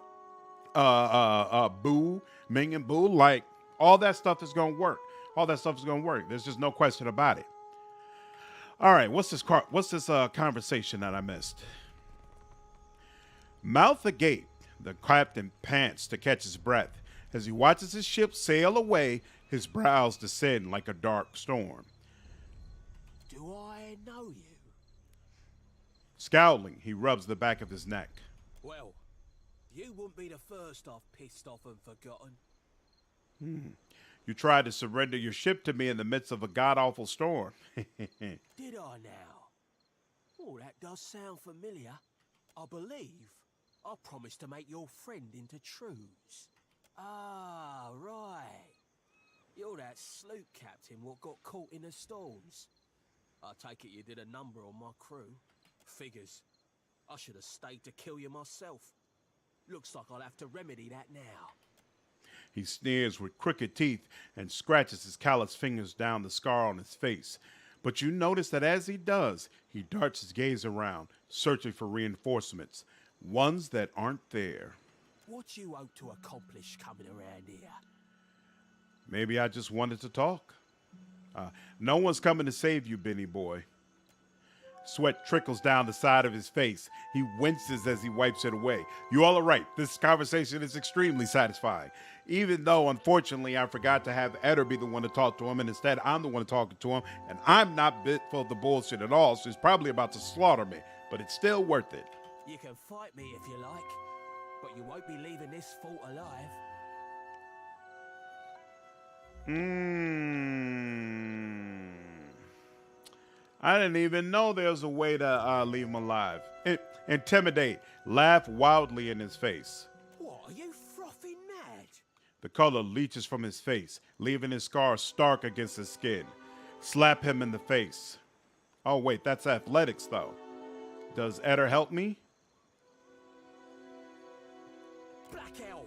Ming and Boo. Like, all that stuff is going to work. All that stuff is going to work. There's just no question about it. All right, what's this conversation that I missed? Mouth agape, the captain pants to catch his breath. As he watches his ship sail away, his brows descend like a dark storm. Do I know you? Scowling, he rubs the back of his neck. Well, you wouldn't be the first I've pissed off and forgotten. You tried to surrender your ship to me in the midst of a god-awful storm. Did I now? Oh, that does sound familiar. I believe I promised to make your friend into truths. Ah, right. You're that sloop captain what got caught in the storms. I take it you did a number on my crew. Figures. I should have stayed to kill you myself. Looks like I'll have to remedy that now. He sneers with crooked teeth and scratches his calloused fingers down the scar on his face. But you notice that as he does, he darts his gaze around, searching for reinforcements, ones that aren't there. What you hope to accomplish coming around here? Maybe I just wanted to talk. No one's coming to save you, Benny boy. Sweat trickles down the side of his face. He winces as he wipes it away. You all are right. This conversation is extremely satisfying. Even though, unfortunately, I forgot to have Eder be the one to talk to him, and instead I'm the one talking to him, and I'm not bit for the bullshit at all, so he's probably about to slaughter me, but it's still worth it. You can fight me if you like, but you won't be leaving this fort alive. I didn't even know there was a way to leave him alive. Intimidate. Laugh wildly in his face. What, are you frothing mad? The color leaches from his face, leaving his scar stark against his skin. Slap him in the face. Oh, wait, that's athletics, though. Does Eder help me? Black hell.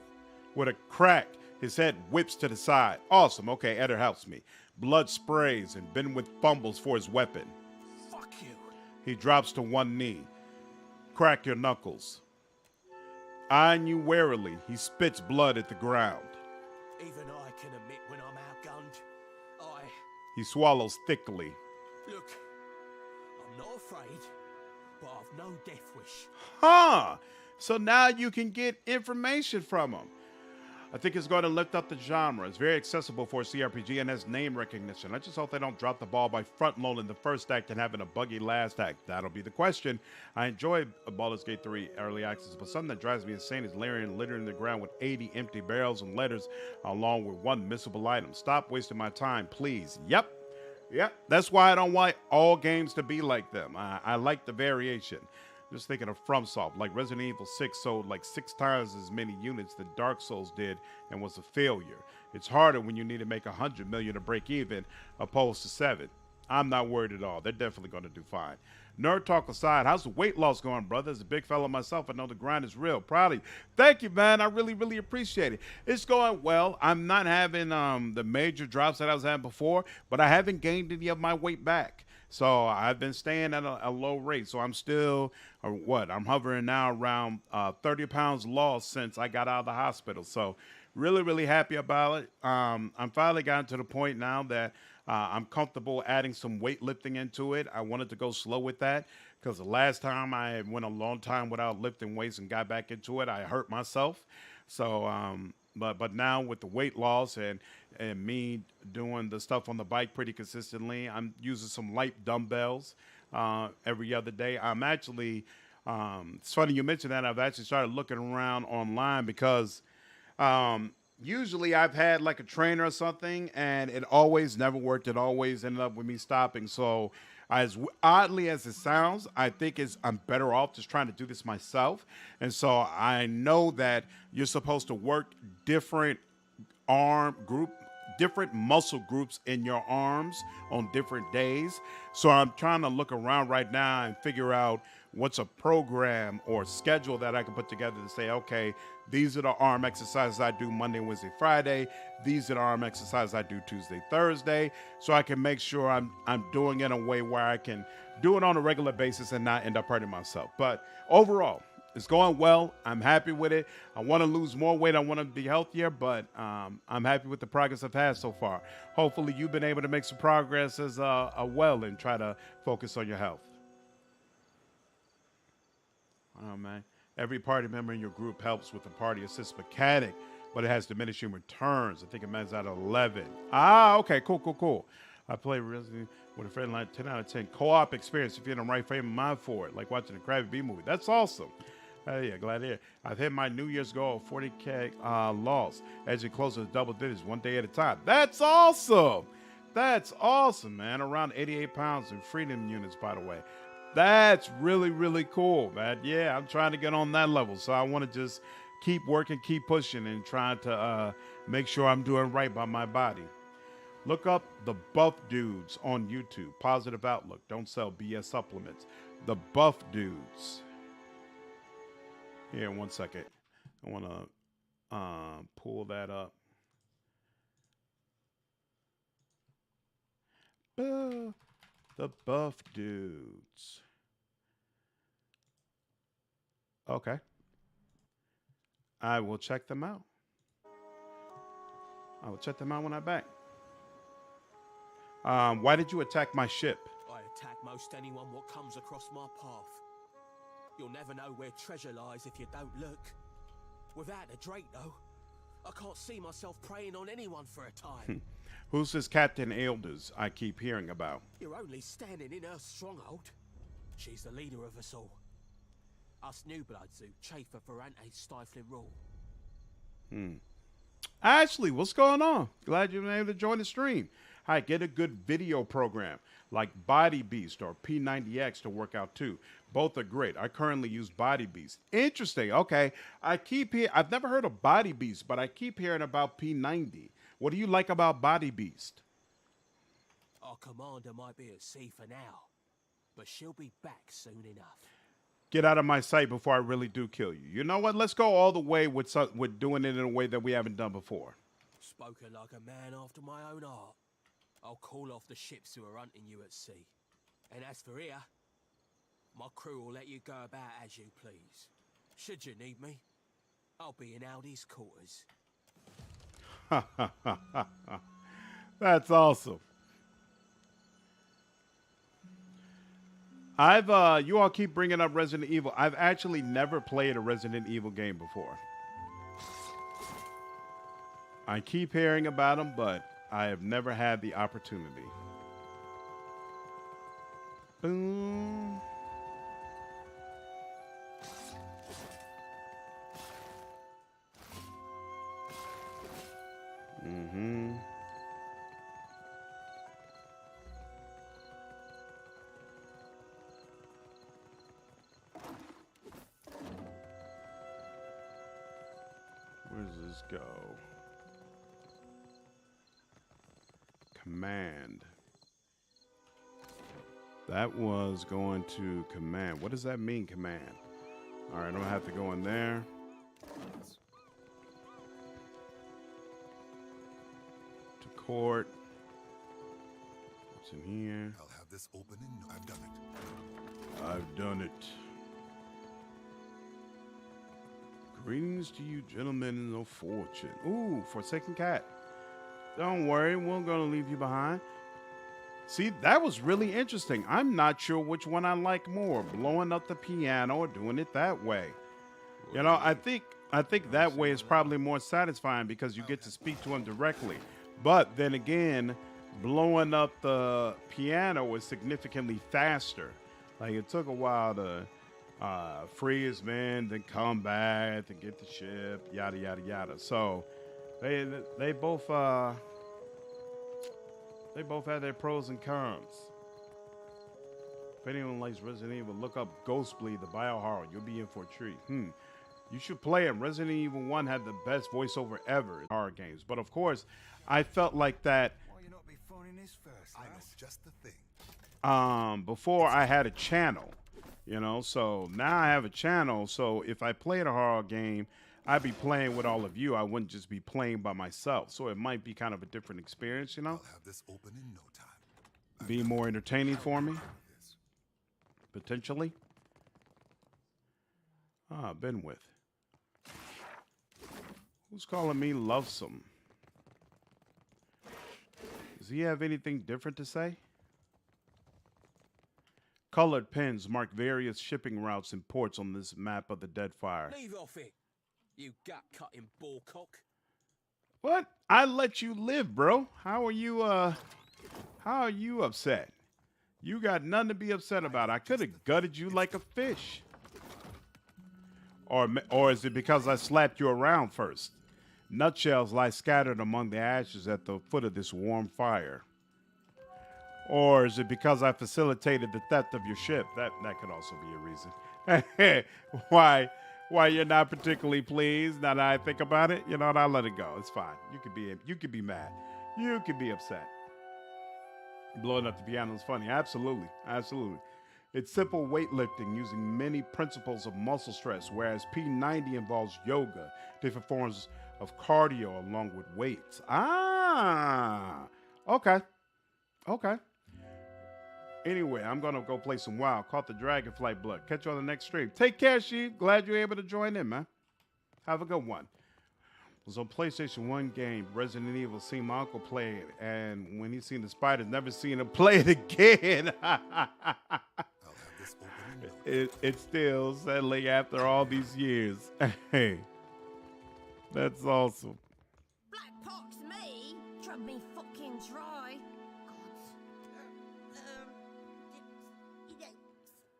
With a crack, his head whips to the side. Awesome, okay, Eder helps me. Blood sprays, and Benwick fumbles for his weapon. Fuck you. He drops to one knee. Crack your knuckles. Eyeing you warily, he spits blood at the ground. Even I can admit when I'm outgunned. He swallows thickly. Look, I'm not afraid, but I've no death wish. Huh! So now you can get information from him. I think it's going to lift up the genre. It's very accessible for a CRPG and has name recognition. I just hope they don't drop the ball by front-loading the first act and having a buggy last act. That'll be the question. I enjoy Baldur's Gate 3 early access, but something that drives me insane is littering the ground with 80 empty barrels and letters along with one missable item. Stop wasting my time, please. Yep. That's why I don't want all games to be like them. I like the variation. Just thinking of FromSoft, like Resident Evil 6 sold like 6 times as many units than Dark Souls did and was a failure. It's harder when you need to make 100 million to break even, opposed to 7. I'm not worried at all. They're definitely going to do fine. Nerd talk aside, how's the weight loss going, brother? As a big fella myself, I know the grind is real. Proud of you. Thank you, man. I really, really appreciate it. It's going well. I'm not having the major drops that I was having before, but I haven't gained any of my weight back. So I've been staying at a low rate. So I'm still, I'm hovering now around 30 pounds lost since I got out of the hospital. So really, really happy about it. I'm finally gotten to the point now that I'm comfortable adding some weightlifting into it. I wanted to go slow with that because the last time I went a long time without lifting weights and got back into it, I hurt myself. So, but now with the weight loss and me doing the stuff on the bike pretty consistently, I'm using some light dumbbells every other day. I'm actually, it's funny you mentioned that. I've actually started looking around online because usually I've had like a trainer or something and it always never worked. It always ended up with me stopping. So as oddly as it sounds, I think I'm better off just trying to do this myself. And so I know that you're supposed to work different different muscle groups in your arms on different days. So I'm trying to look around right now and figure out what's a program or schedule that I can put together to say, okay, these are the arm exercises I do Monday, Wednesday, Friday. These are the arm exercises I do Tuesday, Thursday. So I can make sure I'm doing it in a way where I can do it on a regular basis and not end up hurting myself. But overall, it's going well. I'm happy with it. I want to lose more weight. I want to be healthier, but I'm happy with the progress I've had so far. Hopefully you've been able to make some progress as well and try to focus on your health. Oh, man. Every party member in your group helps with the party assist mechanic, but it has diminishing returns. I think it means out of 11. Ah, okay, cool. I play Resident with a friend like 10 out of 10. Co-op experience if you're in the right frame of mind for it, like watching a Krabby B movie. That's awesome. Yeah, glad to hear. I've hit my New Year's goal of 40K loss as it closes to double digits one day at a time. That's awesome. That's awesome, man. Around 88 pounds in freedom units, by the way. That's really, really cool, man. Yeah, I'm trying to get on that level. So I want to just keep working, keep pushing, and trying to make sure I'm doing right by my body. Look up the Buff Dudes on YouTube. Positive outlook. Don't sell BS supplements. The Buff Dudes. Here, 1 second. I want to pull that up. The Buff Dudes. Okay. I will check them out. I will check them out when I'm back. Why did you attack my ship? I attack most anyone what comes across my path. You'll never know where treasure lies if you don't look. Without a Drake, though, I can't see myself preying on anyone for a time. Who's this Captain Elders I keep hearing about? You're only standing in her stronghold. She's the leader of us all. Us new bloods who chafe for Ferrante's stifling rule. Ashley, what's going on? Glad you've been able to join the stream. Hi, get a good video program like Body Beast or P90X to work out too. Both are great. I currently use Body Beast. Interesting. Okay. I've never heard of Body Beast, but I keep hearing about P90. What do you like about Body Beast? Our commander might be at sea for now, but she'll be back soon enough. Get out of my sight before I really do kill you. You know what? Let's go all the way with doing it in a way that we haven't done before. Spoken like a man after my own heart. I'll call off the ships who are hunting you at sea. And as for here, my crew will let you go about as you please. Should you need me, I'll be in Aldi's quarters. That's awesome. You all keep bringing up Resident Evil. I've actually never played a Resident Evil game before. I keep hearing about them, but I have never had the opportunity. Boom. Mm-hmm. Where does this go? Command. That was going to command. What does that mean, command? All right, I'm gonna have to go in there. To court. What's in here? I'll have this open and I've done it. I've done it. Greetings to you, gentlemen of fortune. Ooh, Forsaken Cat. Don't worry, we're gonna leave you behind. See, that was really interesting. I'm not sure which one I like more, blowing up the piano or doing it that way. You know, I think that way is probably more satisfying because you get to speak to him directly. But then again, blowing up the piano was significantly faster. Like, it took a while to free his men, then come back to get the ship, yada yada yada. So they both have their pros and cons. If anyone likes Resident Evil, look up Ghostbleed, the biohorror. You'll be in for a treat. You should play it. Resident Evil 1 had the best voiceover ever in horror games. But of course, I felt like that. Why you not be phoning this first? I know just the thing. Before I had a channel, you know. So now I have a channel. So if I played a horror game, I'd be playing with all of you. I wouldn't just be playing by myself. So it might be kind of a different experience, you know. I'll have this open in no time. Be more entertaining for me. Potentially. Been with. Who's calling me lovesome? Does he have anything different to say? Colored pens mark various shipping routes and ports on this map of the Deadfire. Leave off it, you gut-cutting bullcock. What? I let you live, bro. How are you upset? You got nothing to be upset about. I could have gutted you like a fish. Or is it because I slapped you around first? Nutshells lie scattered among the ashes at the foot of this warm fire. Or is it because I facilitated the theft of your ship? That could also be a reason. Why you're not particularly pleased now that I think about it? You know what? I'll let it go. It's fine. You could be mad. You could be upset. Blowing up the piano is funny. Absolutely. Absolutely. It's simple weightlifting using many principles of muscle stress, whereas P90 involves yoga, different forms of cardio along with weights. Okay. Anyway, I'm going to go play some WoW. Caught the Dragonflight Blood. Catch you on the next stream. Take care, Sheep. Glad you're able to join in, man. Have a good one. It was on PlayStation 1 game, Resident Evil. Seen my uncle play it, and when he seen the spiders, never seen him play it again. It's still settling after all these years. Hey, that's awesome. Black pox me? Drug me fucking dry.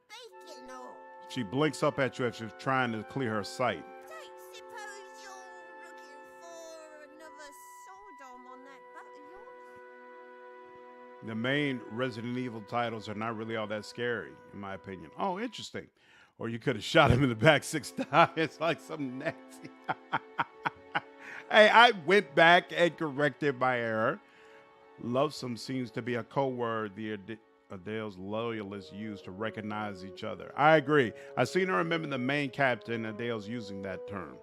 Speaking of... She blinks up at you as she's trying to clear her sight. Don't suppose you're looking for another Sodom on that boat of yours? The main Resident Evil titles are not really all that scary, in my opinion. Oh, interesting. Or you could have shot him in the back 6 times like some nasty. Hey, I went back and corrected my error. Lovesome seems to be a code word the Adele's loyalists use to recognize each other. I agree. I seem to remember the main captain Adele's using that term.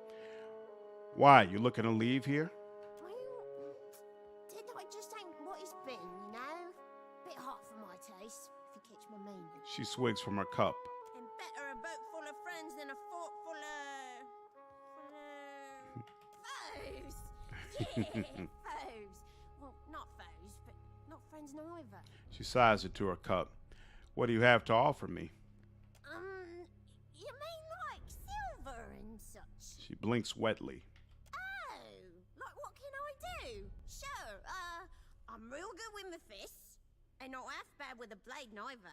Why? You looking to leave here? I just ain't what it's been, you know? Bit hot for my taste, if you catch my meaning. She swigs from her cup. And better a boat full of friends than a fort full of... foes! Yeah, foes! Well, not foes, but not friends neither. She sighs into her cup. What do you have to offer me? You mean like silver and such? She blinks wetly. Oh, like what can I I'm real good with my fists, and not half bad with a blade neither.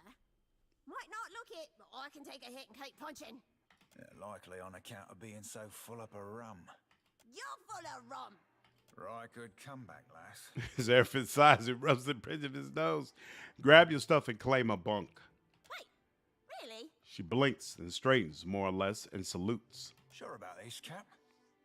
Might not look it, but I can take a hit and keep punching. Likely on account of being so full up of rum. You're full of rum. Right, good comeback, lass. Seraphin sighs and rubs the bridge of his nose. Grab your stuff and claim a bunk. Wait, really? She blinks and straightens, more or less, and salutes. Sure about this, Cap?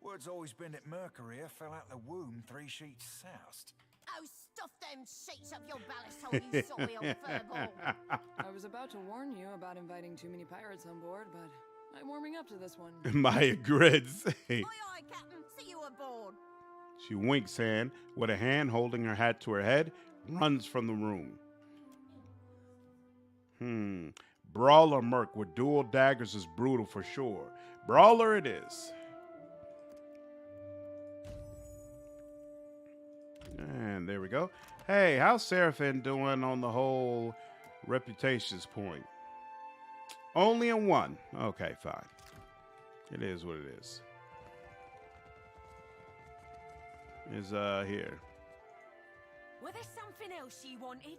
Word's always been that Mercury fell out the womb 3 sheets south. Oh, stuff them sheets up your ballast hole, you sorry old furball. I was about to warn you about inviting too many pirates on board, but I'm warming up to this one. Maya grins. Aye, aye, Captain. See you aboard. She winks and, with a hand holding her hat to her head, runs from the room. Brawler Merc with dual daggers is brutal for sure. Brawler it is. And there we go. Hey, how's Seraphin doing on the whole reputations point? Only a 1. Okay, fine. It is what it is. Is here. Were there something else you wanted?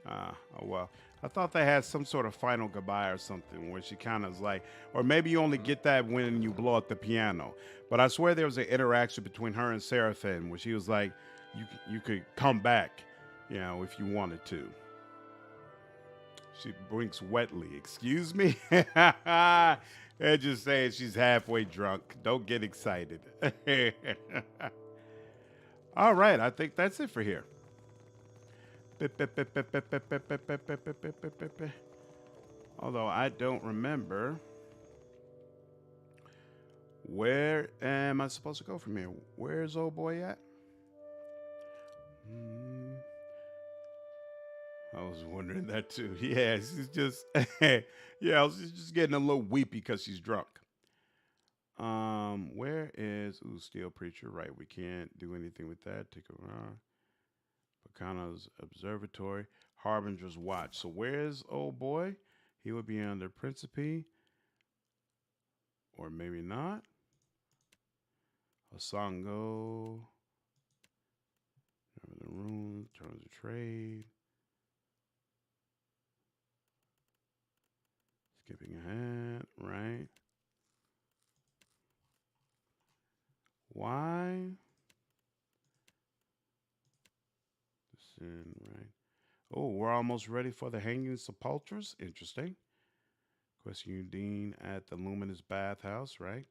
Oh well. I thought they had some sort of final goodbye or something where she kind of is like, or maybe you only get that when you blow up the piano. But I swear there was an interaction between her and Seraphin where she was like, you could come back, you know, if you wanted to. She blinks wetly. Excuse me? They're just saying she's halfway drunk. Don't get excited. All right, I think that's it for here. Although I don't remember. Where am I supposed to go from here? Where's old boy at? I was wondering that too. Yeah, she's just she's just getting a little weepy because she's drunk. Where is Steel Preacher? Right, we can't do anything with that. Take a run. Pacano's Observatory, Harbinger's Watch. So where's old boy? He would be under Principe, or maybe not. Osongo. Remember the runes, terms of trade. Skipping ahead, right? Why? Right. Oh, we're almost ready for the hanging sepulchres. Interesting. Question Dean at the Luminous Bathhouse, right?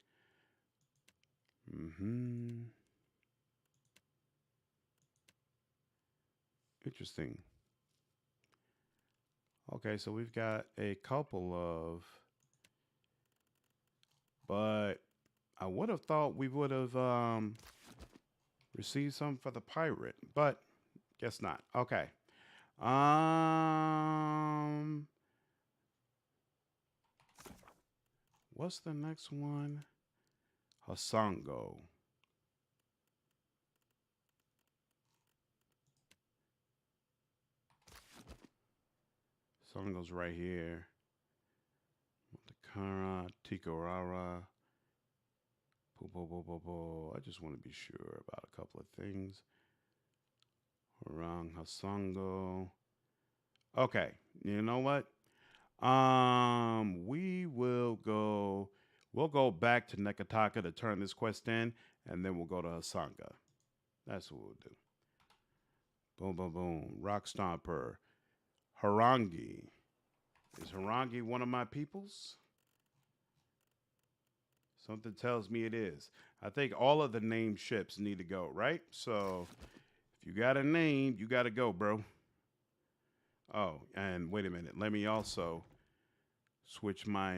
Interesting. Okay, so we've got a couple of, but I would have thought we would have received some for the pirate, but guess not. Okay. What's the next one? Hasongo. Hasongo's right here. Montekara, Tikorara. I just want to be sure about a couple of things. Around Hasongo. Okay, you know what? We'll go back to Nekataka to turn this quest in, and then we'll go to Hasanga. That's what we'll do. Boom, boom, boom. Rock Stomper. Harangi. Is Harangi one of my peoples? Something tells me it is. I think all of the named ships need to go, right? So if you got a name, you got to go, bro. Oh, and wait a minute. Let me also switch my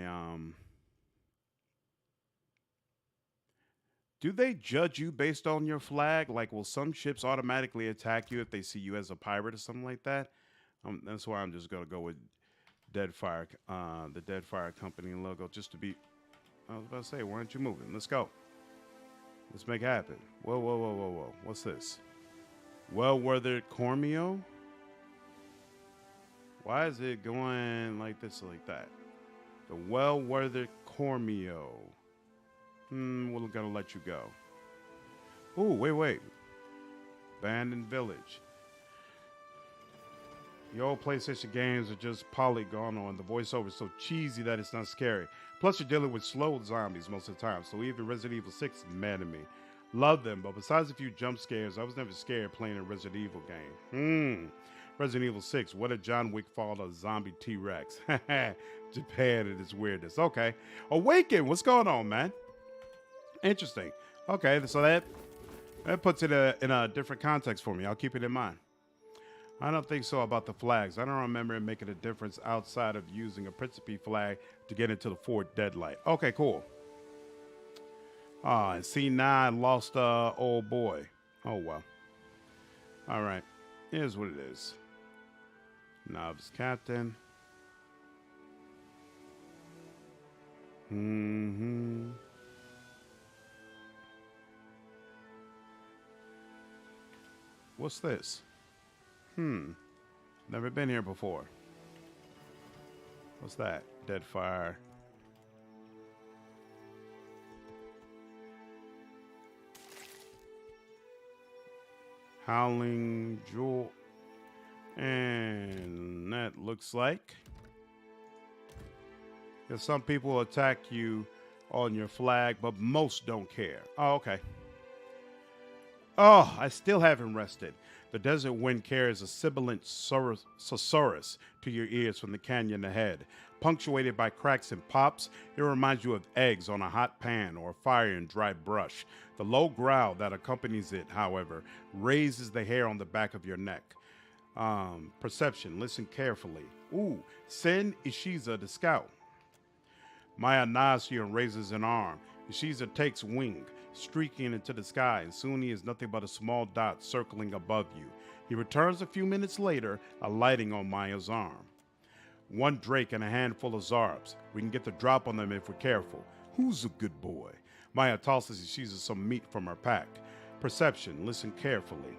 Do they judge you based on your flag? Like, will some ships automatically attack you if they see you as a pirate or something like that? That's why I'm just going to go with Deadfire, the Deadfire company logo, just to be... I was about to say, why aren't you moving? Let's go. Let's make it happen. Whoa, whoa, whoa, whoa, whoa. What's this? Well-weathered Cormio? Why is it going like this or like that? The well-weathered Cormio. We're gonna let you go. Ooh, wait. Abandoned village. The old PlayStation games are just polygonal, and the voiceover is so cheesy that it's not scary. Plus, you're dealing with slow zombies most of the time, so even Resident Evil 6 is mad at me. Love them, but besides a few jump scares, I was never scared playing a Resident Evil game. Resident Evil 6, what if John Wick fought a zombie T-Rex? Japan and its weirdness. Okay. Awaken, what's going on, man? Interesting. Okay, so that puts it in a different context for me. I'll keep it in mind. I don't think so about the flags. I don't remember it making a difference outside of using a Principe flag to get into the Fort Deadlight. Okay, cool. And C9 lost old boy. Oh, well. All right. Here's what it is. Novice captain. What's this? Never been here before. What's that? Deadfire. Howling Jewel. And that looks like some people attack you on your flag, but most don't care. Oh, okay. Oh, I still haven't rested. The desert wind carries a sibilant susurrus to your ears from the canyon ahead. Punctuated by cracks and pops, it reminds you of eggs on a hot pan or fire in dry brush. The low growl that accompanies it, however, raises the hair on the back of your neck. Perception, listen carefully. Ooh, send Ishiza the scout. Maya nods to you and raises an arm. Ishiza takes wing, streaking into the sky, and soon he is nothing but a small dot circling above you. He returns a few minutes later, alighting on Maya's arm. One Drake and a handful of Zarbs. We can get the drop on them if we're careful. Who's a good boy? Maya tosses Ishiza some meat from her pack. Perception, listen carefully.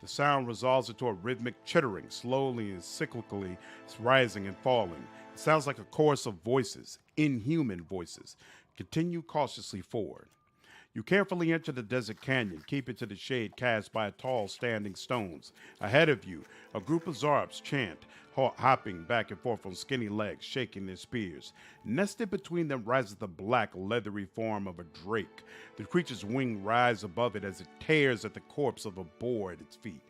The sound resolves into a rhythmic chittering, slowly and cyclically rising and falling. It sounds like a chorus of voices, inhuman voices. Continue cautiously forward. You carefully enter the desert canyon, keeping to the shade cast by tall standing stones. Ahead of you, a group of Zarbs chant, hopping back and forth on skinny legs, shaking their spears. Nested between them rises the black, leathery form of a drake. The creature's wing rises above it as it tears at the corpse of a boar at its feet.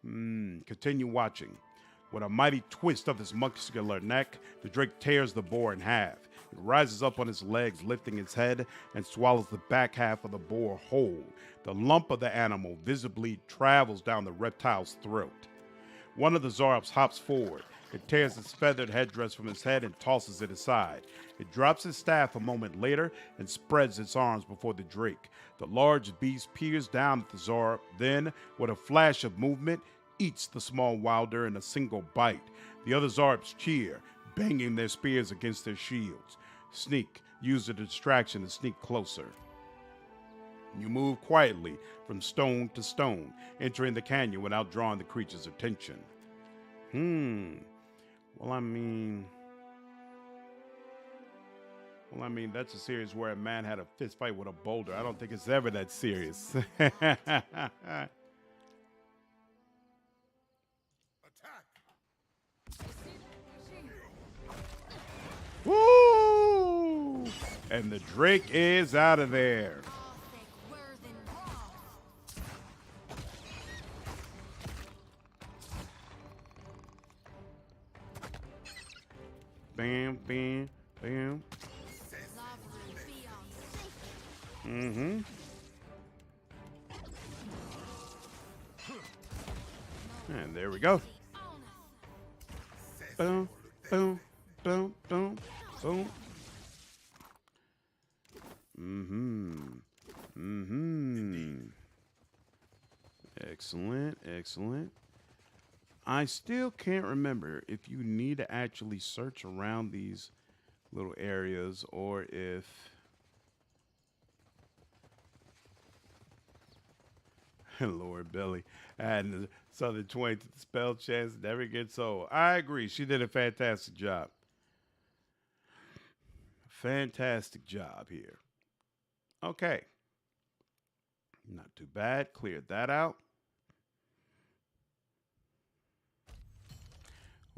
Continue watching. With a mighty twist of its muscular neck, the drake tears the boar in half. It rises up on its legs, lifting its head, and swallows the back half of the boar whole. The lump of the animal visibly travels down the reptile's throat. One of the Zarbs hops forward. It tears its feathered headdress from its head and tosses it aside. It drops its staff a moment later and spreads its arms before the drake. The large beast peers down at the Zarb, then, with a flash of movement, eats the small wilder in a single bite. The other Zarbs cheer, banging their spears against their shields. Sneak, use the distraction to sneak closer. You move quietly from stone to stone, entering the canyon without drawing the creature's attention. Well, I mean, that's a series where a man had a fist fight with a boulder. I don't think it's ever that serious. Woo! And the drake is out of there. Bam, bam, bam. And there we go. Boom, boom, boom, boom, boom. Excellent, excellent. I still can't remember if you need to actually search around these little areas or if Lord Billy and Southern 20 to the spell chance never gets old. I agree. She did a fantastic job. Fantastic job here. Okay. Not too bad. Cleared that out.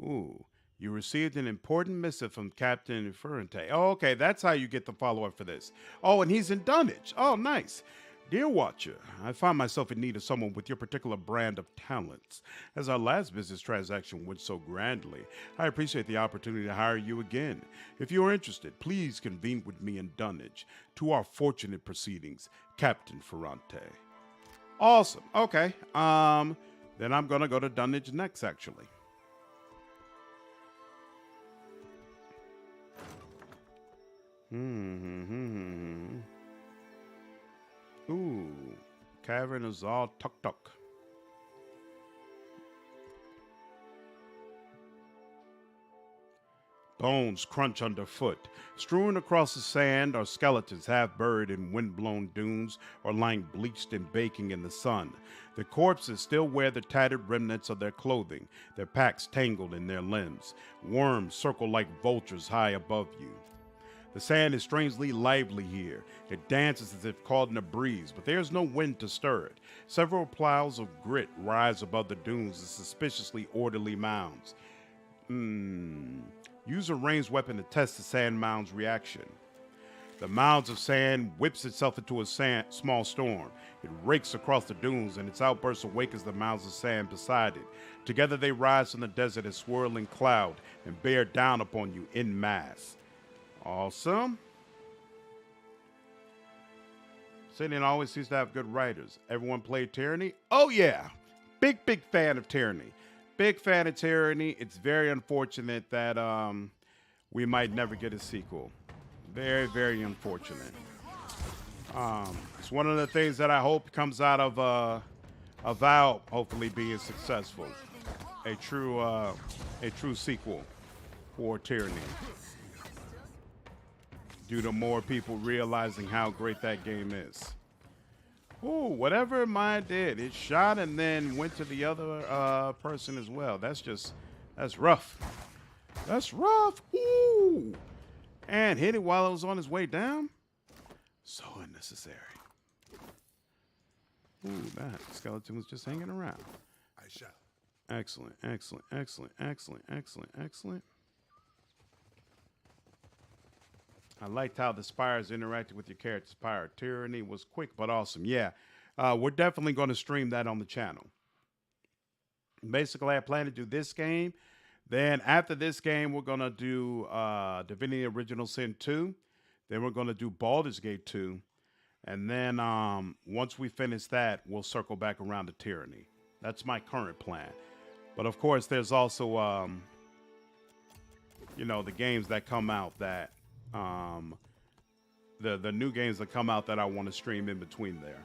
Ooh. You received an important missive from Captain Ferrante. Oh, okay, that's how you get the follow-up for this. Oh, and he's in Dunwich. Oh, nice. Dear Watcher, I find myself in need of someone with your particular brand of talents. As our last business transaction went so grandly, I appreciate the opportunity to hire you again. If you are interested, please convene with me in Dunwich. To our fortunate proceedings, Captain Ferrante. Awesome. Okay. Then I'm gonna go to Dunwich next, actually. Ooh, Cavern is all tuk-tuk. Bones crunch underfoot. Strewn across the sand are skeletons half buried in wind-blown dunes or lying bleached and baking in the sun. The corpses still wear the tattered remnants of their clothing, their packs tangled in their limbs. Worms circle like vultures high above you. The sand is strangely lively here. It dances as if caught in a breeze, but there is no wind to stir it. Several piles of grit rise above the dunes as suspiciously orderly mounds. Use a ranged weapon to test the sand mound's reaction. The mounds of sand whips itself into a small storm. It rakes across the dunes, and its outbursts awakens the mounds of sand beside it. Together they rise from the desert as swirling cloud and bear down upon you en masse. Awesome. Sydney always seems to have good writers. Everyone played Tyranny? Oh, yeah. Big fan of Tyranny. Big fan of Tyranny. It's very unfortunate that we might never get a sequel. Very unfortunate. It's one of the things that I hope comes out of Avowed hopefully being successful. A true sequel for Tyranny. Due to more people realizing how great that game is. Ooh, whatever mine did, it shot and then went to the other person as well. That's rough. That's rough. Ooh. And hit it while it was on its way down. So unnecessary. Ooh, that skeleton was just hanging around. I shall. Excellent. I liked how the spires interacted with your character's power. Tyranny was quick but awesome. Yeah, we're definitely going to stream that on the channel. Basically, I plan to do this game. Then after this game, we're going to do Divinity Original Sin 2. Then we're going to do Baldur's Gate 2. And then once we finish that, we'll circle back around to Tyranny. That's my current plan. But of course, there's also, the games that come out that the new games that come out that I want to stream in between there.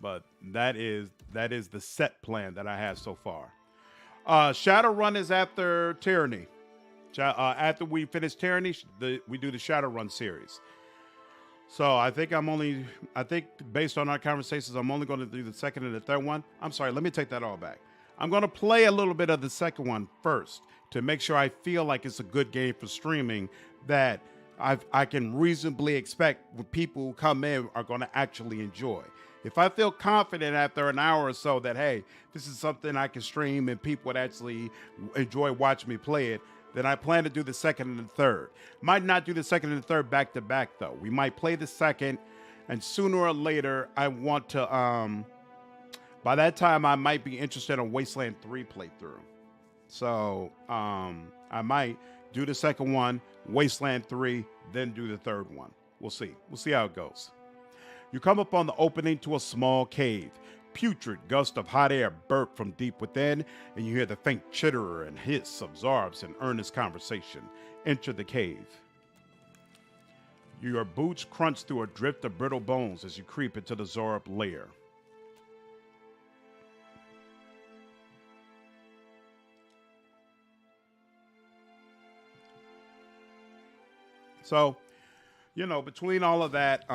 But that is the set plan that I have so far. Shadowrun is after Tyranny. After we finish Tyranny, we do the Shadowrun series. So I think based on our conversations, I'm only going to do the second and the third one. I'm sorry, let me take that all back. I'm going to play a little bit of the second one first to make sure I feel like it's a good game for streaming that I can reasonably expect people who come in are going to actually enjoy. If I feel confident after an hour or so that, hey, this is something I can stream and people would actually enjoy watching me play it, then I plan to do the second and the third. Might not do the second and the third back to back, though. We might play the second, and sooner or later, I want to, by that time, I might be interested in Wasteland 3 playthrough. So I might do the second one, Wasteland 3, then do the third one. We'll see. We'll see how it goes. You come upon the opening to a small cave. Putrid gust of hot air burp from deep within, and you hear the faint chitter and hiss of Zarbs in earnest conversation. Enter the cave. Your boots crunch through a drift of brittle bones as you creep into the Zarb lair. So, between all of that,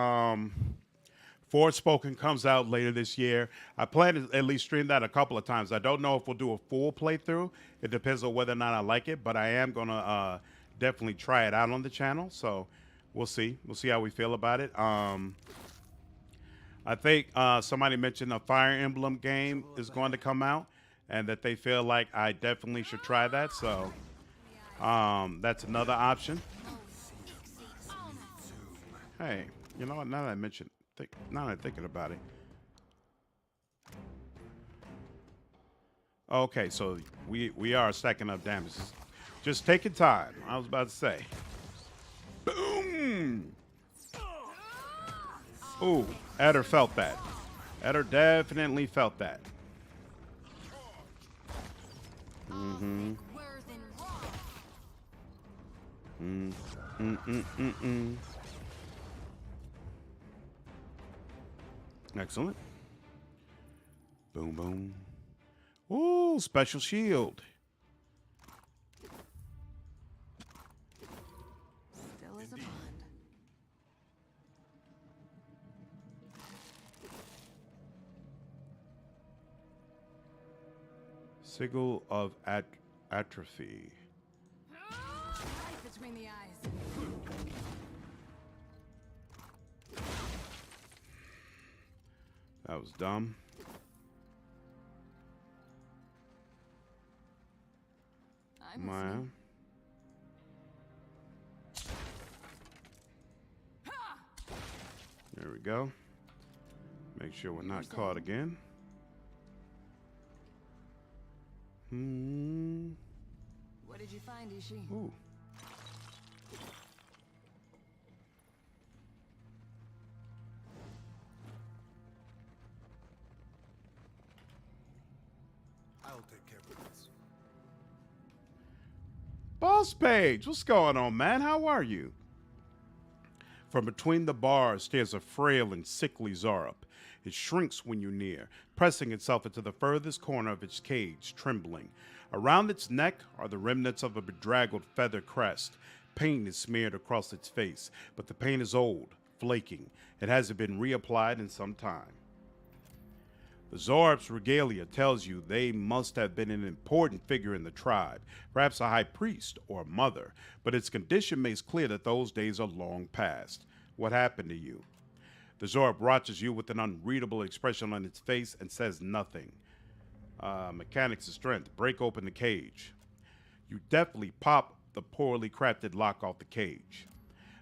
Forspoken comes out later this year. I plan to at least stream that a couple of times. I don't know if we'll do a full playthrough. It depends on whether or not I like it, but I am going to definitely try it out on the channel. So we'll see. We'll see how we feel about it. I think somebody mentioned a Fire Emblem game is going to come out, and that they feel like I definitely should try that. So that's another option. Hey, you know what? Now that I mention, now that I'm thinking about it. Okay, so we are stacking up damage. Just taking time. I was about to say. Boom! Ooh, Eder felt that. Eder definitely felt that. Mm-hmm. Excellent. Boom, boom. Ooh, special shield. Still is a bond. Sigil of atrophy. Right between the eyes. That was dumb. Maya. There we go. Make sure we're not caught again. What did you find, Ishi? Ooh. I'll take care of this. Boss Page, what's going on, man? How are you? From between the bars stares a frail and sickly Zarup. It shrinks when you near, pressing itself into the furthest corner of its cage, trembling. Around its neck are the remnants of a bedraggled feather crest. Paint is smeared across its face, but the paint is old, flaking. It hasn't been reapplied in some time. The Zarup's regalia tells you they must have been an important figure in the tribe, perhaps a high priest or a mother, but its condition makes clear that those days are long past. What happened to you? The Zarup watches you with an unreadable expression on its face and says nothing. Mechanics of strength. Break open the cage. You deftly pop the poorly crafted lock off the cage.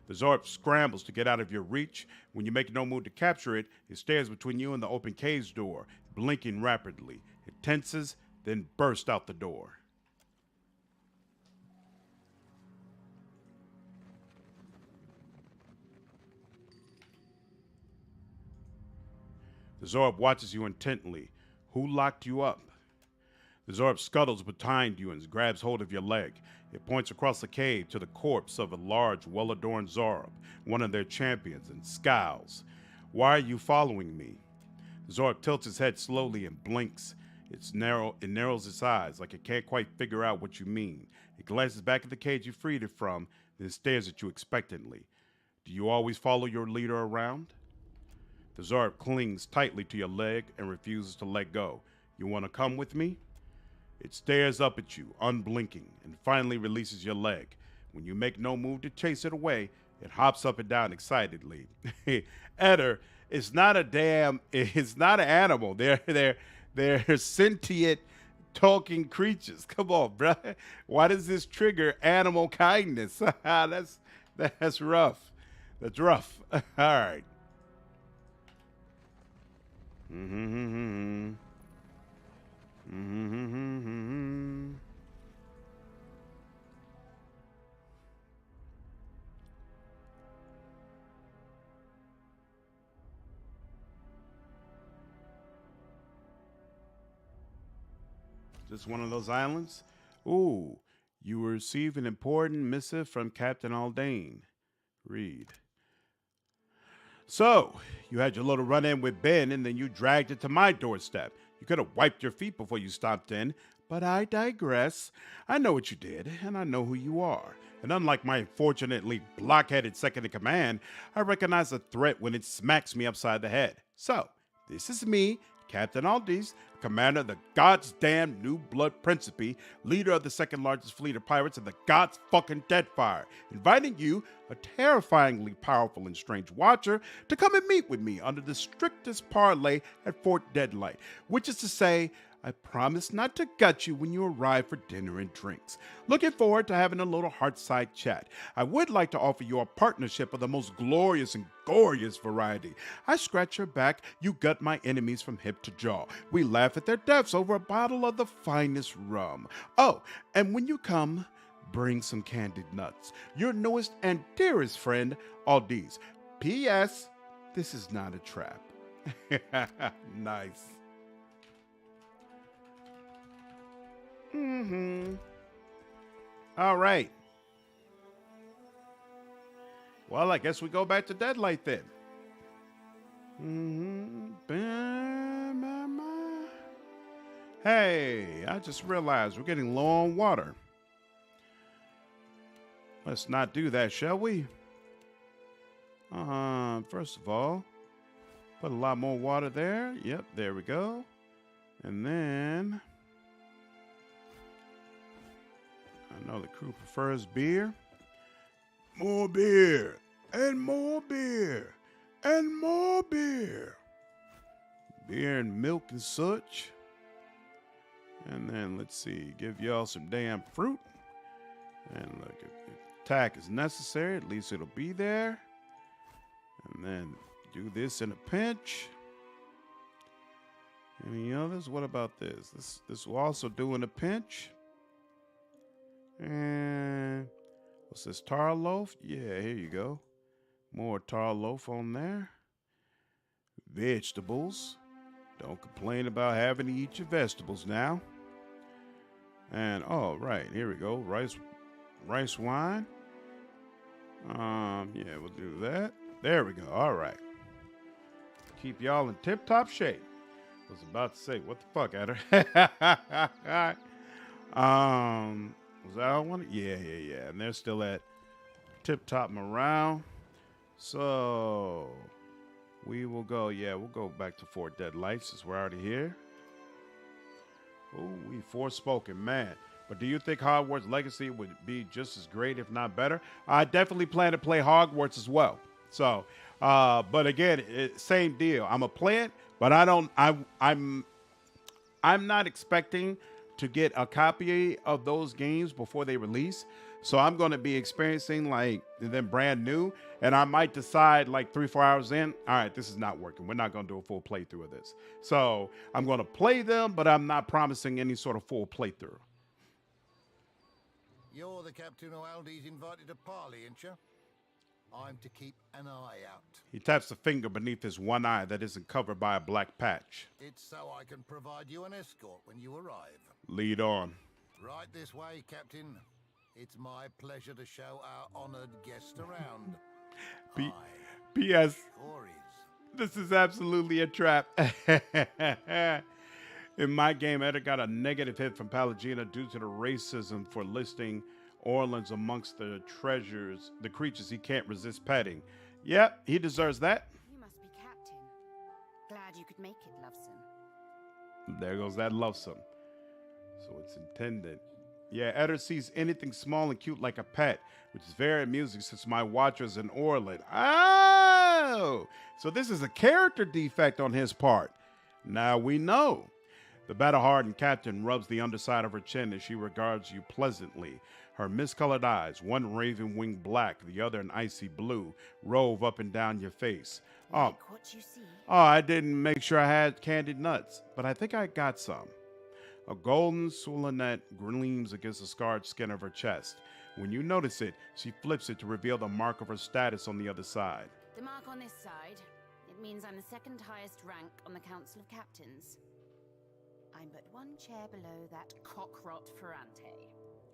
The Zarup scrambles to get out of your reach. When you make no move to capture it, it stares between you and the open cage door, blinking rapidly. It tenses, then bursts out the door. The Zarup watches you intently. Who locked you up? The Zarup scuttles behind you and grabs hold of your leg. It points across the cave to the corpse of a large, well-adorned Zarup, one of their champions, and scowls. Why are you following me? The Zarup tilts his head slowly and blinks. It narrows its eyes like it can't quite figure out what you mean. It glances back at the cage you freed it from, then stares at you expectantly. Do you always follow your leader around? The Zarup clings tightly to your leg and refuses to let go. You want to come with me? It stares up at you, unblinking, and finally releases your leg. When you make no move to chase it away, it hops up and down excitedly. Eder, it's not an animal. They're sentient, talking creatures. Come on, bro. Why does this trigger animal kindness? That's rough. That's rough. All right. Just one of those islands? Ooh, you will receive an important missive from Captain Aldane. Read. So, you had your little run-in with Ben, and then you dragged it to my doorstep. You could have wiped your feet before you stopped in, but I digress. I know what you did, and I know who you are. And unlike my unfortunately blockheaded second-in-command, I recognize a threat when it smacks me upside the head. So, this is me, Captain Aldis, commander of the goddamn New Blood Principe, leader of the second largest fleet of pirates of the God's fucking Deadfire, inviting you, a terrifyingly powerful and strange watcher, to come and meet with me under the strictest parlay at Fort Deadlight, which is to say, I promise not to gut you when you arrive for dinner and drinks. Looking forward to having a little heartside chat. I would like to offer you a partnership of the most glorious and goriest variety. I scratch your back, you gut my enemies from hip to jaw. We laugh at their deaths over a bottle of the finest rum. Oh, and when you come, bring some candied nuts. Your newest and dearest friend, Aldiz. P.S. This is not a trap. Nice. All right. Well, I guess we go back to Deadlight then. Hey, I just realized we're getting low on water. Let's not do that, shall we? First of all, put a lot more water there. Yep, there we go. And then I know the crew prefers beer. More beer, and more beer, and more beer. Beer and milk and such. And then let's see, give y'all some damn fruit. And look, if attack is necessary, at least it'll be there. And then do this in a pinch. Any others? What about this? This will also do in a pinch. And what's this, tar loaf? Yeah, here you go. More tar loaf on there. Vegetables. Don't complain about having to eat your vegetables now. And oh, right, here we go. Rice wine. Yeah, we'll do that. There we go. All right. Keep y'all in tip-top shape. I was about to say, what the fuck, Adder? Was that all one? Yeah. And they're still at tip-top morale. So we will go. Yeah, we'll go back to Fort Deadlight since we're already here. Oh, we Forspoken, man. But do you think Hogwarts Legacy would be just as great, if not better? I definitely plan to play Hogwarts as well. So, but again, same deal. I'm a play it, but I'm not expecting to get a copy of those games before they release. So I'm going to be experiencing like them brand new, and I might decide like 3-4 hours in, all right, this is not working. We're not going to do a full playthrough of this. So I'm going to play them, but I'm not promising any sort of full playthrough. You're the captain who Aldi's invited to parley, ain't you? I'm to keep an eye out. He taps a finger beneath his one eye that isn't covered by a black patch. It's so I can provide you an escort when you arrive. Lead on. Right this way, Captain. It's my pleasure to show our honored guest around. P.S. Sure is. This is absolutely a trap. In my game, Edda got a negative hit from Pallegina due to the racism for listing Orleans amongst the creatures he can't resist petting. Yep, he deserves that. You must be Captain. Glad you could make it, Lovesome. There goes that Lovesome. So it's intended. Yeah, Edda sees anything small and cute like a pet, which is very amusing since my watcher is an Orland. Oh! So this is a character defect on his part. Now we know. The battle-hardened captain rubs the underside of her chin as she regards you pleasantly. Her mist-colored eyes, one raven-wing black, the other an icy blue, rove up and down your face. Like what you see? Oh, I didn't make sure I had candied nuts, but I think I got some. A golden soulinet gleams against the scarred skin of her chest. When you notice it, she flips it to reveal the mark of her status on the other side. The mark on this side, it means I'm the second highest rank on the Council of Captains. I'm but one chair below that cockrot Ferrante.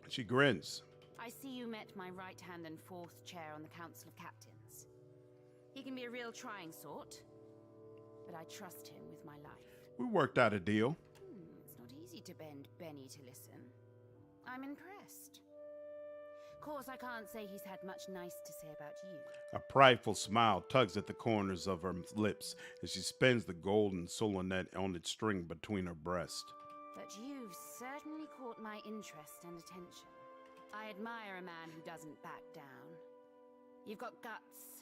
She grins. I see you met my right hand and fourth chair on the Council of Captains. He can be a real trying sort, but I trust him with my life. We worked out a deal. It's not easy to bend Benny to listen. I'm impressed. Of course, I can't say he's had much nice to say about you. A prideful smile tugs at the corners of her lips as she spins the golden soulinet on its string between her breasts. But you've certainly caught my interest and attention. I admire a man who doesn't back down. You've got guts,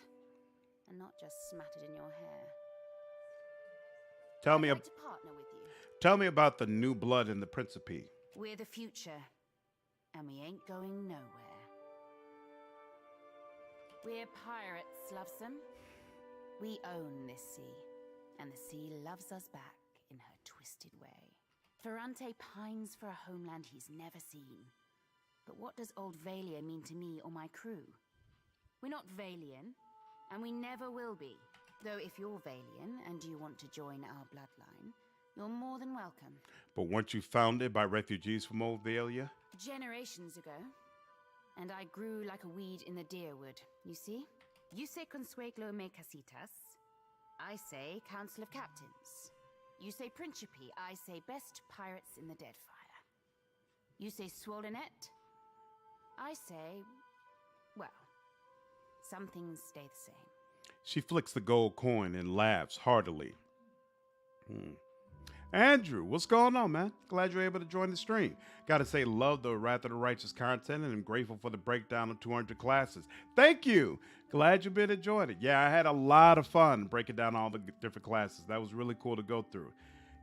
and not just smattered in your hair. Tell me, I'd like to partner with you. tell me about the new blood in the Principe. We're the future, and we ain't going nowhere. We're pirates, Lovesome. We own this sea, and the sea loves us back in her twisted way. Ferrante pines for a homeland he's never seen. But what does Old Valia mean to me or my crew? We're not Valian, and we never will be. Though if you're Valian and you want to join our bloodline, you're more than welcome. But weren't you founded by refugees from Old Valia? Generations ago. And I grew like a weed in the deerwood, you see? You say Consueglo me casitas. I say Council of Captains. You say Principe. I say best pirates in the Deadfire. You say Swollenet. I say, well, some things stay the same. She flicks the gold coin and laughs heartily. Andrew, what's going on, man? Glad you're able to join the stream. Gotta say, love the Wrath of the Righteous content, and I'm grateful for the breakdown of 200 classes. Thank you. Glad you've been enjoying it. Yeah, I had a lot of fun breaking down all the different classes. That was really cool to go through.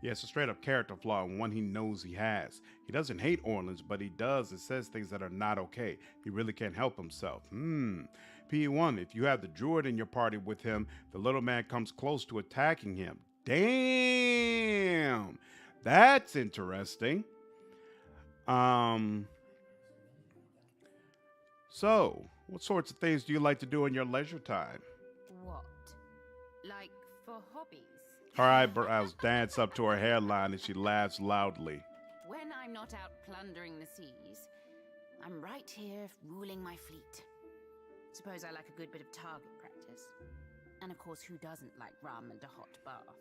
Yeah, it's a straight up character flaw and one he knows he has. He doesn't hate Orleans, but he does and says things that are not okay. He really can't help himself. P1, if you have the druid in your party with him, the little man comes close to attacking him. Damn, that's interesting. So, what sorts of things do you like to do in your leisure time? What? Like for hobbies? Her eyebrows dance up to her hairline and she laughs loudly. When I'm not out plundering the seas, I'm right here ruling my fleet. Suppose I like a good bit of target practice. And of course, who doesn't like rum and a hot bath?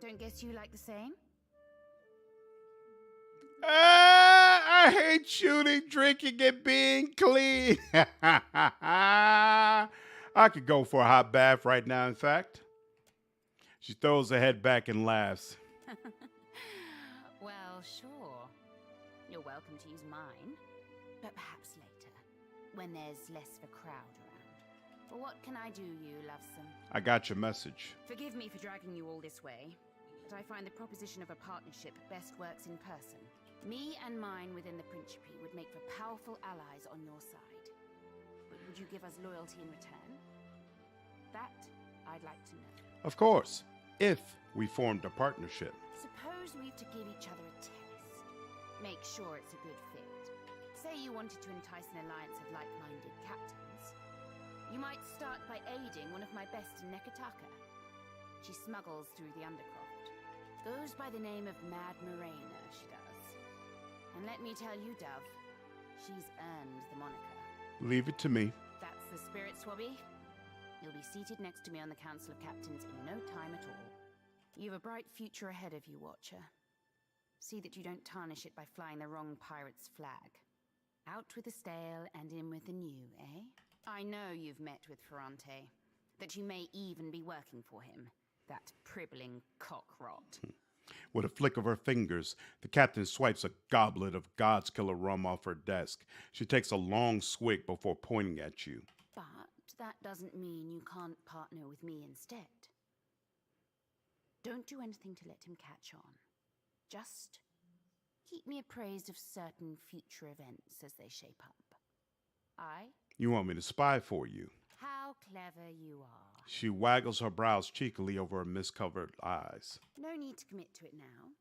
Don't guess you like the same? I hate shooting, drinking, and being clean. I could go for a hot bath right now, in fact. She throws her head back and laughs. Well, sure. You're welcome to use mine. But perhaps later, when there's less of a crowd around. But what can I do, you lovesome? I got your message. Forgive me for dragging you all this way, but I find the proposition of a partnership best works in person. Me and mine within the Principe would make for powerful allies on your side. But would you give us loyalty in return? That I'd like to know. Of course, if we formed a partnership. Suppose we've to give each other a test. Make sure it's a good fit. Say you wanted to entice an alliance of like-minded captains. You might start by aiding one of my best in Nekataka. She smuggles through the Undercroft. Goes by the name of Mad Morena, she does. And let me tell you, Dove, she's earned the moniker. Leave it to me. That's the spirit, Swabby. You'll be seated next to me on the Council of Captains in no time at all. You've a bright future ahead of you, Watcher. See that you don't tarnish it by flying the wrong pirate's flag. Out with the stale and in with the new, eh? I know you've met with Ferrante. That you may even be working for him. That pribbling cock-rot. With a flick of her fingers, the captain swipes a goblet of God's Killer rum off her desk. She takes a long swig before pointing at you. But that doesn't mean you can't partner with me instead. Don't do anything to let him catch on. Just keep me appraised of certain future events as they shape up. You want me to spy for you? How clever you are. She waggles her brows cheekily over her mist-covered eyes. No need to commit to it now.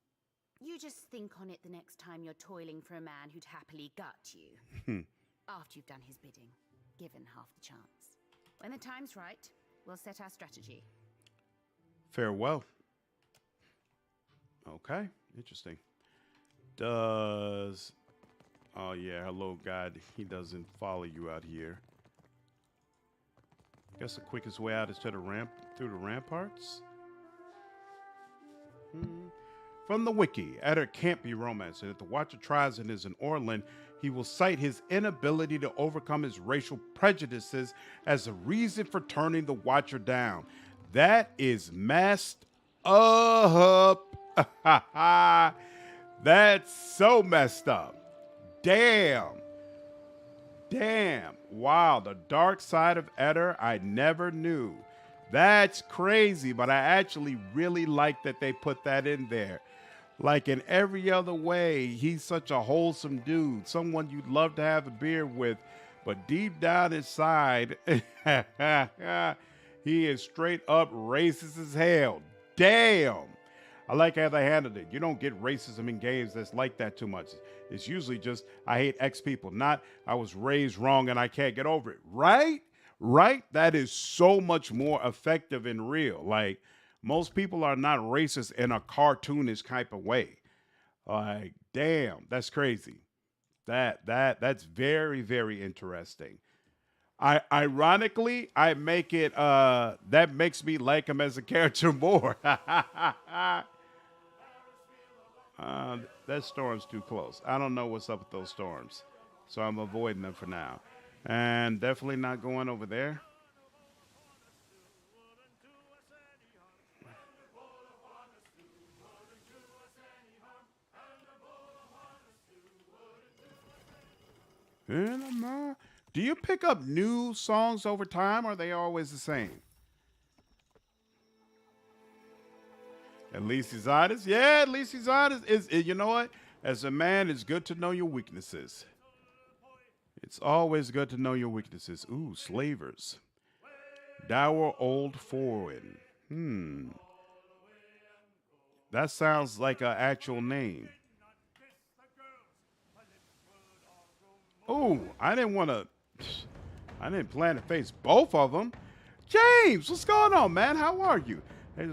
You just think on it the next time you're toiling for a man who'd happily gut you. After you've done his bidding, given half the chance. When the time's right, we'll set our strategy. Farewell. Okay, interesting. Does... Oh yeah, hello God, he doesn't follow you out here. Guess the quickest way out is to through the ramparts. From the wiki, Edder can't be romanced, and if the Watcher tries and is an Orlan, he will cite his inability to overcome his racial prejudices as a reason for turning the Watcher down. That is messed up. That's so messed up. Damn. Wow, the dark side of Edder I never knew. That's crazy, but I actually really like that they put that in there. Like in every other way, he's such a wholesome dude, someone you'd love to have a beer with, but deep down inside, he is straight up racist as hell. Damn. I like how they handled it. You don't get racism in games that's like that too much. It's usually just, I hate X people, not I was raised wrong and I can't get over it. Right? Right? That is so much more effective and real. Like, most people are not racist in a cartoonish type of way. Like, damn, that's crazy. That's very, very interesting. Ironically, I make it that makes me like him as a character more. That storm's too close. I don't know what's up with those storms, so I'm avoiding them for now. And definitely not going over there. Do you pick up new songs over time, or are they always the same? At least he's honest. Yeah, at least he's honest. You know what? As a man, it's good to know your weaknesses. It's always good to know your weaknesses. Ooh, slavers. Dour old foreign. That sounds like an actual name. Ooh, I didn't plan to face both of them. James, what's going on, man? How are you? I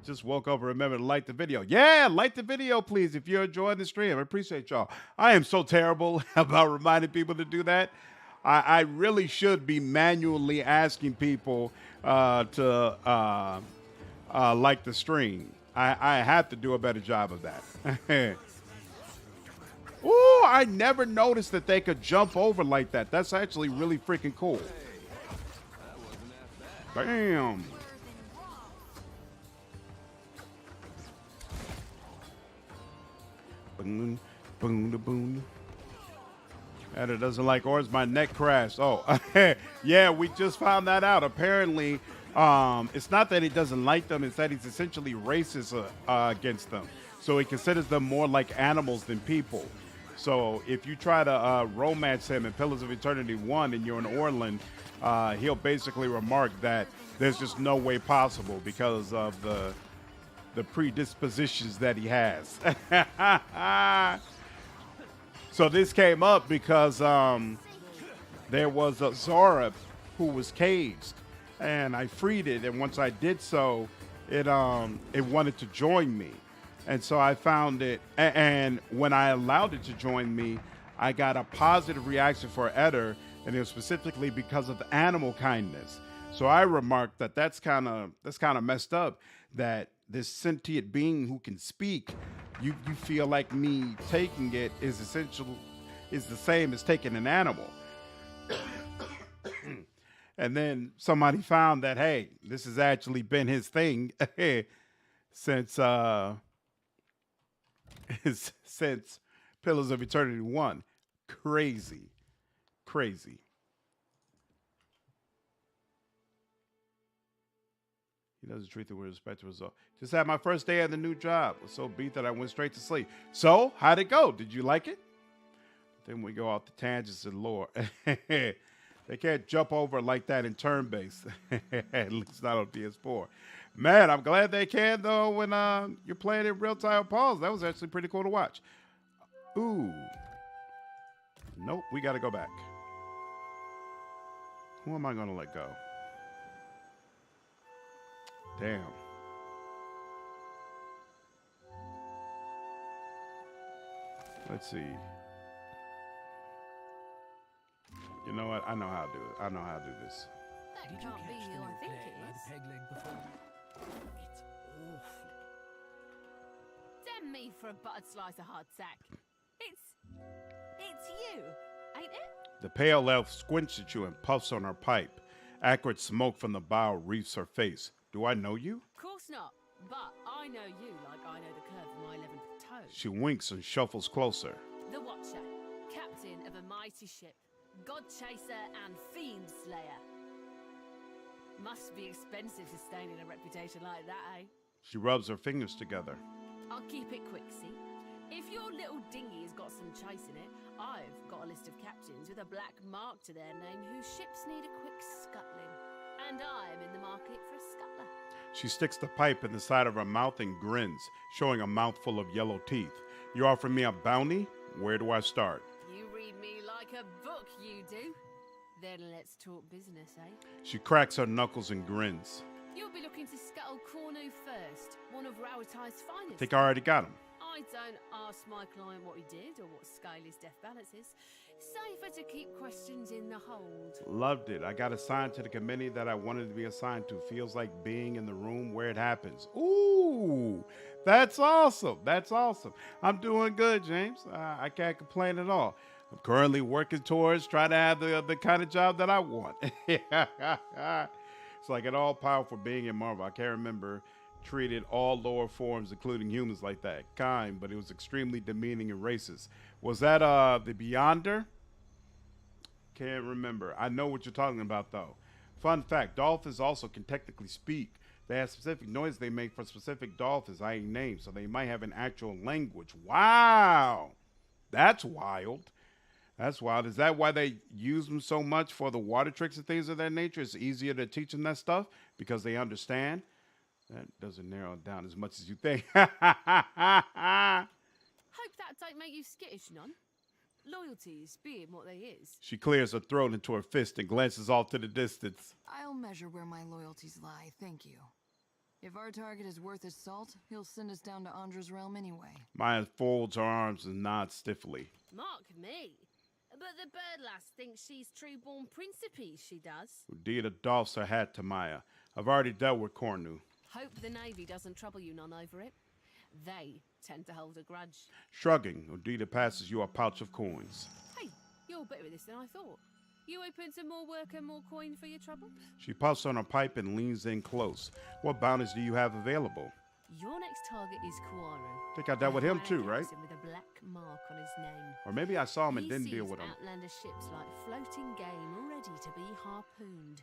just woke up and remembered to like the video. Yeah, like the video, please, if you're enjoying the stream. I appreciate y'all. I am so terrible about reminding people to do that. I really should be manually asking people to like the stream. I have to do a better job of that. Ooh, I never noticed that they could jump over like that. That's actually really freaking cool. Bam. Boom, boom, boom. Edda doesn't like ours. My neck crashed. Oh, yeah, we just found that out. Apparently, it's not that he doesn't like them. It's that he's essentially racist against them. So he considers them more like animals than people. So if you try to romance him in Pillars of Eternity 1 and you're in Orland, he'll basically remark that there's just no way possible because of the predispositions that he has. So this came up because there was a Zora who was caged, and I freed it. And once I did so, it wanted to join me. And so I found it, and when I allowed it to join me, I got a positive reaction for Eder, and it was specifically because of the animal kindness. So I remarked that that's kind of messed up, that this sentient being who can speak, you feel like me taking it is the same as taking an animal. And then somebody found that, hey, this has actually been his thing since Pillars of Eternity 1. Crazy. He doesn't treat them with respect to result. Just had my first day at the new job. Was so beat that I went straight to sleep. So, how'd it go? Did you like it? Then we go off the tangents and lore. They can't jump over like that in turn-based. At least not on PS4. Man, I'm glad they can, though, when you're playing in real-time pause. That was actually pretty cool to watch. Ooh. Nope, we got to go back. Who am I going to let go? Damn. Let's see. You know what? I know how to do it. I know how to do this. That can't be who I think it is. Peg leg before? It's awful. Damn me for a buttered slice of hard sack. It's you, ain't it? The pale elf squints at you and puffs on her pipe. Acrid smoke from the bow wreaths her face. Do I know you? Of course not, but I know you like I know the curve of my 11th toe. She winks and shuffles closer. The Watcher, captain of a mighty ship, god chaser and fiend slayer. Must be expensive sustaining a reputation like that, eh? She rubs her fingers together. I'll keep it quick, see? If your little dinghy has got some chase in it, I've got a list of captains with a black mark to their name whose ships need a quick scuttling. And I'm in the market for a scuttler. She sticks the pipe in the side of her mouth and grins, showing a mouthful of yellow teeth. You offer me a bounty? Where do I start? You read me like a book, you do. Then let's talk business, eh? She cracks her knuckles and grins. You'll be looking to scuttle Cornu first, one of Rowatai's finest. I think I already got him. I don't ask my client what he did or what scale his death balance is. Safer to keep questions in the hold. Loved it. I got assigned to the committee that I wanted to be assigned to. Feels like being in the room where it happens. Ooh, that's awesome. That's awesome. I'm doing good, James. I can't complain at all. I'm currently working towards trying to have the kind of job that I want. It's like an all-powerful being in Marvel. I can't remember treated all lower forms, including humans, like that. Kind, but it was extremely demeaning and racist. Was that the Beyonder? Can't remember. I know what you're talking about, though. Fun fact, dolphins also can technically speak. They have specific noise they make for specific dolphins, i.e. names, so they might have an actual language. Wow! That's wild. That's wild. Is that why they use them so much for the water tricks and things of that nature? It's easier to teach them that stuff because they understand? That doesn't narrow it down as much as you think. Hope that don't make you skittish, none. Loyalties being what they is. She clears her throat into her fist and glances off to the distance. I'll measure where my loyalties lie, thank you. If our target is worth his salt, he'll send us down to Andra's realm anyway. Maya folds her arms and nods stiffly. Mark me. But the bird lass thinks she's true-born principe, she does. Udita doffs her hat to Maya. I've already dealt with Cornu. Hope the Navy doesn't trouble you none over it. They tend to hold a grudge. Shrugging, Udita passes you a pouch of coins. Hey, you're better at this than I thought. You open to more work and more coin for your trouble? She puffs on her pipe and leans in close. What bounties do you have available? Your next target is Kuaru. Think I dealt with him too, right? With a black mark on his name. Or maybe I saw him and didn't deal with him. Outlander ships like floating game ready to be harpooned.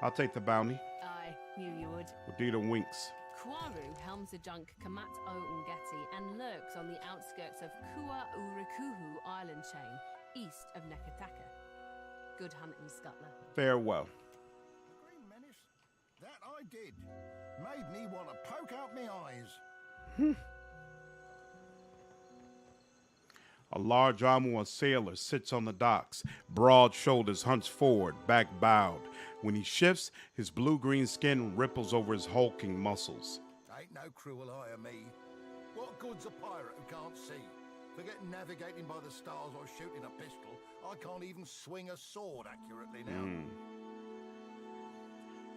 I'll take the bounty. I knew you would. Udita winks. Kuaru helms the junk Kamat O Ngati and lurks on the outskirts of Kua Urikuhu island chain, east of Nekataka. Good hunting, Scuttler. Farewell. Green Menace? That I did. Made me want to poke out my eyes. A large Amua sailor sits on the docks, broad shoulders hunched forward, back bowed. When he shifts, his blue-green skin ripples over his hulking muscles. Ain't no cruel eye of me. What good's a pirate who can't see? Forget navigating by the stars or shooting a pistol. I can't even swing a sword accurately now.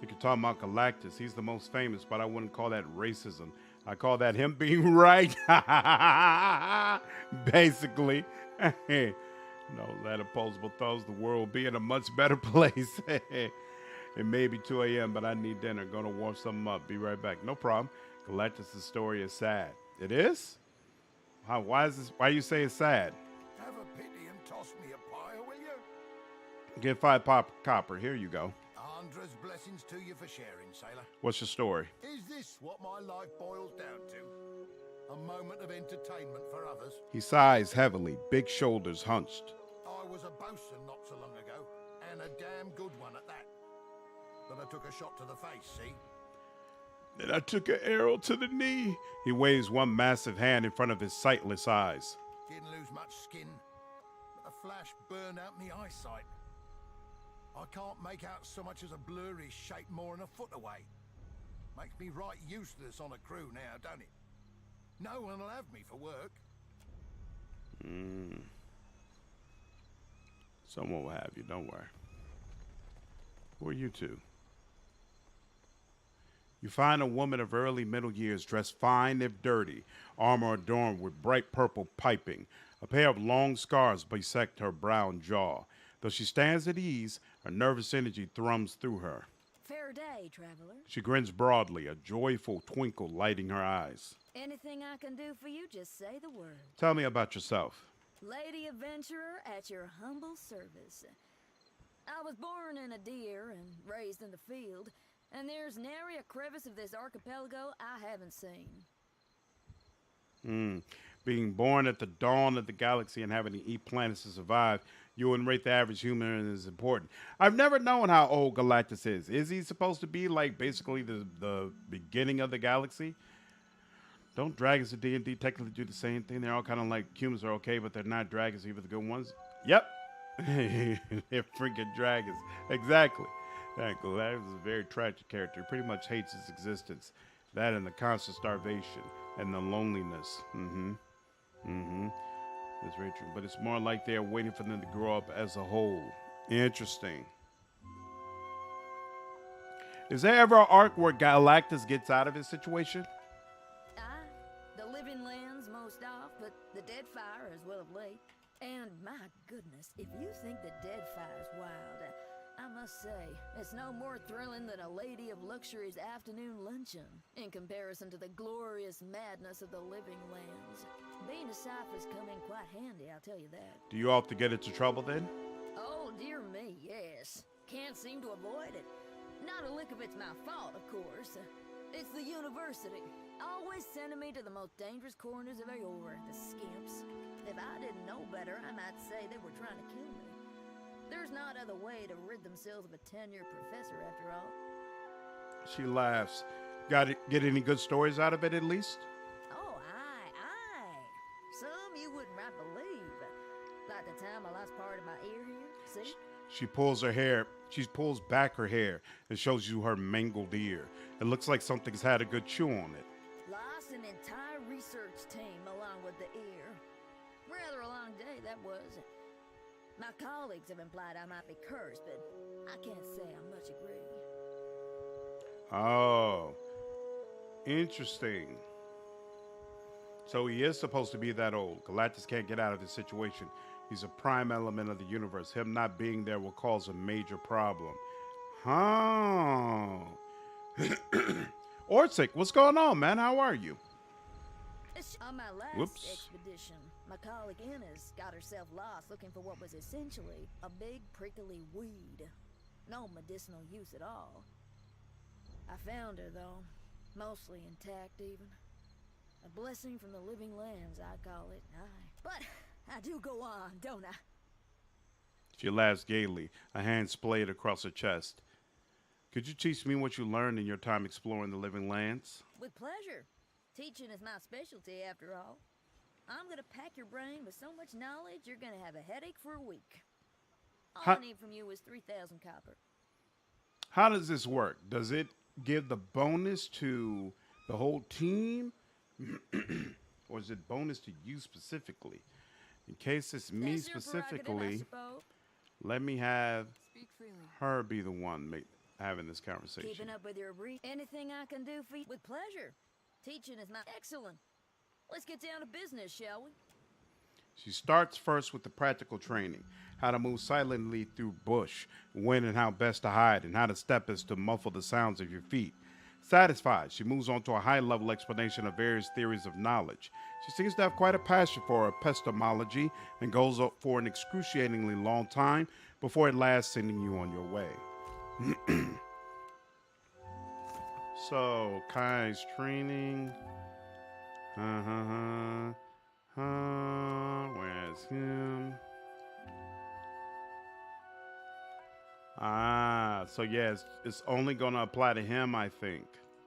You can talk about Galactus. He's the most famous, but I wouldn't call that racism. I call that him being right. Basically. No, that opposable thumbs, the world will be in a much better place. It may be 2 a.m., but I need dinner. Gonna warm something up. Be right back. No problem. Galactus' story is sad. It is? Why you say it's sad? Have a pity and toss me a pie, will you? Get 5 copper. Here you go. Andra's blessings to you for sharing, sailor. What's your story? Is this what my life boils down to? A moment of entertainment for others? He sighs heavily, big shoulders hunched. I was a bosun not so long ago, and a damn good one at that. But I took a shot to the face, see? Then I took an arrow to the knee. He waves one massive hand in front of his sightless eyes. Didn't lose much skin, but the flash burned out my eyesight. I can't make out so much as a blurry shape more than a foot away. Makes me right useless on a crew now, don't it? No one will have me for work. Someone will have you, don't worry. Who are you two? You find a woman of early middle years dressed fine if dirty, armor adorned with bright purple piping. A pair of long scars bisect her brown jaw. Though she stands at ease, her nervous energy thrums through her. Fair day, traveler. She grins broadly, a joyful twinkle lighting her eyes. Anything I can do for you, just say the word. Tell me about yourself. Lady adventurer at your humble service. I was born in a deer and raised in the field, and there's nary a crevice of this archipelago I haven't seen. Mm. Being born at the dawn of the galaxy and having to eat planets to survive, you and rate the average human is important. I've never known how old Galactus is. Is he supposed to be like basically the beginning of the galaxy? Don't dragons in D&D technically do the same thing? They're all kind of like humans are okay, but they're not dragons, even the good ones. Yep. They're freaking dragons. Exactly. Galactus is a very tragic character. He pretty much hates his existence. That and the constant starvation and the loneliness. That's very true. But it's more like they're waiting for them to grow up as a whole. Interesting. Is there ever an arc where Galactus gets out of his situation? The living lands most off, but the Deadfire as well of late. And my goodness, if you think the Deadfire's wild, I must say, it's no more thrilling than a Lady of Luxury's afternoon luncheon in comparison to the glorious madness of the living lands. Being a cipher's come in quite handy, I'll tell you that. Do you often get into trouble then? Oh, dear me, yes. Can't seem to avoid it. Not a lick of it's my fault, of course. It's the university. Always sending me to the most dangerous corners of Eora, the skimps. If I didn't know better, I might say they were trying to kill me. There's not other way to rid themselves of a tenured professor, after all. She laughs. Get any good stories out of it, at least? Oh, aye. Some you wouldn't right believe. Like the time I lost part of my ear here, see? She pulls her hair. She pulls back her hair and shows you her mangled ear. It looks like something's had a good chew on it. Lost an entire research team along with the ear. Rather a long day, that was. My colleagues have implied I might be cursed, but I can't say I much agree. Oh. Interesting. So he is supposed to be that old. Galactus can't get out of his situation. He's a prime element of the universe. Him not being there will cause a major problem. Huh. Orsic, what's going on, man? How are you? On my last expedition, my colleague Inez got herself lost looking for what was essentially a big prickly weed. No medicinal use at all. I found her, though. Mostly intact, even. A blessing from the living lands, I call it. Aye. But I do go on, don't I? She laughs gaily, a hand splayed across her chest. Could you teach me what you learned in your time exploring the living lands? With pleasure. Teaching is my specialty, after all. I'm gonna pack your brain with so much knowledge, you're gonna have a headache for a week. All I need from you is 3,000 copper. How does this work? Does it give the bonus to the whole team? Or is it bonus to you specifically? In case it's me specifically, let me have her be the one having this conversation. Keeping up with your brief. Anything I can do for you? With pleasure. Teaching is my excellent. Let's get down to business, shall we? She starts first with the practical training, how to move silently through bush, when and how best to hide, and how to step is to muffle the sounds of your feet. Satisfied, she moves on to a high-level explanation of various theories of knowledge. She seems to have quite a passion for epistemology and goes up for an excruciatingly long time before at last sending you on your way. So, Kai's training. Where's him? So yeah, it's only gonna apply to him, I think.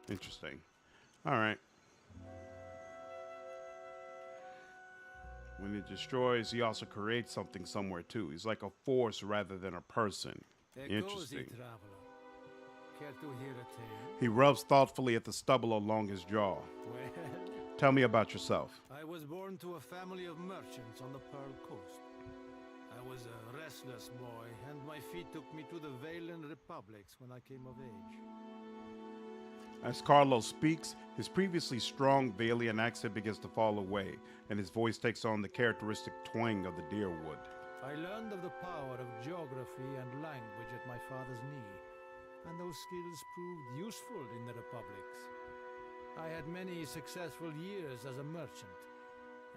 Interesting. All right. When he destroys, he also creates something somewhere too. He's like a force rather than a person. Interesting. Care to hear a tale? He rubs thoughtfully at the stubble along his jaw. Well, tell me about yourself. I was born to a family of merchants on the Pearl Coast. I was a restless boy, and my feet took me to the Valen Republics when I came of age. As Carlos speaks, his previously strong Valian accent begins to fall away, and his voice takes on the characteristic twang of the deerwood. I learned of the power of geography and language at my father's knee, and those skills proved useful in the republics. I had many successful years as a merchant,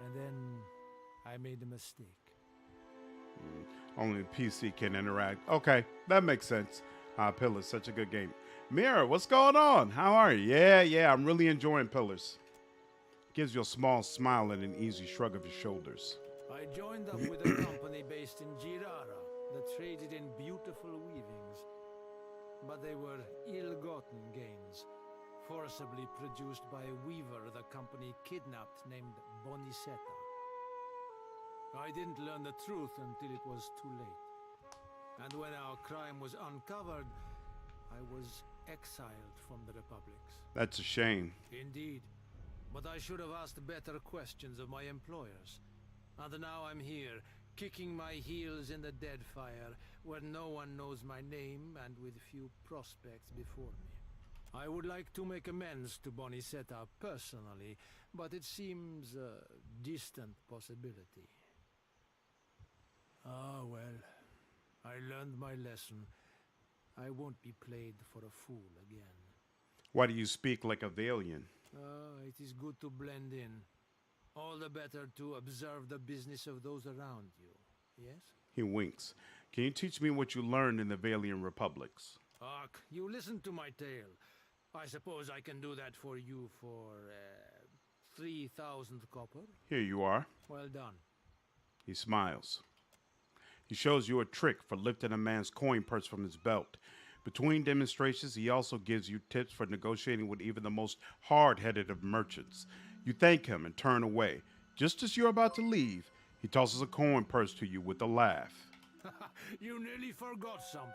and then I made a mistake. Only the PC can interact. Okay, that makes sense. Pillars, such a good game. Mira, what's going on? How are you? Yeah, I'm really enjoying Pillars. Gives you a small smile and an easy shrug of his shoulders. I joined up with a company based in Girara that traded in beautiful weavings. But they were ill-gotten gains, forcibly produced by a weaver the company kidnapped named Bonisetta. I didn't learn the truth until it was too late. And when our crime was uncovered, I was exiled from the Republics. That's a shame. Indeed. But I should have asked better questions of my employers. And now I'm here, kicking my heels in the Deadfire, where no one knows my name and with few prospects before me. I would like to make amends to Bonisetta personally, but it seems a distant possibility. Ah, well. I learned my lesson. I won't be played for a fool again. Why do you speak like a Valian? It is good to blend in. All the better to observe the business of those around you. Yes? He winks. Can you teach me what you learned in the Valian Republics? Ark, you listen to my tale. I suppose I can do that for you for 3,000 copper? Here you are. Well done. He smiles. He shows you a trick for lifting a man's coin purse from his belt. Between demonstrations, he also gives you tips for negotiating with even the most hard-headed of merchants. You thank him and turn away. Just as you're about to leave, he tosses a coin purse to you with a laugh. You nearly forgot something.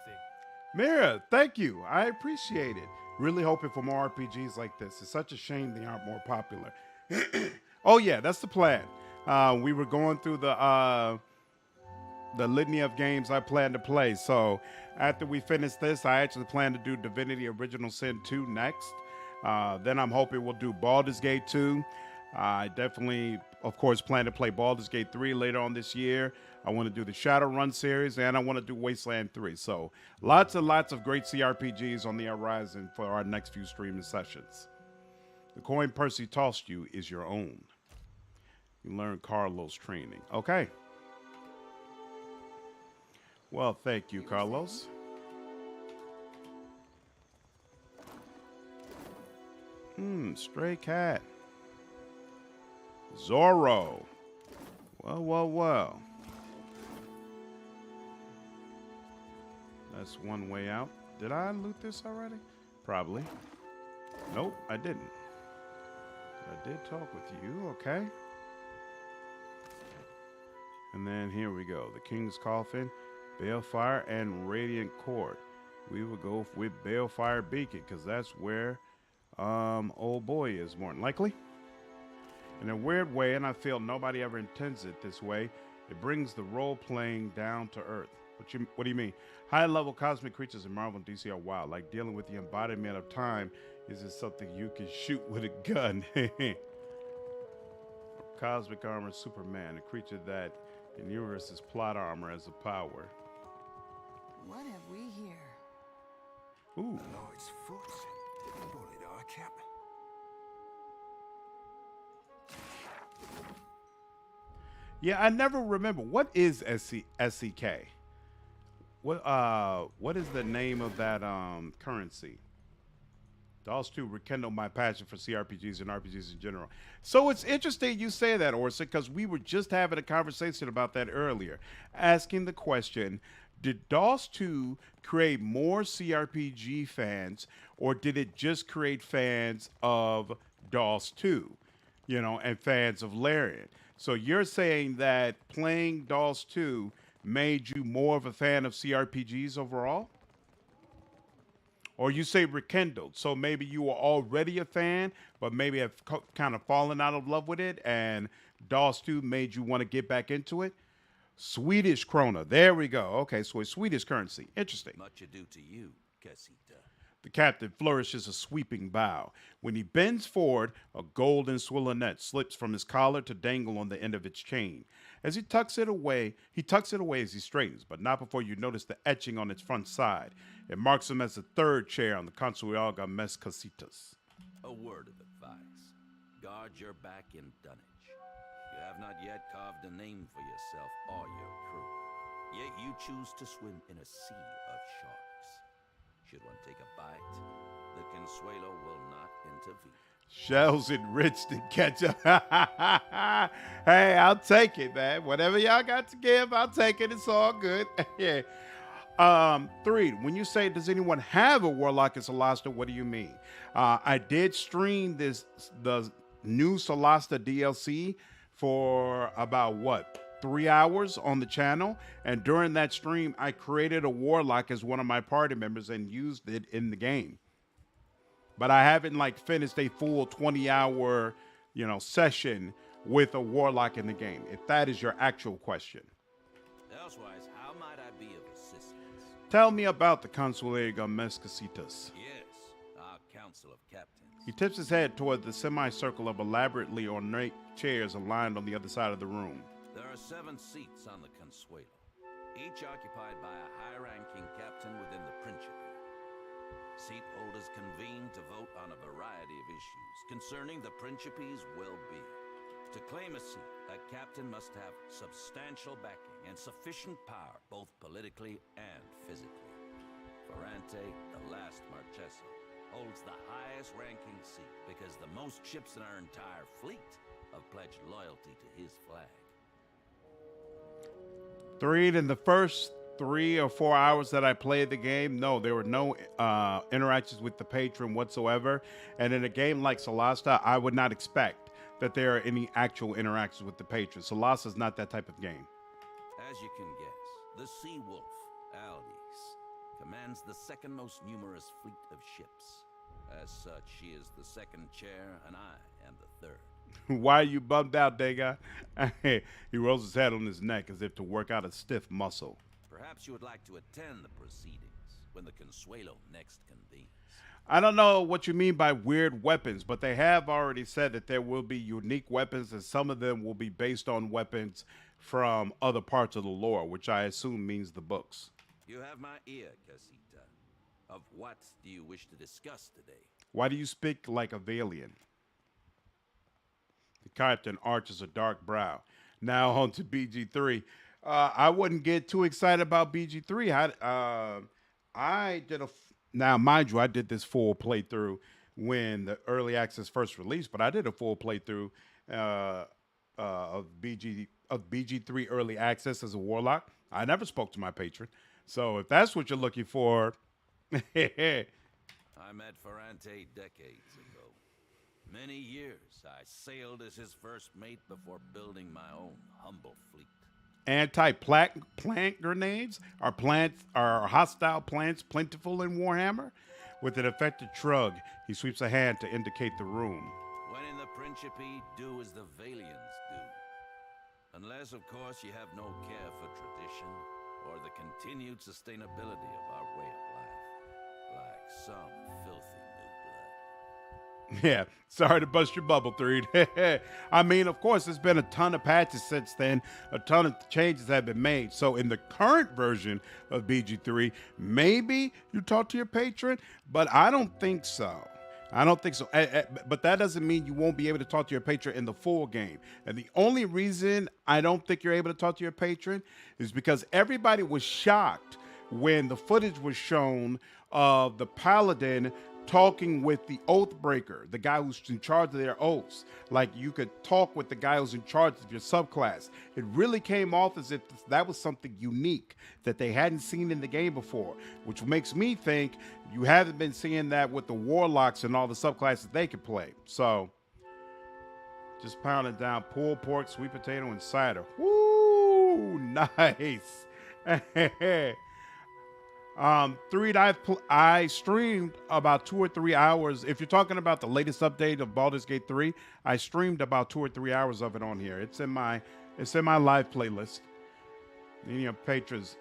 Mira, thank you. I appreciate it. Really hoping for more RPGs like this. It's such a shame they aren't more popular. Oh yeah, that's the plan. We were going through the litany of games I plan to play. So after we finish this, I actually plan to do Divinity Original Sin 2 next. Then I'm hoping we'll do Baldur's Gate 2. I definitely, of course, plan to play Baldur's Gate 3 later on this year. I want to do the Shadowrun series, and I want to do Wasteland 3. So lots and lots of great CRPGs on the horizon for our next few streaming sessions. The coin purse he tossed you is your own. You learn Carlos training. Okay. Well, thank you, Carlos. Stray cat. Zorro. Well. That's one way out. Did I loot this already? Probably. Nope, I didn't. I did talk with you, okay. And then here we go. The King's Coffin, Balefire, and Radiant Court. We will go with Balefire Beacon, because that's where old boy is more than likely. In a weird way, and I feel nobody ever intends it this way, it brings the role-playing down to earth. What do you mean? High-level cosmic creatures in Marvel and DC are wild. Like dealing with the embodiment of time isn't something you can shoot with a gun. Cosmic armor Superman, a creature that in Eurus' plot armor as a power. What have we here? Ooh. Lord's foot. Bullet eye cap. Yeah, I never remember. What is SEK? What is the name of that currency? DOS 2 rekindled my passion for CRPGs and RPGs in general. So it's interesting you say that, Orsa, because we were just having a conversation about that earlier, asking the question, did DOS 2 create more CRPG fans, or did it just create fans of DOS 2, and fans of Larian? So you're saying that playing DOS 2 made you more of a fan of CRPGs overall? Or you say rekindled, so maybe you were already a fan, but maybe have kind of fallen out of love with it, and DOS 2 made you want to get back into it? Swedish krona, there we go. Okay, so it's Swedish currency. Interesting. Much ado to you, Casita. The captain flourishes a sweeping bow. When he bends forward, a golden swillonette slips from his collar to dangle on the end of its chain. As he tucks it away as he straightens, but not before you notice the etching on its front side. It marks him as the third chair on the Consueaga Mes Casitas. A word of advice. Guard your back in dunnage. You have not yet carved a name for yourself or your crew. Yet you choose to swim in a sea of sharks. Should one take a bite, the Consuelo will not intervene. Shells enriched in ketchup. Hey, I'll take it, man. Whatever y'all got to give, I'll take it. It's all good. Yeah. 3. When you say, does anyone have a Warlock in Solasta, what do you mean? I did stream the new Solasta DLC for about 3 hours on the channel, and during that stream, I created a Warlock as one of my party members and used it in the game. But I haven't finished a full 20-hour, session with a Warlock in the game, if that is your actual question. Elsewise, how might I be of assistance? Tell me about the Consulega Mescasitas. Yes, our council of captains. He tips his head toward the semicircle of elaborately ornate chairs aligned on the other side of the room. There are 7 seats on the Consuelo, each occupied by a high-ranking captain within the Principe. Seat holders convene to vote on a variety of issues concerning the Principe's well-being. To claim a seat, a captain must have substantial backing and sufficient power, both politically and physically. Ferrante, the last Marcheso, holds the highest-ranking seat because the most ships in our entire fleet have pledged loyalty to his flag. 3, in the first 3 or 4 hours that I played the game, no, there were no interactions with the patron whatsoever. And in a game like Solasta, I would not expect that there are any actual interactions with the patron. Solasta is not that type of game. As you can guess, the Sea Wolf, Aldis, commands the second most numerous fleet of ships. As such, she is the second chair, and I am the third. Why are you bummed out, Dega? He rolls his head on his neck as if to work out a stiff muscle. Perhaps you would like to attend the proceedings when the Consuelo next convenes. I don't know what you mean by weird weapons, but they have already said that there will be unique weapons, and some of them will be based on weapons from other parts of the lore, which I assume means the books. You have my ear, Casita. Of what do you wish to discuss today? Why do you speak like a Valian? The captain arches a dark brow. Now on to BG3. I wouldn't get too excited about BG3. I did now, mind you, I did this full playthrough when the early access first released, but I did a full playthrough of BG3 early access as a Warlock. I never spoke to my patron, so if that's what you're looking for, I met Ferrante decades ago. Many years I sailed as his first mate before building my own humble fleet. Anti-plant grenades? Are hostile plants plentiful in Warhammer? With an affected shrug, he sweeps a hand to indicate the room. When in the Principe, do as the Valians do. Unless, of course, you have no care for tradition or the continued sustainability of our way of life, like some filthy new blood. Yeah, sorry to bust your bubble, 3. I mean, of course, there's been a ton of patches since then. A ton of changes have been made. So in the current version of BG3, maybe you talk to your patron, but I don't think so. I don't think so. But that doesn't mean you won't be able to talk to your patron in the full game. And the only reason I don't think you're able to talk to your patron is because everybody was shocked when the footage was shown of the paladin talking with the Oathbreaker, the guy who's in charge of their oaths. Like, you could talk with the guy who's in charge of your subclass. It really came off as if that was something unique that they hadn't seen in the game before, which makes me think you haven't been seeing that with the Warlocks and all the subclasses they could play. So, just pounding down pulled pork, sweet potato, and cider. Woo! Nice. 3, I streamed about 2 or 3 hours. If you're talking about the latest update of Baldur's Gate 3, I streamed about 2 or 3 hours of it on here. It's in my live playlist. Meeting your patrons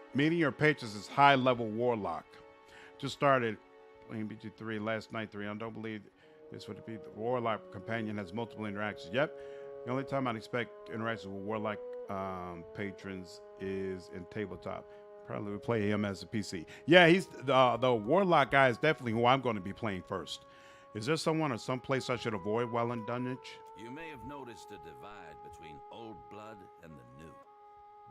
is high level Warlock. Just started playing BG3 last night. 3. I don't believe this would be the Warlock companion has multiple interactions. Yep. The only time I'd expect interactions with Warlock patrons is in tabletop. Probably would play him as a PC. Yeah, he's the Warlock guy is definitely who I'm going to be playing first. Is there someone or some place I should avoid while in Dunwich? You may have noticed a divide between old blood and the new,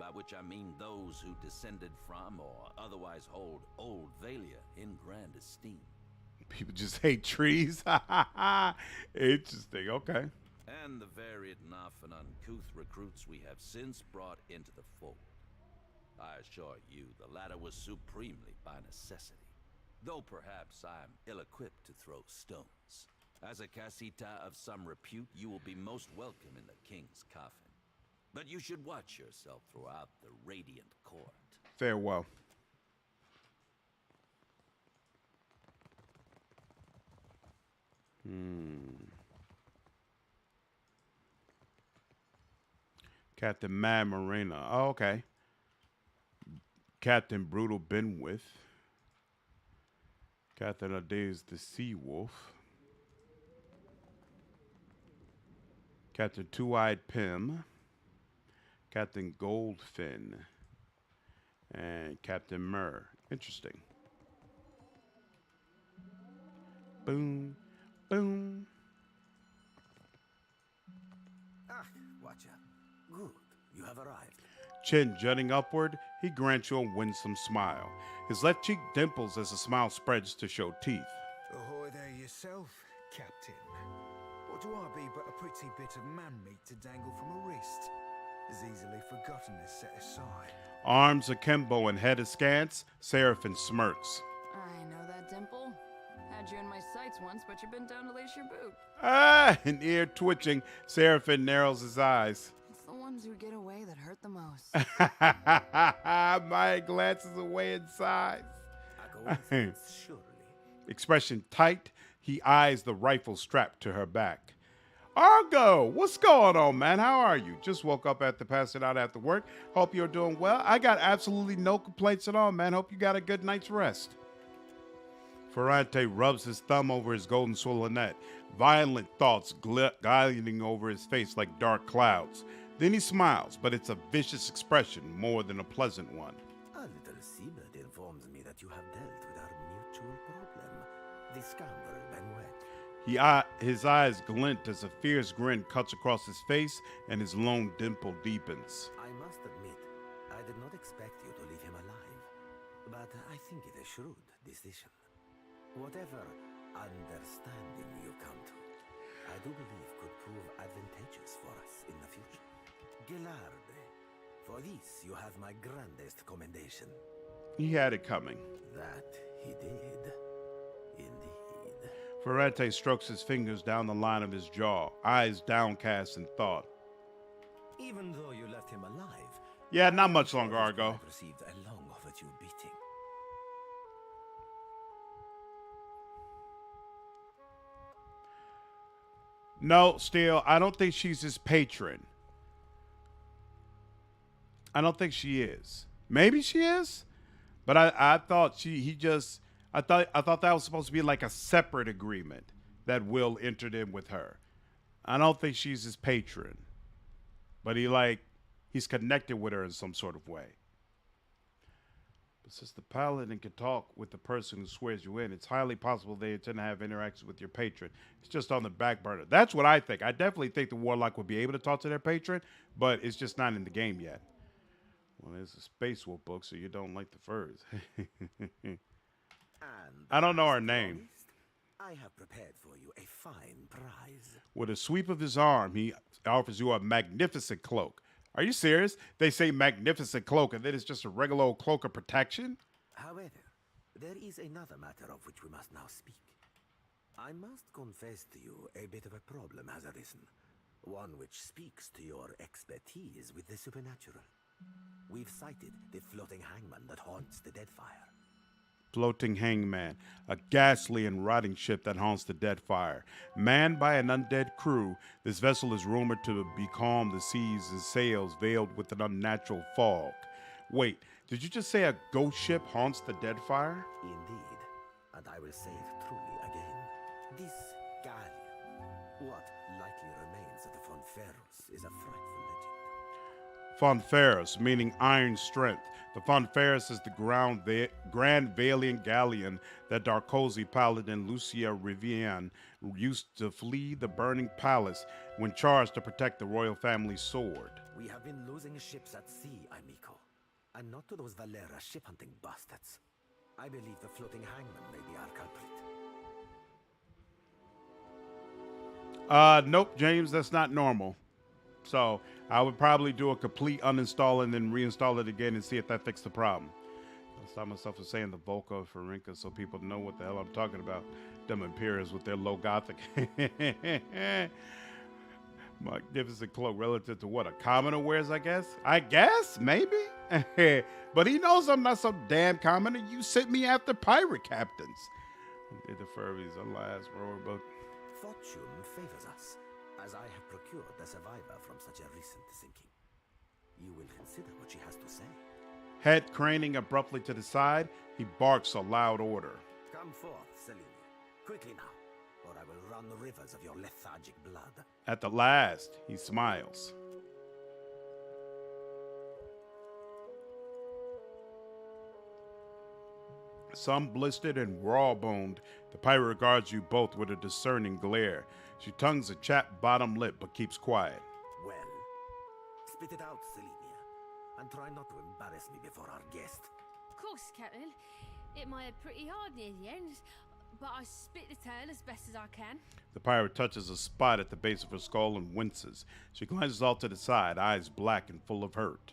by which I mean those who descended from or otherwise hold old Valia in grand esteem. People just hate trees. Interesting. Okay. And the varied enough and uncouth recruits we have since brought into the fold. I assure you, the latter was supremely by necessity, though perhaps I'm ill-equipped to throw stones. As a casita of some repute, you will be most welcome in the king's coffin. But you should watch yourself throughout the radiant court. Farewell. Captain Mad Marina. Oh, okay. Captain Brutal Benwith. Captain Adaze the Sea Wolf. Captain Two-Eyed Pim. Captain Goldfin. And Captain Murr. Interesting. Boom. Boom. Ah, Watcher. Good. You have arrived. Chin jutting upward, he grants you a winsome smile. His left cheek dimples as the smile spreads to show teeth. Ahoy there yourself, Captain. What do I be but a pretty bit of man meat to dangle from a wrist? As easily forgotten as set aside. Arms akimbo and head askance, Seraphim smirks. I know that dimple. Had you in my sights once, but you've been down to lace your boot. Ah, an ear twitching, Seraphim narrows his eyes. It's the ones who get away that hurt the most. My glances away in size. Surely. Expression tight, he eyes the rifle strapped to her back. Argo, what's going on, man? How are you? Just woke up after passing out after work. Hope you're doing well. I got absolutely no complaints at all, man. Hope you got a good night's rest. Ferrante rubs his thumb over his golden swollenet, violent thoughts gliding over his face like dark clouds. Then he smiles, but it's a vicious expression more than a pleasant one. A little seabird informs me that you have dealt with our mutual problem. The scoundrel Benwet. His eyes glint as a fierce grin cuts across his face and his lone dimple deepens. I must admit, I did not expect you to leave him alive, but I think it a shrewd decision. Whatever understanding you come to, I do believe could prove advantageous for us in the future. Gillarde, for this you have my grandest commendation. He had it coming. That he did, indeed. Ferrante strokes his fingers down the line of his jaw, eyes downcast in thought. Even though you left him alive, yeah, not much longer, Argo. Received a long overdue beating. No, still, I don't think she's his patron. I don't think she is. Maybe she is, but I thought I thought that was supposed to be like a separate agreement that Will entered in with her. I don't think she's his patron, but he's connected with her in some sort of way. But since the paladin can talk with the person who swears you in, it's highly possible they intend to have interactions with your patron. It's just on the back burner. That's what I think. I definitely think the warlock would be able to talk to their patron, but it's just not in the game yet. Well, there's a Space Wolf book, so you don't like the furs. I don't know her name. I have prepared for you a fine prize. With a sweep of his arm, he offers you a magnificent cloak. Are you serious? They say magnificent cloak, and then it's just a regular old cloak of protection? However, there is another matter of which we must now speak. I must confess to you a bit of a problem has arisen. One which speaks to your expertise with the supernatural. We've sighted the floating hangman that haunts the Deadfire. Floating hangman, a ghastly and rotting ship that haunts the Deadfire. Manned by an undead crew, this vessel is rumored to becalm the seas and sails veiled with an unnatural fog. Wait, did you just say a ghost ship haunts the Deadfire? Indeed, and I will say it truly again. This galleon, what likely remains of the Fonferros, is a frightful legend. Fonferros, meaning iron strength. The Fonferros is the Grand Valiant galleon that Darkozy paladin Lucia Rivian used to flee the burning palace when charged to protect the royal family's sword. We have been losing ships at sea, amico, and not to those Valera ship-hunting bastards. I believe the floating hangman may be our culprit. Nope, James, that's not normal. So I would probably do a complete uninstall and then reinstall it again and see if that fixed the problem. I'll stop myself from saying the Volca of Farinka so people know what the hell I'm talking about. Them Imperials with their low gothic. Magnificent cloak relative to what a commoner wears, I guess. Maybe. But he knows I'm not some damn commoner. You sent me after pirate captains. Did the furries, alas, roar, but Fortune favors us, as I have procured the survivor from such a recent sinking. You will consider what she has to say. Head craning abruptly to the side, he barks a loud order. Come forth, Selenia. Quickly now, or I will run the rivers of your lethargic blood. At the last, he smiles. Some blistered and raw-boned, the pirate regards you both with a discerning glare. She tongues a chapped bottom lip but keeps quiet. Well, spit it out, Selenia, and try not to embarrass me before our guest. Of course, Captain. It might have pretty hard near the end, but I spit the tale as best as I can. The pirate touches a spot at the base of her skull and winces. She glances off to the side, eyes black and full of hurt.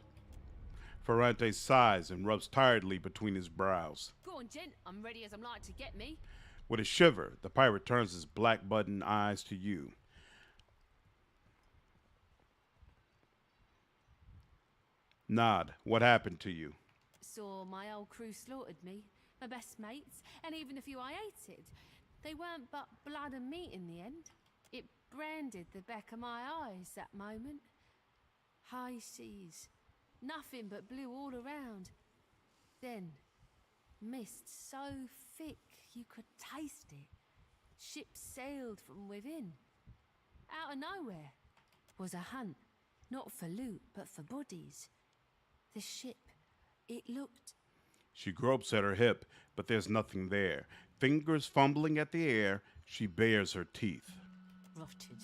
Ferrante sighs and rubs tiredly between his brows. Go on, gent. I'm ready as I'm like to get me. With a shiver, the pirate turns his black button eyes to you. Nod, what happened to you? Saw my old crew slaughtered me, my best mates, and even a few I hated. They weren't but blood and meat in the end. It branded the back of my eyes that moment. High seas, nothing but blue all around. Then, mist so thick you could taste it. Ships sailed from within. Out of nowhere was a hunt, not for loot, but for bodies. The ship, it looked... She gropes at her hip, but there's nothing there. Fingers fumbling at the air, she bares her teeth. Rotted.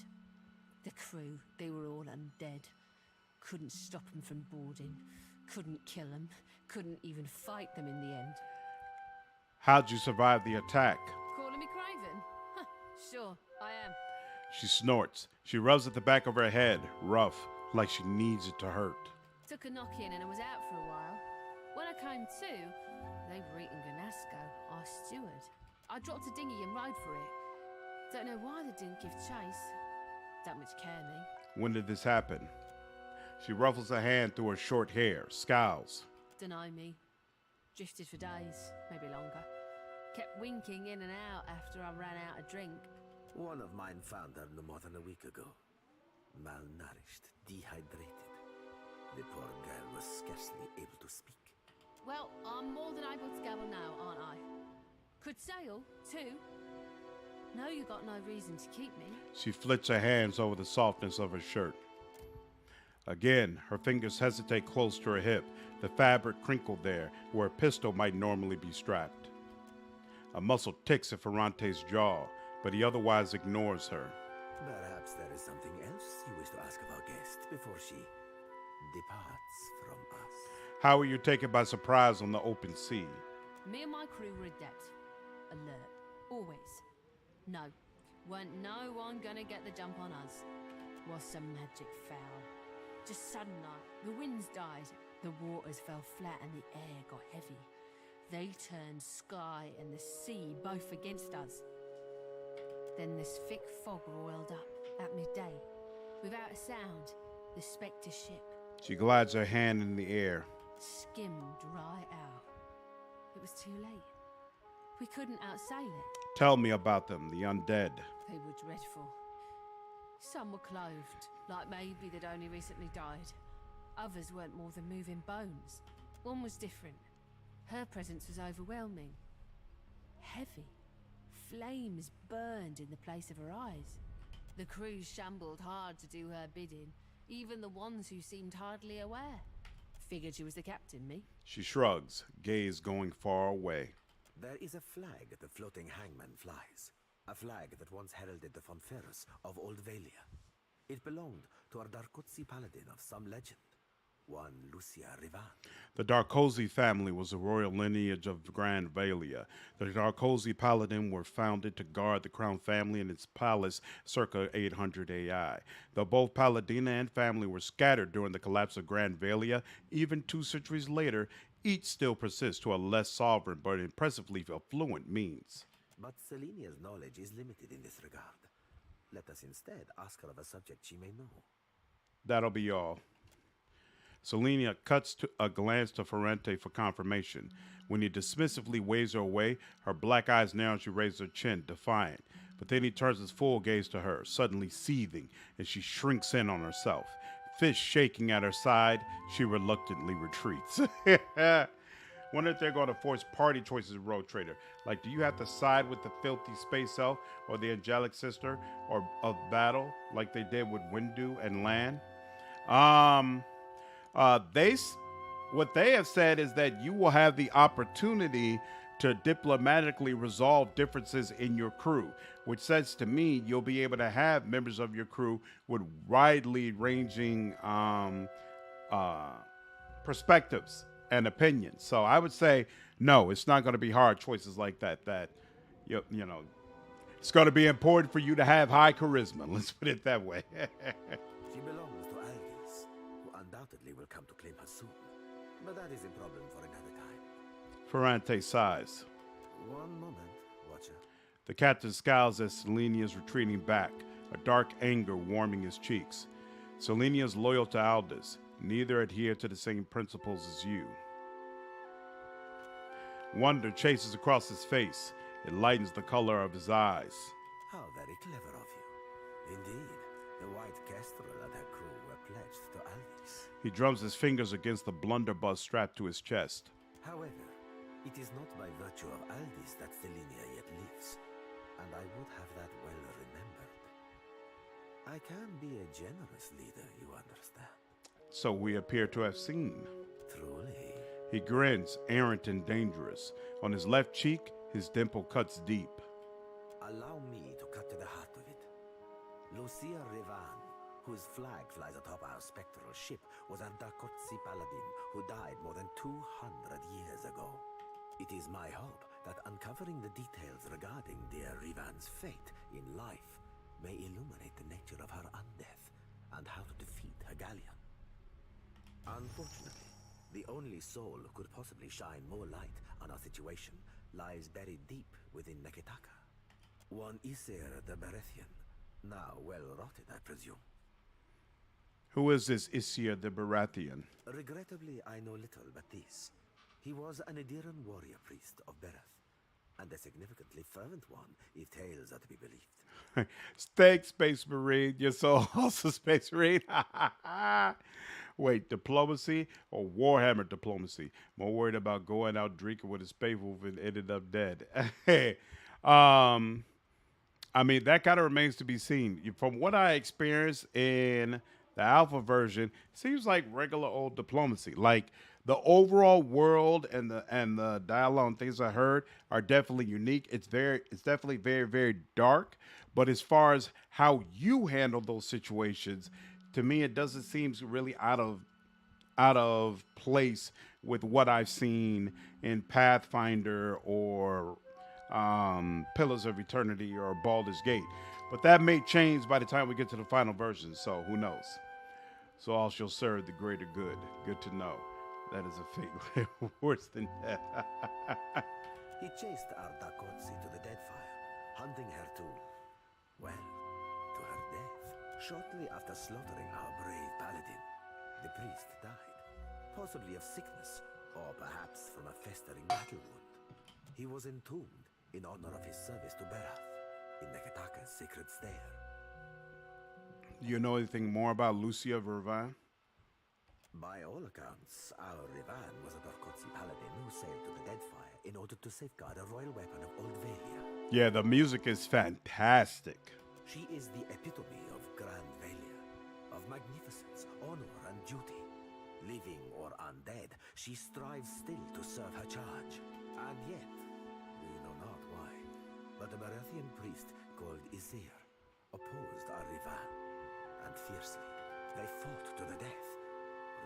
The crew, they were all undead. Couldn't stop them from boarding. Couldn't kill them. Couldn't even fight them in the end. How'd you survive the attack? Calling me craven? Huh, sure, I am. She snorts. She rubs at the back of her head, rough, like she needs it to hurt. Took a knock in and I was out for a while. When I came to, they were eating Ganasco, our steward. I dropped a dinghy and rode for it. Don't know why they didn't give chase. Don't much care me. When did this happen? She ruffles a hand through her short hair, scowls. Dunno me. Drifted for days, maybe longer. Kept winking in and out after I ran out of drink. One of mine found her no more than a week ago. Malnourished, dehydrated. The poor girl was scarcely able to speak. Well, I'm more than able to gabble now, aren't I? Could sail, too. No, you got no reason to keep me. She flits her hands over the softness of her shirt. Again, her fingers hesitate close to her hip, the fabric crinkled there, where a pistol might normally be strapped. A muscle ticks at Ferrante's jaw, but he otherwise ignores her. Perhaps there is something else you wish to ask of our guest before she departs from us. How were you taken by surprise on the open sea? Me and my crew were adept. Alert. Always. No. Weren't no one gonna get the jump on us. Was some magic foul. Just sudden like, the winds died, the waters fell flat and the air got heavy. They turned sky and the sea both against us. Then this thick fog roiled up at midday. Without a sound, the Spectre ship. She glides her hand in the air. Skimmed right out. It was too late. We couldn't outsail it. Tell me about them, the undead. They were dreadful. Some were clothed, like maybe they'd only recently died. Others weren't more than moving bones. One was different. Her presence was overwhelming. Heavy. Flames burned in the place of her eyes. The crew shambled hard to do her bidding, even the ones who seemed hardly aware. Figured she was the captain, me. She shrugs, gaze going far away. There is a flag the floating hangman flies. A flag that once heralded the Fonferus of Old Valia. It belonged to a Darkotsi paladin of some legend. one Lucia Rivan. The Darkozy family was a royal lineage of Grand Valia. The Darkozy Paladin were founded to guard the crown family in its palace circa 800 AI. Though both Paladina and family were scattered during the collapse of Grand Valia, even 2 centuries later, each still persists to a less sovereign but impressively affluent means. But Selenia's knowledge is limited in this regard. Let us instead ask her of a subject she may know. That'll be all. Selenia cuts to a glance to Ferrante for confirmation. When he dismissively waves her away, her black eyes narrow and she raises her chin, defiant. But then he turns his full gaze to her, suddenly seething, and she shrinks in on herself. Fist shaking at her side, she reluctantly retreats. Wonder if they're going to force party choices, Road Trader. Like, do you have to side with the filthy space elf or the angelic sister or of battle, like they did with Windu and Lan? What they have said is that you will have the opportunity to diplomatically resolve differences in your crew, which says to me you'll be able to have members of your crew with widely ranging perspectives and opinions. So I would say no, it's not going to be hard choices like that. That you know, it's going to be important for you to have high charisma. Let's put it that way. She belongs to Aldis, who undoubtedly will come to claim her soon. But that is a problem for another time. Ferrante sighs. One moment, Watcher. The captain scowls as Selenia is retreating back, a dark anger warming his cheeks. Selenia is loyal to Aldis. Neither adhere to the same principles as you. Wonder chases across his face. It lightens the color of his eyes. How very clever of you. Indeed, the White Kestrel and her crew were pledged to Aldis. He drums his fingers against the blunderbuss strapped to his chest. However, it is not by virtue of Aldis that Selenia yet lives, and I would have that well remembered. I can be a generous leader, you understand. So we appear to have seen. Truly. He grins, errant and dangerous. On his left cheek, his dimple cuts deep. Allow me to cut to the heart of it. Lucia Rivan, whose flag flies atop our spectral ship, was a Darkozy paladin who died more than 200 years ago. It is my hope that uncovering the details regarding dear Rivan's fate in life may illuminate the nature of her undeath and how to defeat her galleon. Unfortunately, the only soul who could possibly shine more light on our situation lies buried deep within Neketaka. One Isir the Berethian, now well rotted, I presume. Who is this Isir the Berethian? Regrettably, I know little but this. He was an Adiran warrior priest of Bereth, and a significantly fervent one, if tales are to be believed. Thanks, Space Marine. You're so also Space Marine. Wait, diplomacy or Warhammer diplomacy? More worried about going out drinking with his faithful and ended up dead. I mean, that kind of remains to be seen. From what I experienced in the alpha version, seems like regular old diplomacy. Like the overall world and the dialogue and things I heard are definitely unique. It's definitely very, very dark. But as far as how you handle those situations, to me, it doesn't seem really out of place with what I've seen in Pathfinder or Pillars of Eternity or Baldur's Gate. But that may change by the time we get to the final version, so who knows? So all shall serve the greater good. Good to know. That is a fate worse than death. He chased our Darkozy to the Deadfire, hunting her to, well, to her death. Shortly after slaughtering our brave paladin, the priest died, possibly of sickness, or perhaps from a festering battle wound. He was entombed in honor of his service to Berath in Neketaka's sacred stair. Do you know anything more about Lucia Rivan? By all accounts, our Rivan was a Darkozy paladin who sailed to the Deadfire in order to safeguard a royal weapon of Old Valia. Yeah, the music is fantastic. She is the epitome of Grand Valia, of magnificence, honor, and duty. Living or undead, she strives still to serve her charge. And yet, we know not why, but a Berethian priest called Isir opposed our Rivan, and fiercely they fought to the death.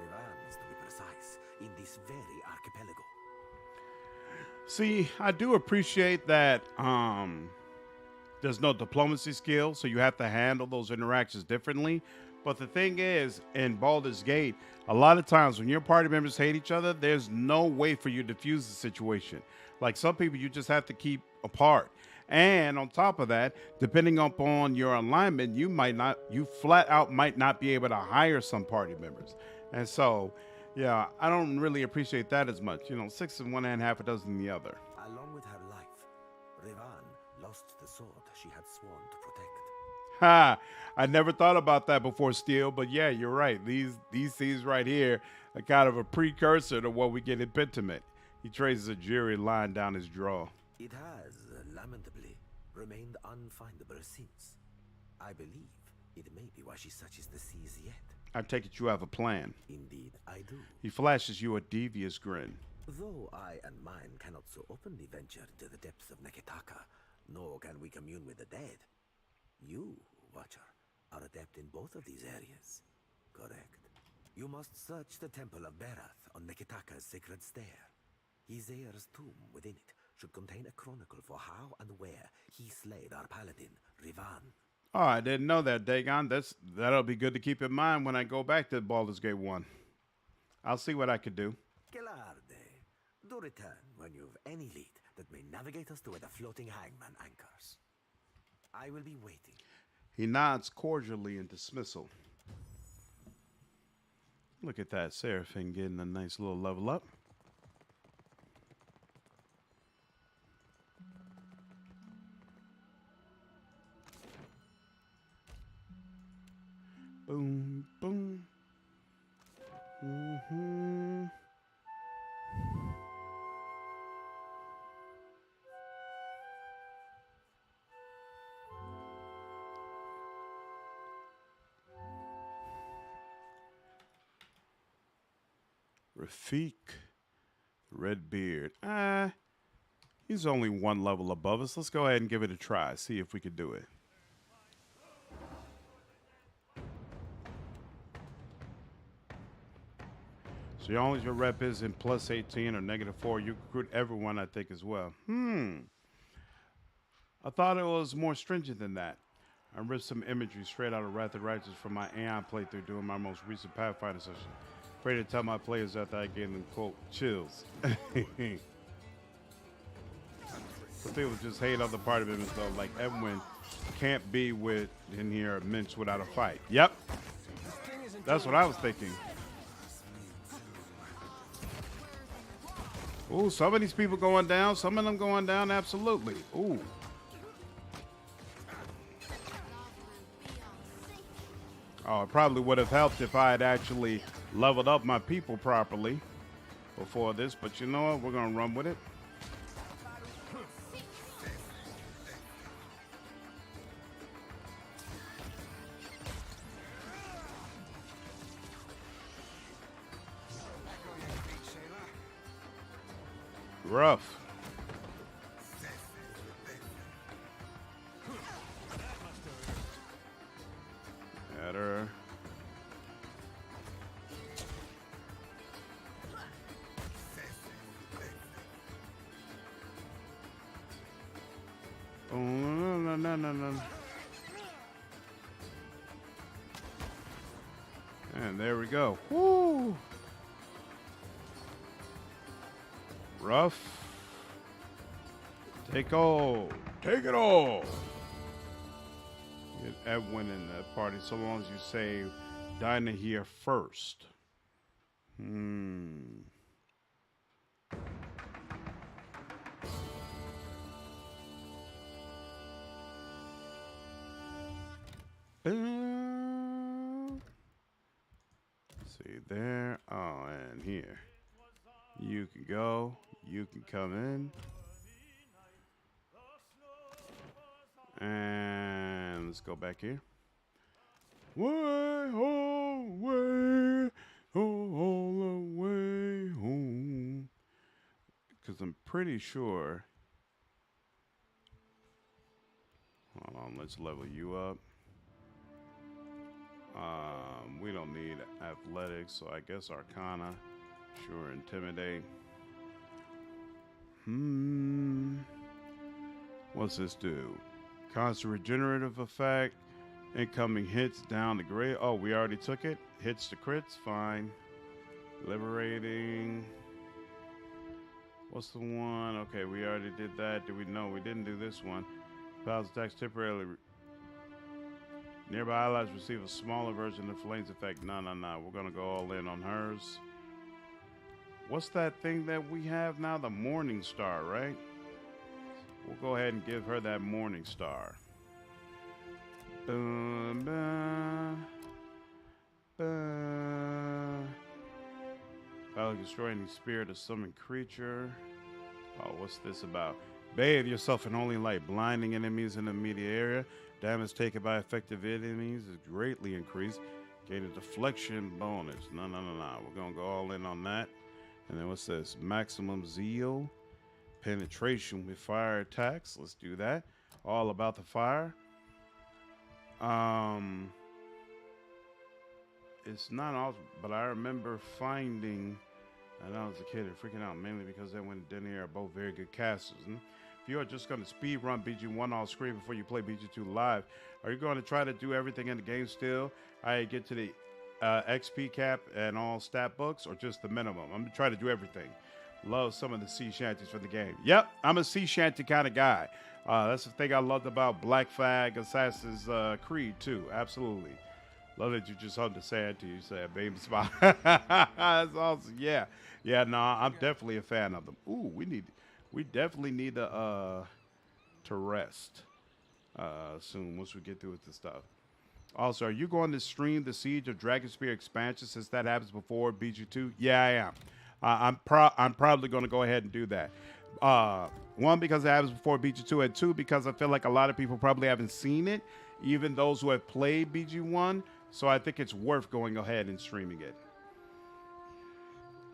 Rivans, to be precise, in this very archipelago. See, I do appreciate that there's no diplomacy skill, so you have to handle those interactions differently. But the thing is, in Baldur's Gate, a lot of times when your party members hate each other, there's no way for you to diffuse the situation. Like some people, you just have to keep apart. And on top of that, depending upon your alignment, you flat out might not be able to hire some party members. And so, yeah, I don't really appreciate that as much. 6 in one hand, half a dozen in the other. Along with her life, Rivan lost the sword she had sworn to protect. Ha! I never thought about that before, Steel, but yeah, you're right. These scenes right here are kind of a precursor to what we get in Pentiment. He traces a jury line down his draw. It has, lamentably, remained unfindable since. I believe it may be why she searches the seas yet. I take it you have a plan. Indeed, I do. He flashes you a devious grin. Though I and mine cannot so openly venture into the depths of Neketaka, nor can we commune with the dead. You, Watcher, are adept in both of these areas. Correct. You must search the Temple of Berath on Neketaka's sacred stair. Hizair's tomb within it should contain a chronicle for how and where he slayed our paladin, Rivan. Oh, I didn't know that, Dagon. That'll be good to keep in mind when I go back to Baldur's Gate 1. I'll see what I could do. Gelarde, do return when you've any lead that may navigate us to where the floating hangman anchors. I will be waiting. He nods cordially in dismissal. Look at that, Seraphine getting a nice little level up. Boom, boom. Mm-hmm. Rafik, Redbeard. He's only one level above us. Let's go ahead and give it a try. See if we can do it. So long as your rep is in plus 18 or -4, you recruit everyone, I think, as well. I thought it was more stringent than that. I ripped some imagery straight out of Wrath of Righteous from my Aeon playthrough during my most recent Pathfinder session. Afraid to tell my players after I gave them, quote, chills. But people just hate other party members, though. Like, Edwin can't be in here minced without a fight. Yep. That's what I was thinking. Ooh, some of these people going down. Some of them going down, absolutely. Ooh. Oh, it probably would have helped if I had actually leveled up my people properly before this. But you know what? We're going to run with it. Rough. At her. Oh, no. And there we go. Woo! Rough. Take all. Take it all. Get Edwin in that party so long as you save Dinah here first. See there. Oh, and here. You can go. You can come in. And let's go back here. Way, oh, way, oh, all the way home. Because I'm pretty sure. Hold on, let's level you up. We don't need athletics, so I guess Arcana. Sure, intimidate. What's this do? Constant regenerative effect. Incoming hits down the grade. Oh, we already took it. Hits the crits. Fine. Liberating. What's the one? Okay, we already did that. Did we? No, we didn't do this one. Powers attacks temporarily. Nearby allies receive a smaller version of Flame's effect. No. We're going to go all in on hers. What's that thing that we have now? The Morning Star, right? We'll go ahead and give her that Morning Star. Battle destroy any spirit or summoned creature. Oh, what's this about? Bathe yourself in holy light, blinding enemies in the immediate area. Damage taken by effective enemies is greatly increased. Gain a deflection bonus. No. We're going to go all in on that. And then what's this? Maximum zeal. Penetration with fire attacks. Let's do that. All about the fire. It's not all, but I remember finding, and I was a kid and freaking out, mainly because Edwin and Denny are both very good casters. And if you are just going to speed run BG1 off screen before you play BG2 live, are you going to try to do everything in the game still? I get to the XP cap and all stat books, or just the minimum? I'm going to try to do everything. Love some of the sea shanties from the game. Yep, I'm a sea shanty kind of guy. That's the thing I loved about Black Flag Assassin's Creed too. Absolutely. Love that you just hung the sand to you, said, baby smile. That's awesome. Yeah. No, I'm definitely a fan of them. Ooh, we definitely need to rest soon once we get through with the stuff. Also, are you going to stream the Siege of Dragonspear expansion since that happens before BG2? Yeah, I am. I'm probably going to go ahead and do that. One, because it happens before BG2, and two, because I feel like a lot of people probably haven't seen it, even those who have played BG1. So I think it's worth going ahead and streaming it.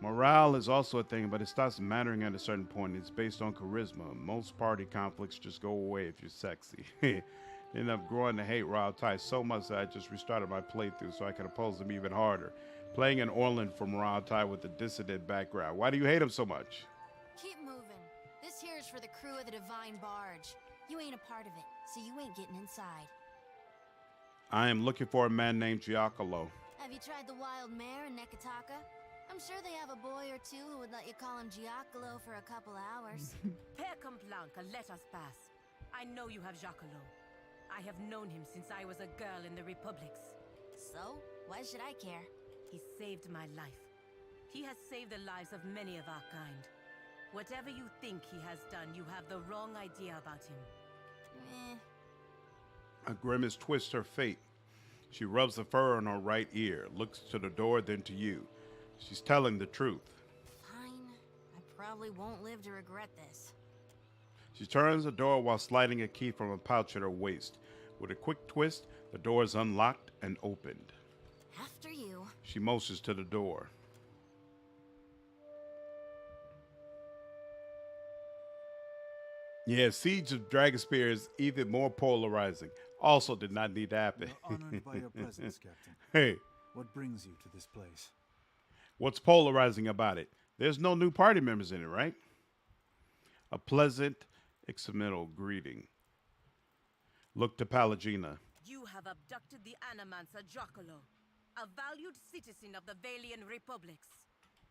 Morale is also a thing, but it stops mattering at a certain point. It's based on charisma. Most party conflicts just go away if you're sexy. End up growing to hate Raw Tai so much that I just restarted my playthrough so I can oppose them even harder. Playing an Orland from Raw Tai with a dissident background. Why do you hate him so much? Keep moving. This here is for the crew of the Divine Barge. You ain't a part of it, so you ain't getting inside. I am looking for a man named Giacomo. Have you tried the wild mare in Nekataka? I'm sure they have a boy or two who would let you call him Giacomo for a couple hours. Père Complanca, let us pass. I know you have Giacomo. I have known him since I was a girl in the Republics. So, why should I care? He saved my life. He has saved the lives of many of our kind. Whatever you think he has done, you have the wrong idea about him. A grimace twists her fate. She rubs the fur on her right ear, looks to the door, then to you. She's telling the truth. Fine. I probably won't live to regret this. She turns the door while sliding a key from a pouch at her waist. With a quick twist, the door is unlocked and opened. After you. She motions to the door. Yeah, Siege of Dragonspear is even more polarizing. Also did not need to happen. We're honored by your presence, Captain. Hey. What brings you to this place? What's polarizing about it? There's no new party members in it, right? A pleasant, ixamital greeting. Look to Palagina. You have abducted the Animancer Giacomo, a valued citizen of the Valian Republics.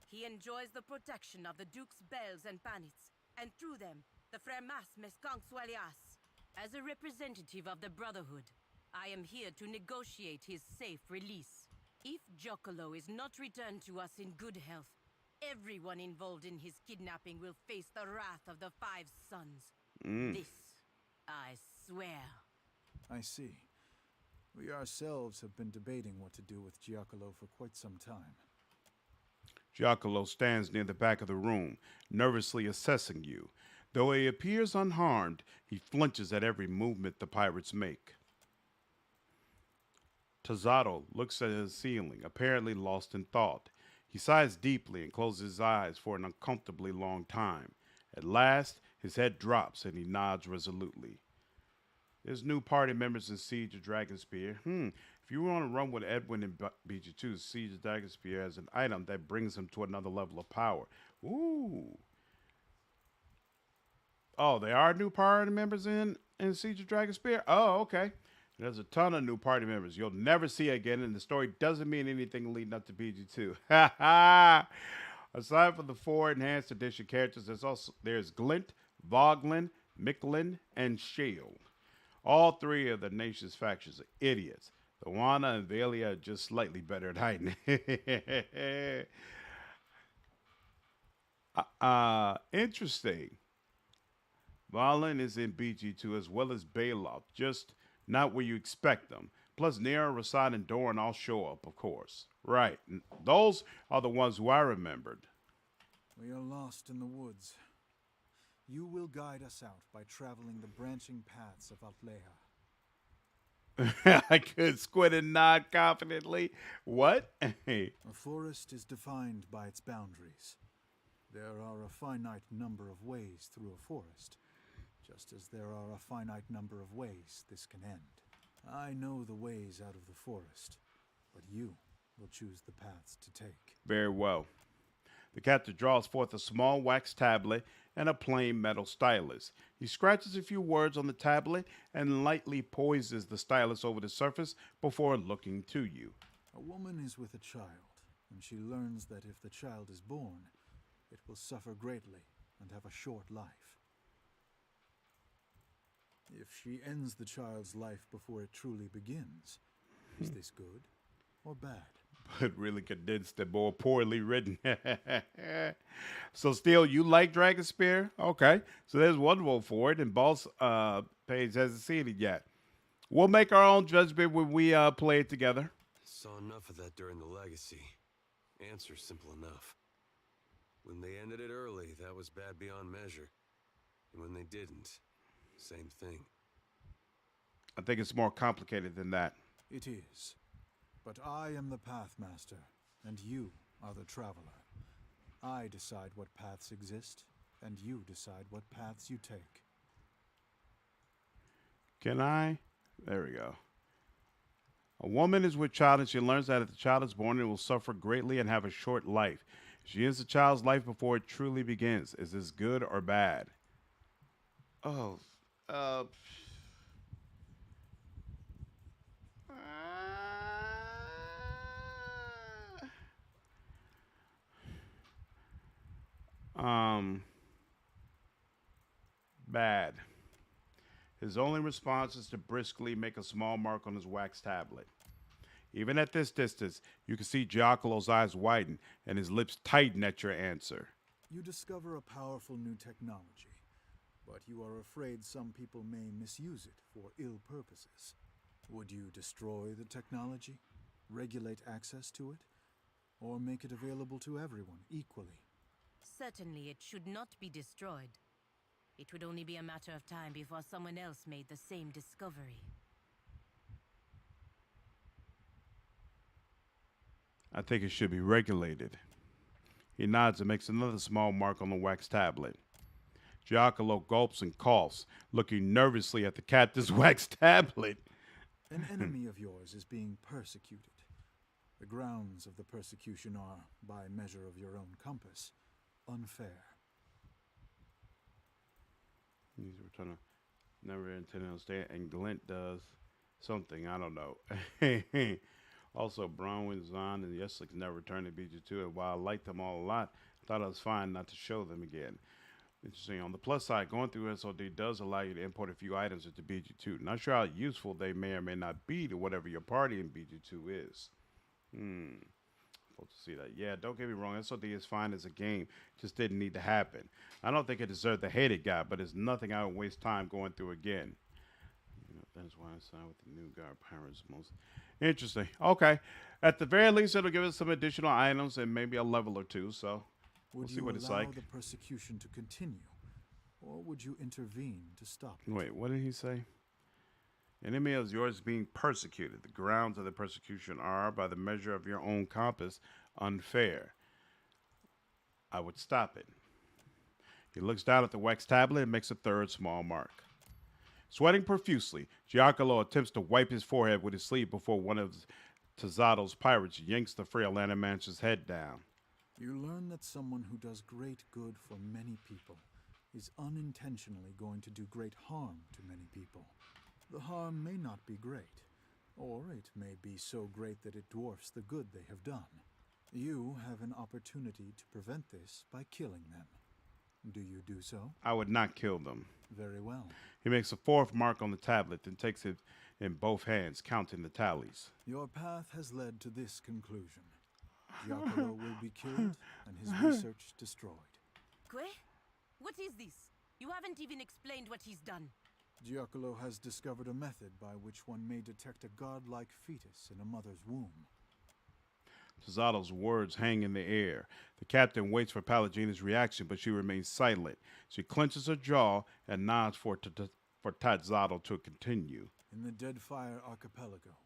He enjoys the protection of the Dukes Bells and Panits, and through them, the Fremas Mesconsualias. As a representative of the Brotherhood, I am here to negotiate his safe release. If Giacomo is not returned to us in good health, everyone involved in his kidnapping will face the wrath of the Five Sons. This, I swear. I see. We ourselves have been debating what to do with Giacomo for quite some time. Giacomo stands near the back of the room, nervously assessing you. Though he appears unharmed, he flinches at every movement the pirates make. Tazato looks at the ceiling, apparently lost in thought. He sighs deeply and closes his eyes for an uncomfortably long time. At last, his head drops and he nods resolutely. There's new party members in Siege of Dragonspear. If you want to run with Edwin in BG2, Siege Dagger Spear has an item that brings him to another level of power. Ooh. Oh, there are new party members in Siege of Dragon Spear? Oh, okay. There's a ton of new party members you'll never see again, and the story doesn't mean anything leading up to BG2. Ha ha! Aside from the 4 enhanced edition characters, there's Glint, Voglin, Micklin, and Shield. All 3 of the nation's factions are idiots. The Wana and Valia are just slightly better at hiding. Interesting. Valen is in BG2 as well as Bailoff, just not where you expect them. Plus, Nero, Rasad, and Doran all show up, of course. Right. Those are the ones who I remembered. We are lost in the woods. You will guide us out by traveling the branching paths of Altleha. I could squint and nod confidently. What? A forest is defined by its boundaries. There are a finite number of ways through a forest, just as there are a finite number of ways this can end. I know the ways out of the forest, but you will choose the paths to take. Very well. The captain draws forth a small wax tablet and a plain metal stylus. He scratches a few words on the tablet and lightly poises the stylus over the surface before looking to you. A woman is with a child, and she learns that if the child is born, it will suffer greatly and have a short life. If she ends the child's life before it truly begins, is this good or bad? But really condensed and more poorly written. So still, you like Dragon Spear? Okay. So there's one vote for it, and Boss Page hasn't seen it yet. We'll make our own judgment when we play it together. Saw enough of that during the Legacy. Answer simple enough. When they ended it early, that was bad beyond measure. And when they didn't, same thing. I think it's more complicated than that. It is. But I am the Pathmaster, and you are the Traveler. I decide what paths exist, and you decide what paths you take. Can I? There we go. A woman is with child, and she learns that if the child is born, it will suffer greatly and have a short life. She ends the child's life before it truly begins. Is this good or bad? Oh, bad. His only response is to briskly make a small mark on his wax tablet. Even at this distance, you can see Giaccolo's eyes widen and his lips tighten at your answer. You discover a powerful new technology, but you are afraid some people may misuse it for ill purposes. Would you destroy the technology, regulate access to it, or make it available to everyone equally? Certainly it should not be destroyed. It would only be a matter of time before someone else made the same discovery. I think it should be regulated. He nods and makes another small mark on the wax tablet. Giaccolo gulps and coughs, looking nervously at the captain's wax tablet. An enemy of yours is being persecuted. The grounds of the persecution are, by measure of your own compass, unfair. He's returning. Never intended to stay, and Glint does something. I don't know. Also, Bronwyn, Zahn, and Yeslik never returned to BG2, and while I liked them all a lot, I thought it was fine not to show them again. Interesting. On the plus side, going through SOD does allow you to import a few items into BG2. Not sure how useful they may or may not be to whatever your party in BG2 is. Hope to see that. Yeah, don't get me wrong. SOD is fine as a game. Just didn't need to happen. I don't think it deserved the hate it got, but it's nothing I would waste time going through again. That's why I signed with the new guard pirates most interesting. Okay. At the very least, it'll give us some additional items and maybe a level or two, so we'll see what it's like. Would you allow the persecution to continue, or would you intervene to stop it? Wait, what did he say? Enemy of yours being persecuted. The grounds of the persecution are, by the measure of your own compass, unfair. I would stop it. He looks down at the wax tablet and makes a third small mark. Sweating profusely, Giacomo attempts to wipe his forehead with his sleeve before one of Tazzado's pirates yanks the frail Animancer's head down. You learn that someone who does great good for many people is unintentionally going to do great harm to many people. The harm may not be great, or it may be so great that it dwarfs the good they have done. You have an opportunity to prevent this by killing them. Do you do so? I would not kill them. Very well. He makes a fourth mark on the tablet, then takes it in both hands, counting the tallies. Your path has led to this conclusion. Giacomo will be killed and his research destroyed. Que? What is this? You haven't even explained what he's done. Giacomo has discovered a method by which one may detect a godlike fetus in a mother's womb. Tazzado's words hang in the air. The captain waits for Pallegina's reaction, but she remains silent. She clenches her jaw and nods for Tazzado to continue. In the Deadfire archipelago,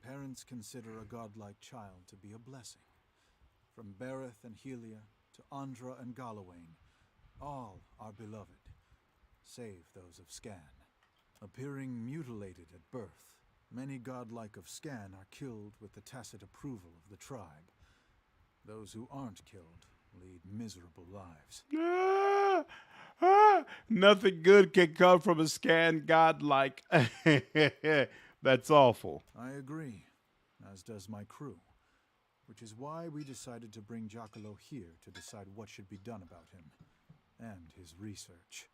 parents consider a godlike child to be a blessing. From Bereth and Helia to Andra and Galawain, all are beloved, save those of Scan. Appearing mutilated at birth, many godlike of Scan are killed with the tacit approval of the tribe. Those who aren't killed lead miserable lives. Nothing good can come from a Scan godlike. That's awful. I agree, as does my crew, which is why we decided to bring Giacomo here to decide what should be done about him and his research.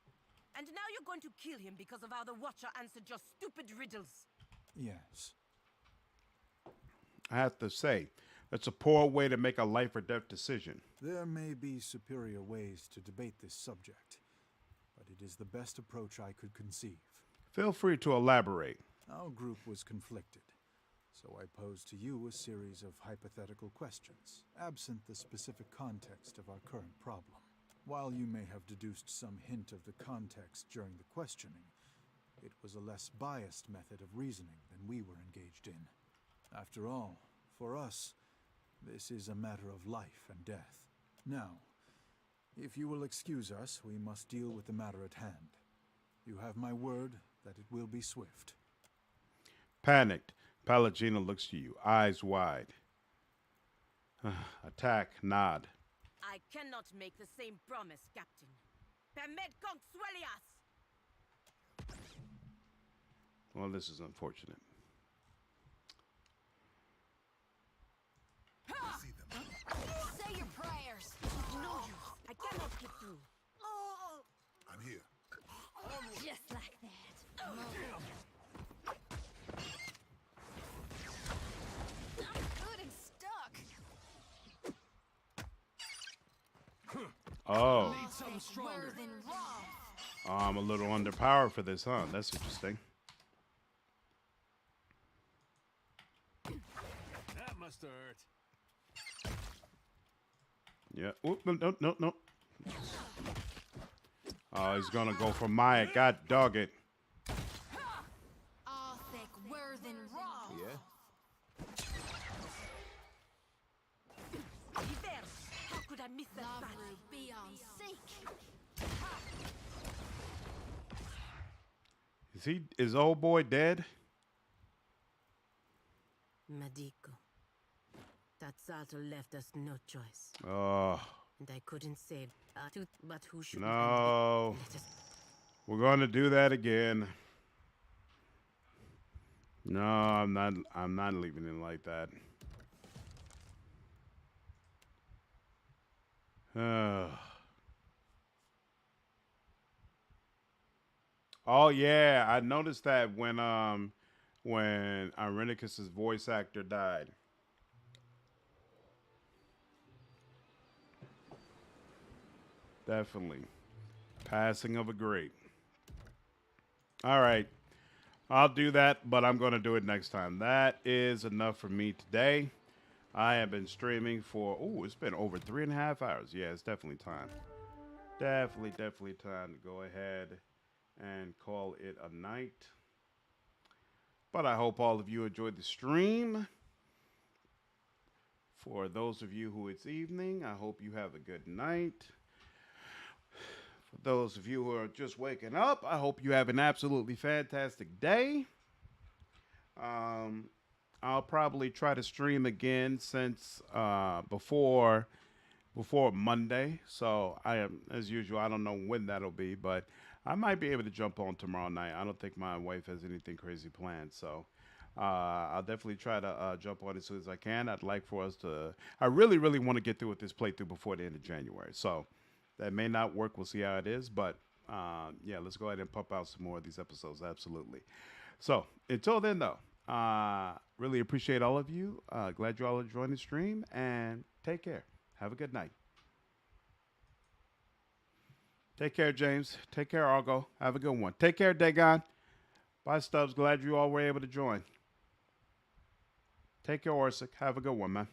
And now you're going to kill him because of how the Watcher answered your stupid riddles. Yes. I have to say, that's a poor way to make a life or death decision. There may be superior ways to debate this subject, but it is the best approach I could conceive. Feel free to elaborate. Our group was conflicted, so I posed to you a series of hypothetical questions, absent the specific context of our current problem. While you may have deduced some hint of the context during the questioning, it was a less biased method of reasoning than we were engaged in. After all, for us, this is a matter of life and death. Now, if you will excuse us, we must deal with the matter at hand. You have my word that it will be swift. Panicked, Pallegina looks to you, eyes wide. Attack, nod. I cannot make the same promise, Captain. Permet consuelias! Well, this is unfortunate. Say your prayers. No use. I cannot get through. I'm here. Just like that. I'm good and stuck. Oh. Need something stronger. I'm a little underpowered for this, huh? That's interesting. That must hurt. Yeah. Oop, no. Oh, he's gonna go for Maya. God dog it. All thick, worth and raw. Yeah? How could I miss that Love battle? will be on seek. Is old boy dead? Medico. Tazzato left us no choice. Oh. And I couldn't save but who should No. We're gonna do that again. No, I'm not leaving it like that. Oh yeah, I noticed that when Irenicus's voice actor died. Definitely. Passing of a great. All right. I'll do that, but I'm going to do it next time. That is enough for me today. I have been streaming for, it's been over 3.5 hours. Yeah, it's definitely time. Definitely time to go ahead and call it a night. But I hope all of you enjoyed the stream. For those of you who it's evening, I hope you have a good night. For those of you who are just waking up, I hope you have an absolutely fantastic day. I'll probably try to stream again since before Monday. So I am, as usual, I don't know when that'll be, but I might be able to jump on tomorrow night. I don't think my wife has anything crazy planned, so I'll definitely try to jump on as soon as I can. I'd like for us to. I really, really want to get through with this playthrough before the end of January. So that may not work. We'll see how it is, but yeah, let's go ahead and pump out some more of these episodes. Absolutely. So until then, though, really appreciate all of you. Glad you all enjoyed the stream, and take care. Have a good night. Take care, James. Take care, Argo. Have a good one. Take care, Dagon. Bye, Stubbs. Glad you all were able to join. Take care, Orsic. Have a good one, man.